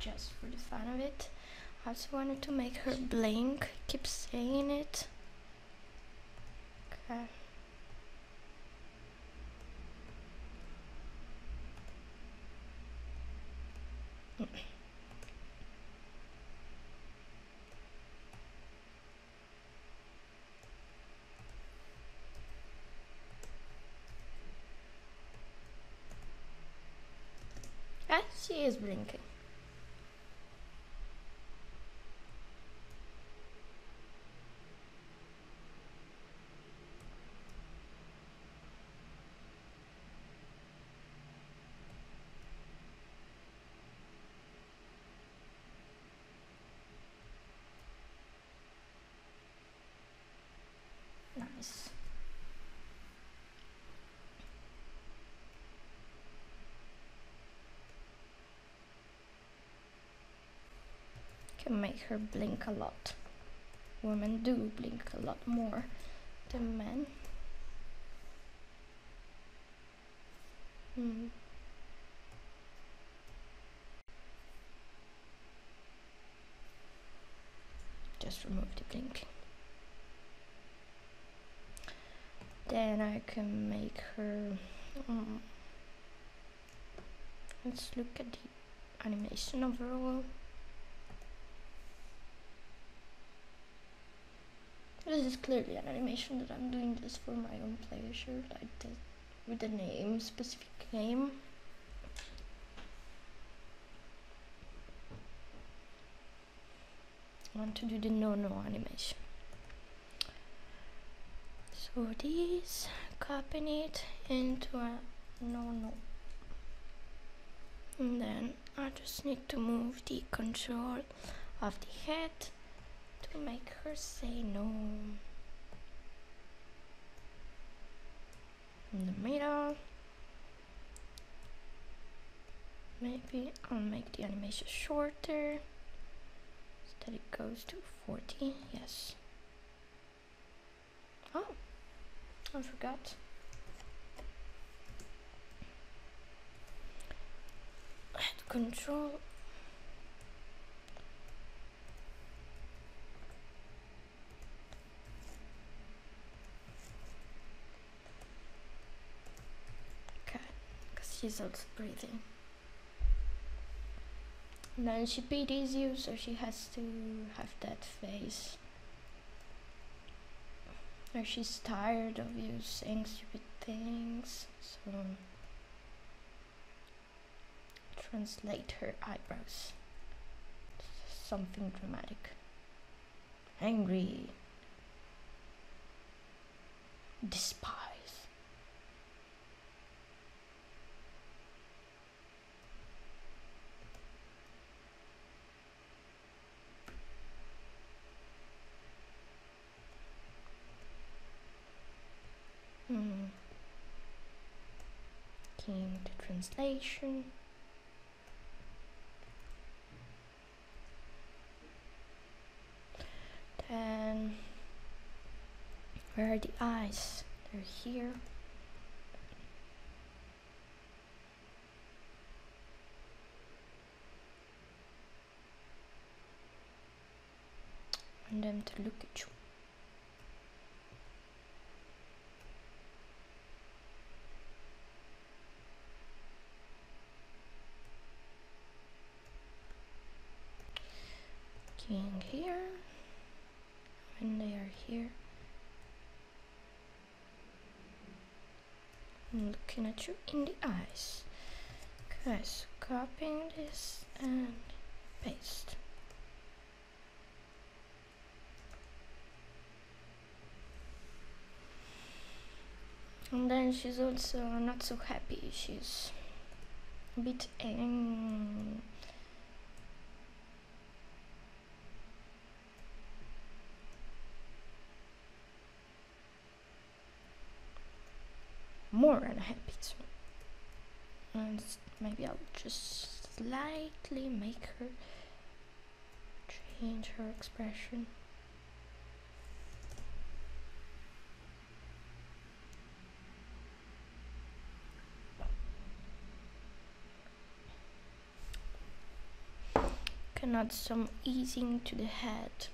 Just for the fun of it. I also wanted to make her blink. Keep saying it. Okay. Ah, she is blinking. Nice. Can make her blink a lot. Women do blink a lot more than men. Just remove the blinking. Then I can make her. Let's look at the animation overall. This is clearly an animation that I'm doing just for my own pleasure, like this, with a name, specific name. I want to do the no animation. So this, copying it into a no. And then I just need to move the control of the head to make her say no. In the middle. Maybe I'll make the animation shorter so that it goes to 40. Yes. Oh, I forgot. Head control. Okay, because she's also breathing. And then she pities you, so she has to have that face. Or she's tired of you saying stupid things, so translate her eyebrows. Something dramatic. Angry. Despise. Keying the translation. Then where are the eyes? They're here. I want them to look at you. Keying here. When they are here. I'm looking at you in the eyes. Okay, so copying this and paste. And then she's also not so happy. She's a bit more unhappy. So, and maybe I'll just slightly make her change her expression. Can add some easing to the head.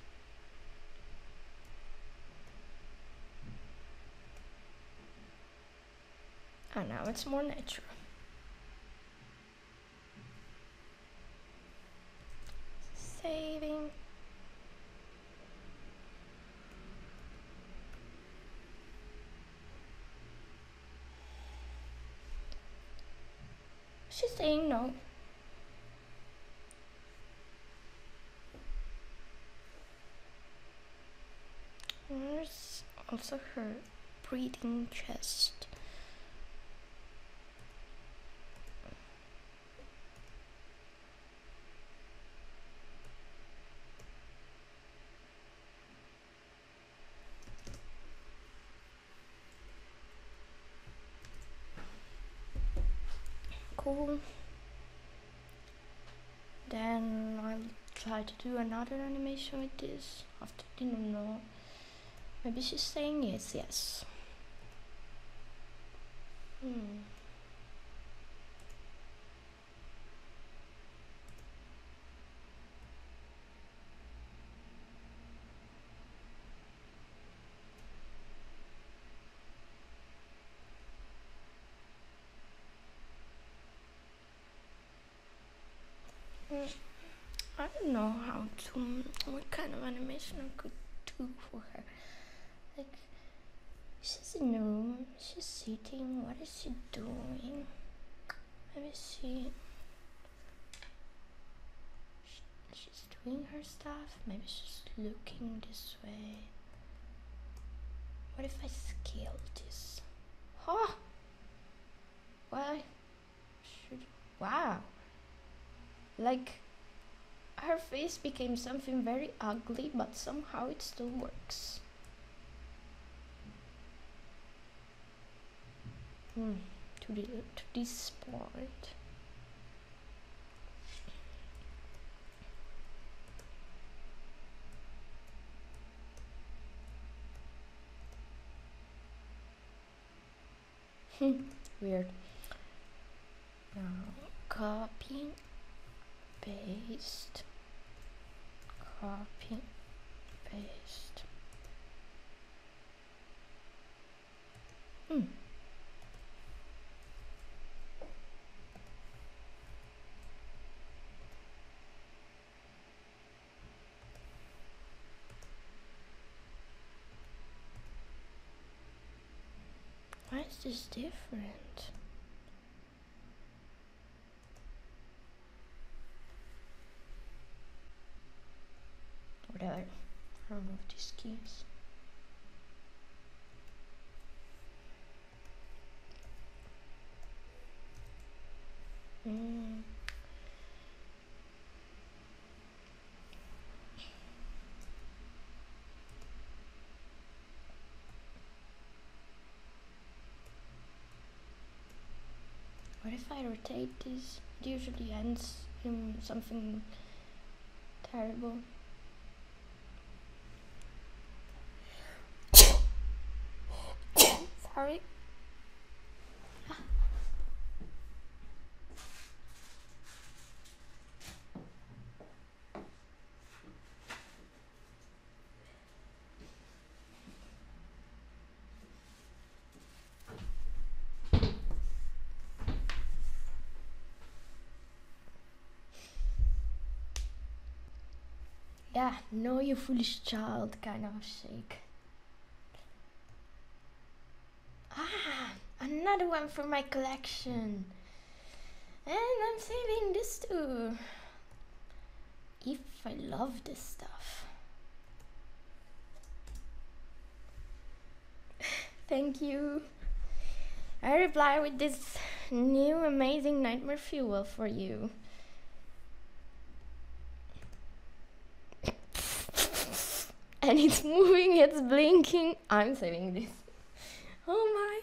And now it's more natural. Saving. She's saying no. There's also her breathing chest. Cool. Then I'll try to do another animation with this. After didn't know. Maybe she's saying yes, yes. I don't know what kind of animation I could do for her. Like, she's in the room, she's sitting, what is she doing? Maybe she's doing her stuff, maybe she's looking this way. What if I scale this? Huh? Why? Wow. Like, her face became something very ugly, but somehow it still works. To this point. Weird. Now, copy, paste, copy, paste. Why is this different? Whatever. I don't know if these keys. What if I rotate this? It usually ends in something terrible. Sorry. Yeah, no, you foolish child kind of shake. Ah, another one for my collection. And I'm saving this too. If I love this stuff. Thank you. I reply with this new amazing nightmare fuel for you. And it's moving, it's blinking. I'm saving this. Oh my.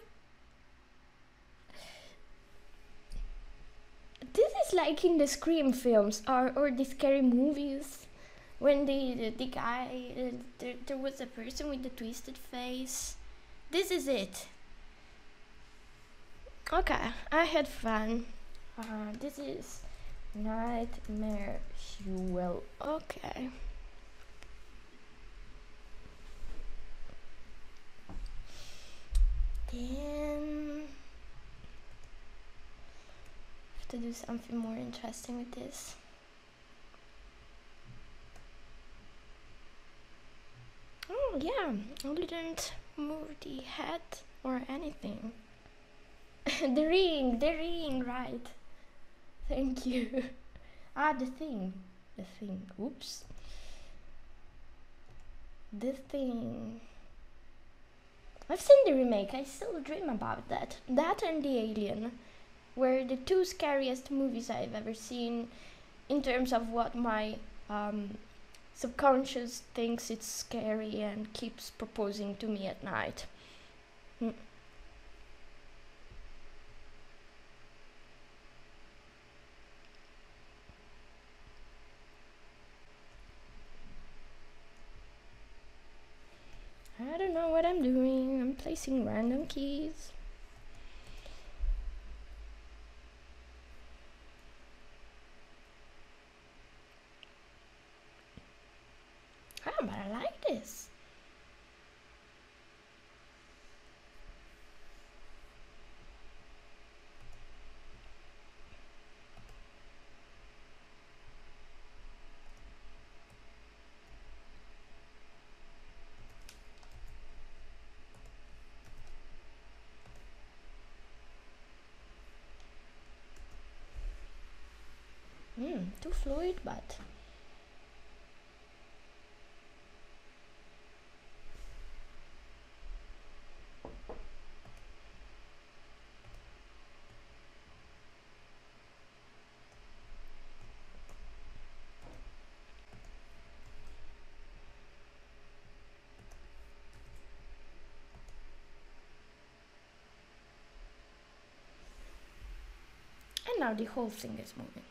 This is like in the Scream films or the scary movies. When the guy, there was a person with the twisted face. This is it. Okay, I had fun. This is nightmare fuel. Okay. Then I have to do something more interesting with this. Oh yeah, I didn't move the head or anything. the ring, right. Thank you. The thing. Oops. The thing. I've seen the remake, I still dream about that. That and The Alien were the two scariest movies I've ever seen in terms of what my subconscious thinks it's scary and keeps proposing to me at night. I don't know what I'm doing. I'm placing random keys. But I like this. Too fluid, but now the whole thing is moving.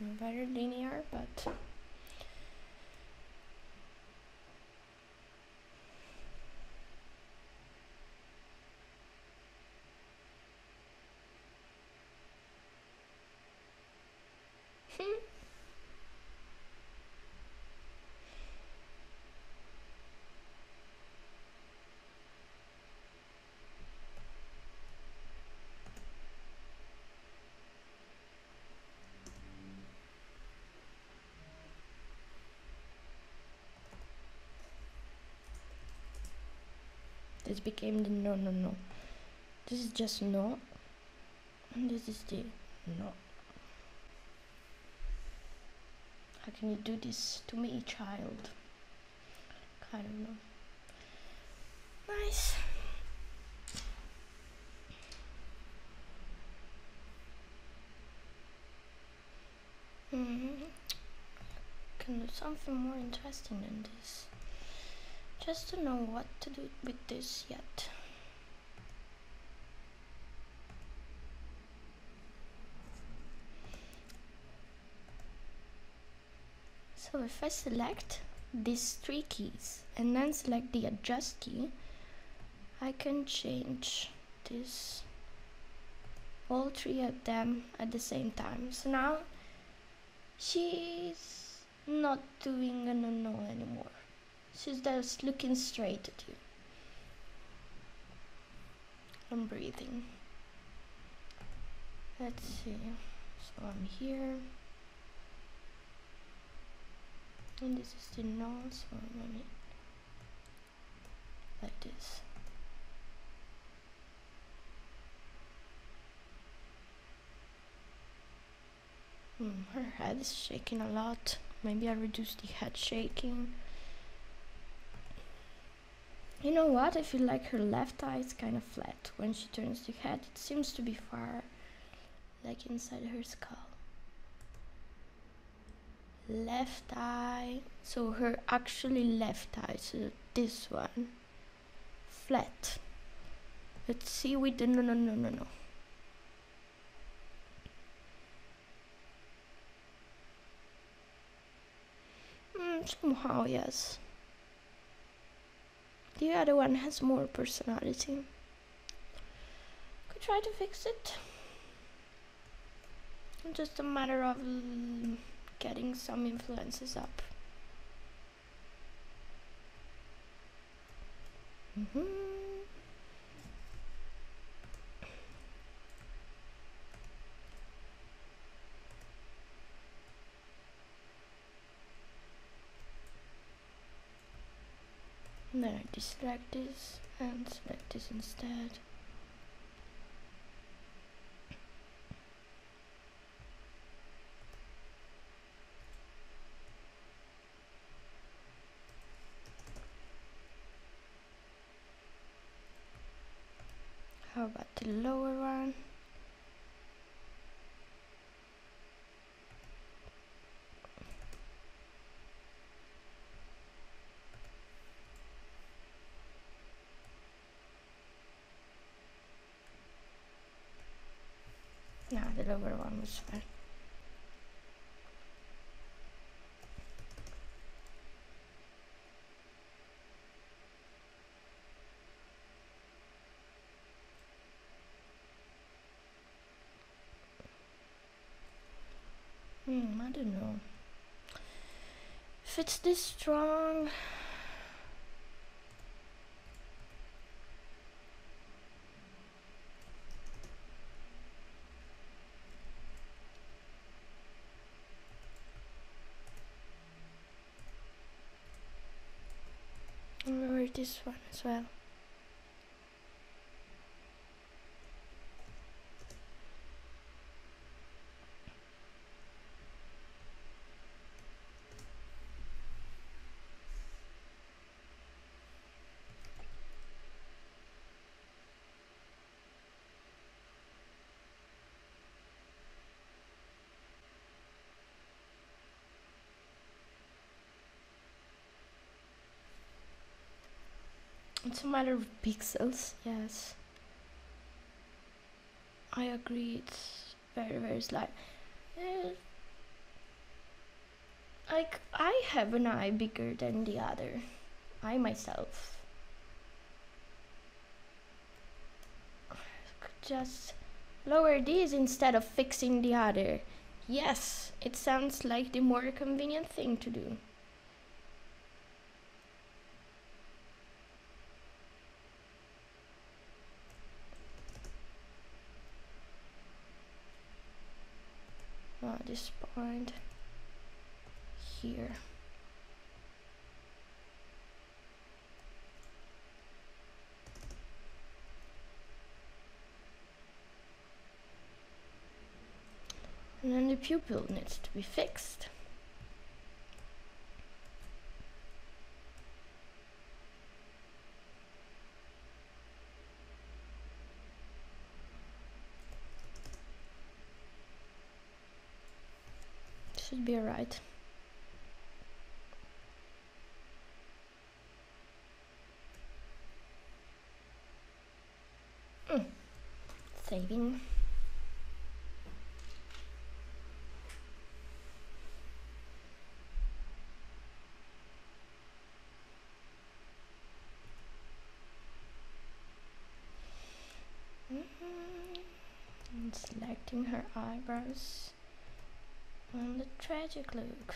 Very linear, but this became the no, no, no. This is just no, and this is the no. How can you do this to me, child? Kind of no. Nice. Can do something more interesting than this. Just to know what to do with this yet. So if I select these three keys and then select the adjust key, I can change this, all three of them at the same time. So now she's not doing a no anymore. She's just looking straight at you and breathing. Let's see. So I'm here. And this is the no, so let me like this. Her head is shaking a lot. Maybe I reduce the head shaking. You know what? I feel like her left eye is kind of flat. When she turns the head, it seems to be far, like inside her skull. Left eye. So her actually left eye, so this one. Flat. Let's see with the no. Somehow, yes. The other one has more personality. Could try to fix it. It's just a matter of getting some influences up. And then I deselect this and select this instead. How about the lower one? Nah, the lower one was fine. I don't know. If it's this strong, or this one as well. It's a matter of pixels, yes. I agree, it's very slight. Like, I have an eye bigger than the other. I myself. Could just lower these instead of fixing the other. Yes, it sounds like the more convenient thing to do. This point here. And then the pupil needs to be fixed. Should be alright. Saving. And selecting her eyebrows and the tragic look.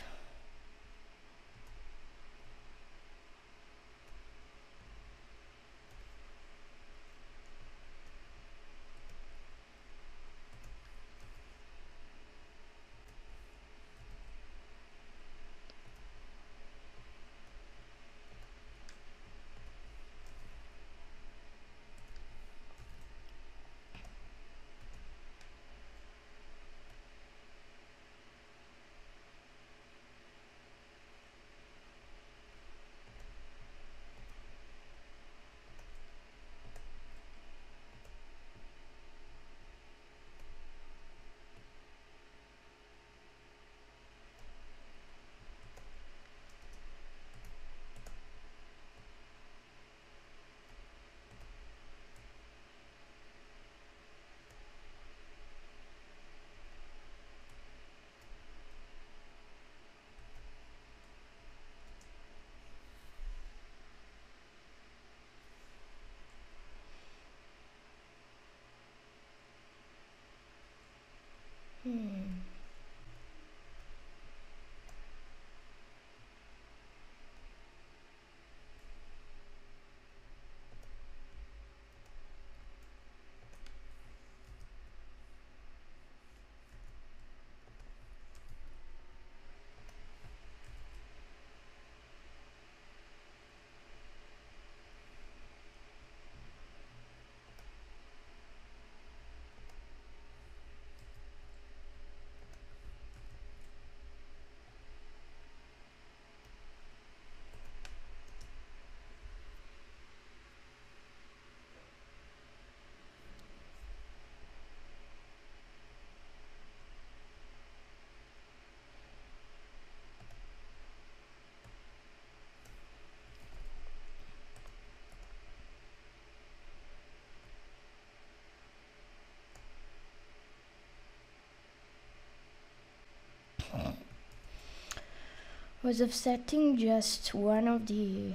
Was offsetting just one of the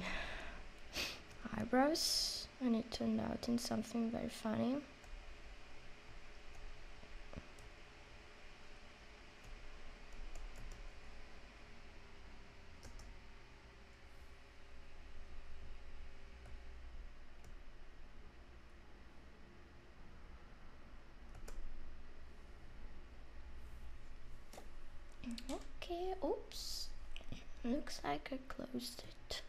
eyebrows and it turned out in something very funny. Okay, oops. Looks like I closed it.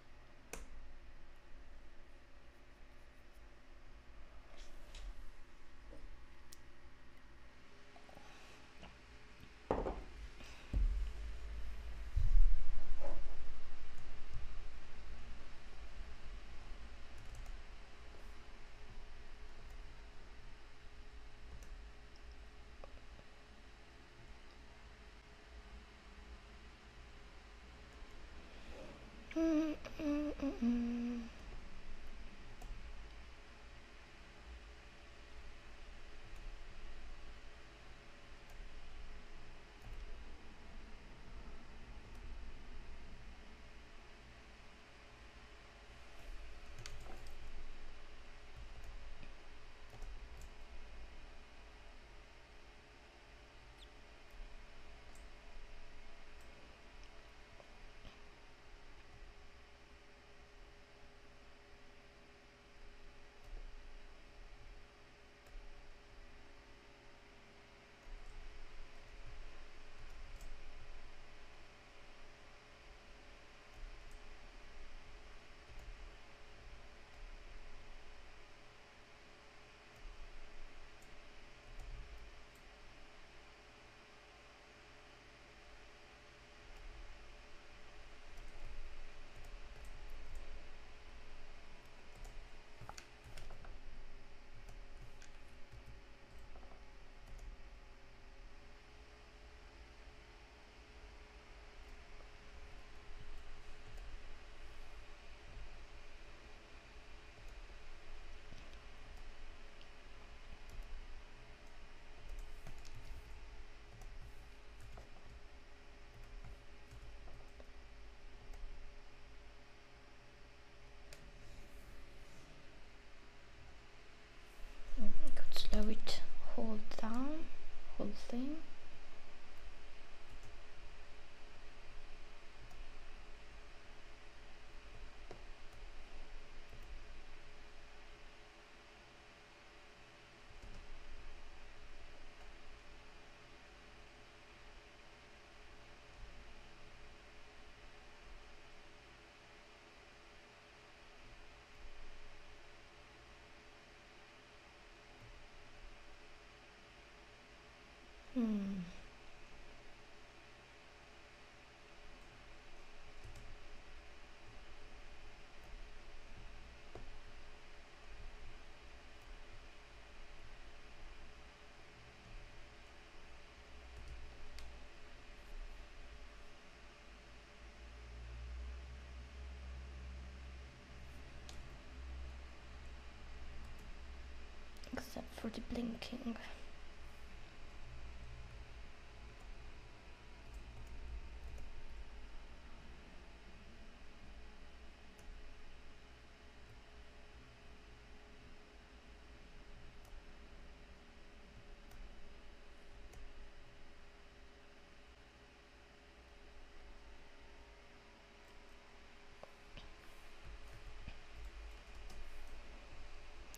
for the blinking.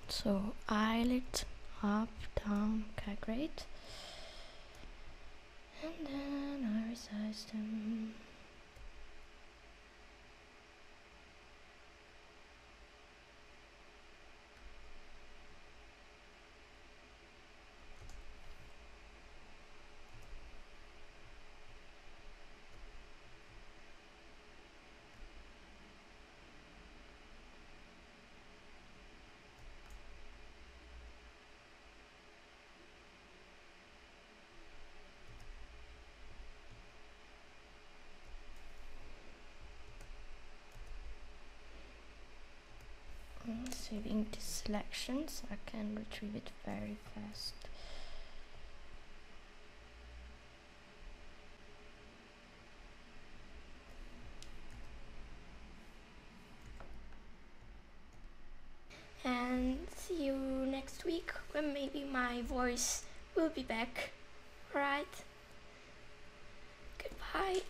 So eyelid up, down, okay, great. And then I resize them. Saving the selection so I can retrieve it very fast. And see you next week when maybe my voice will be back. Alright? Goodbye.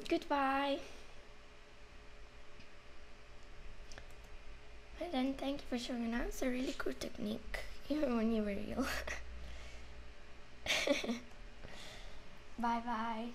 Goodbye. And then thank you for showing us. It's a really cool technique, even when you were real. Bye bye.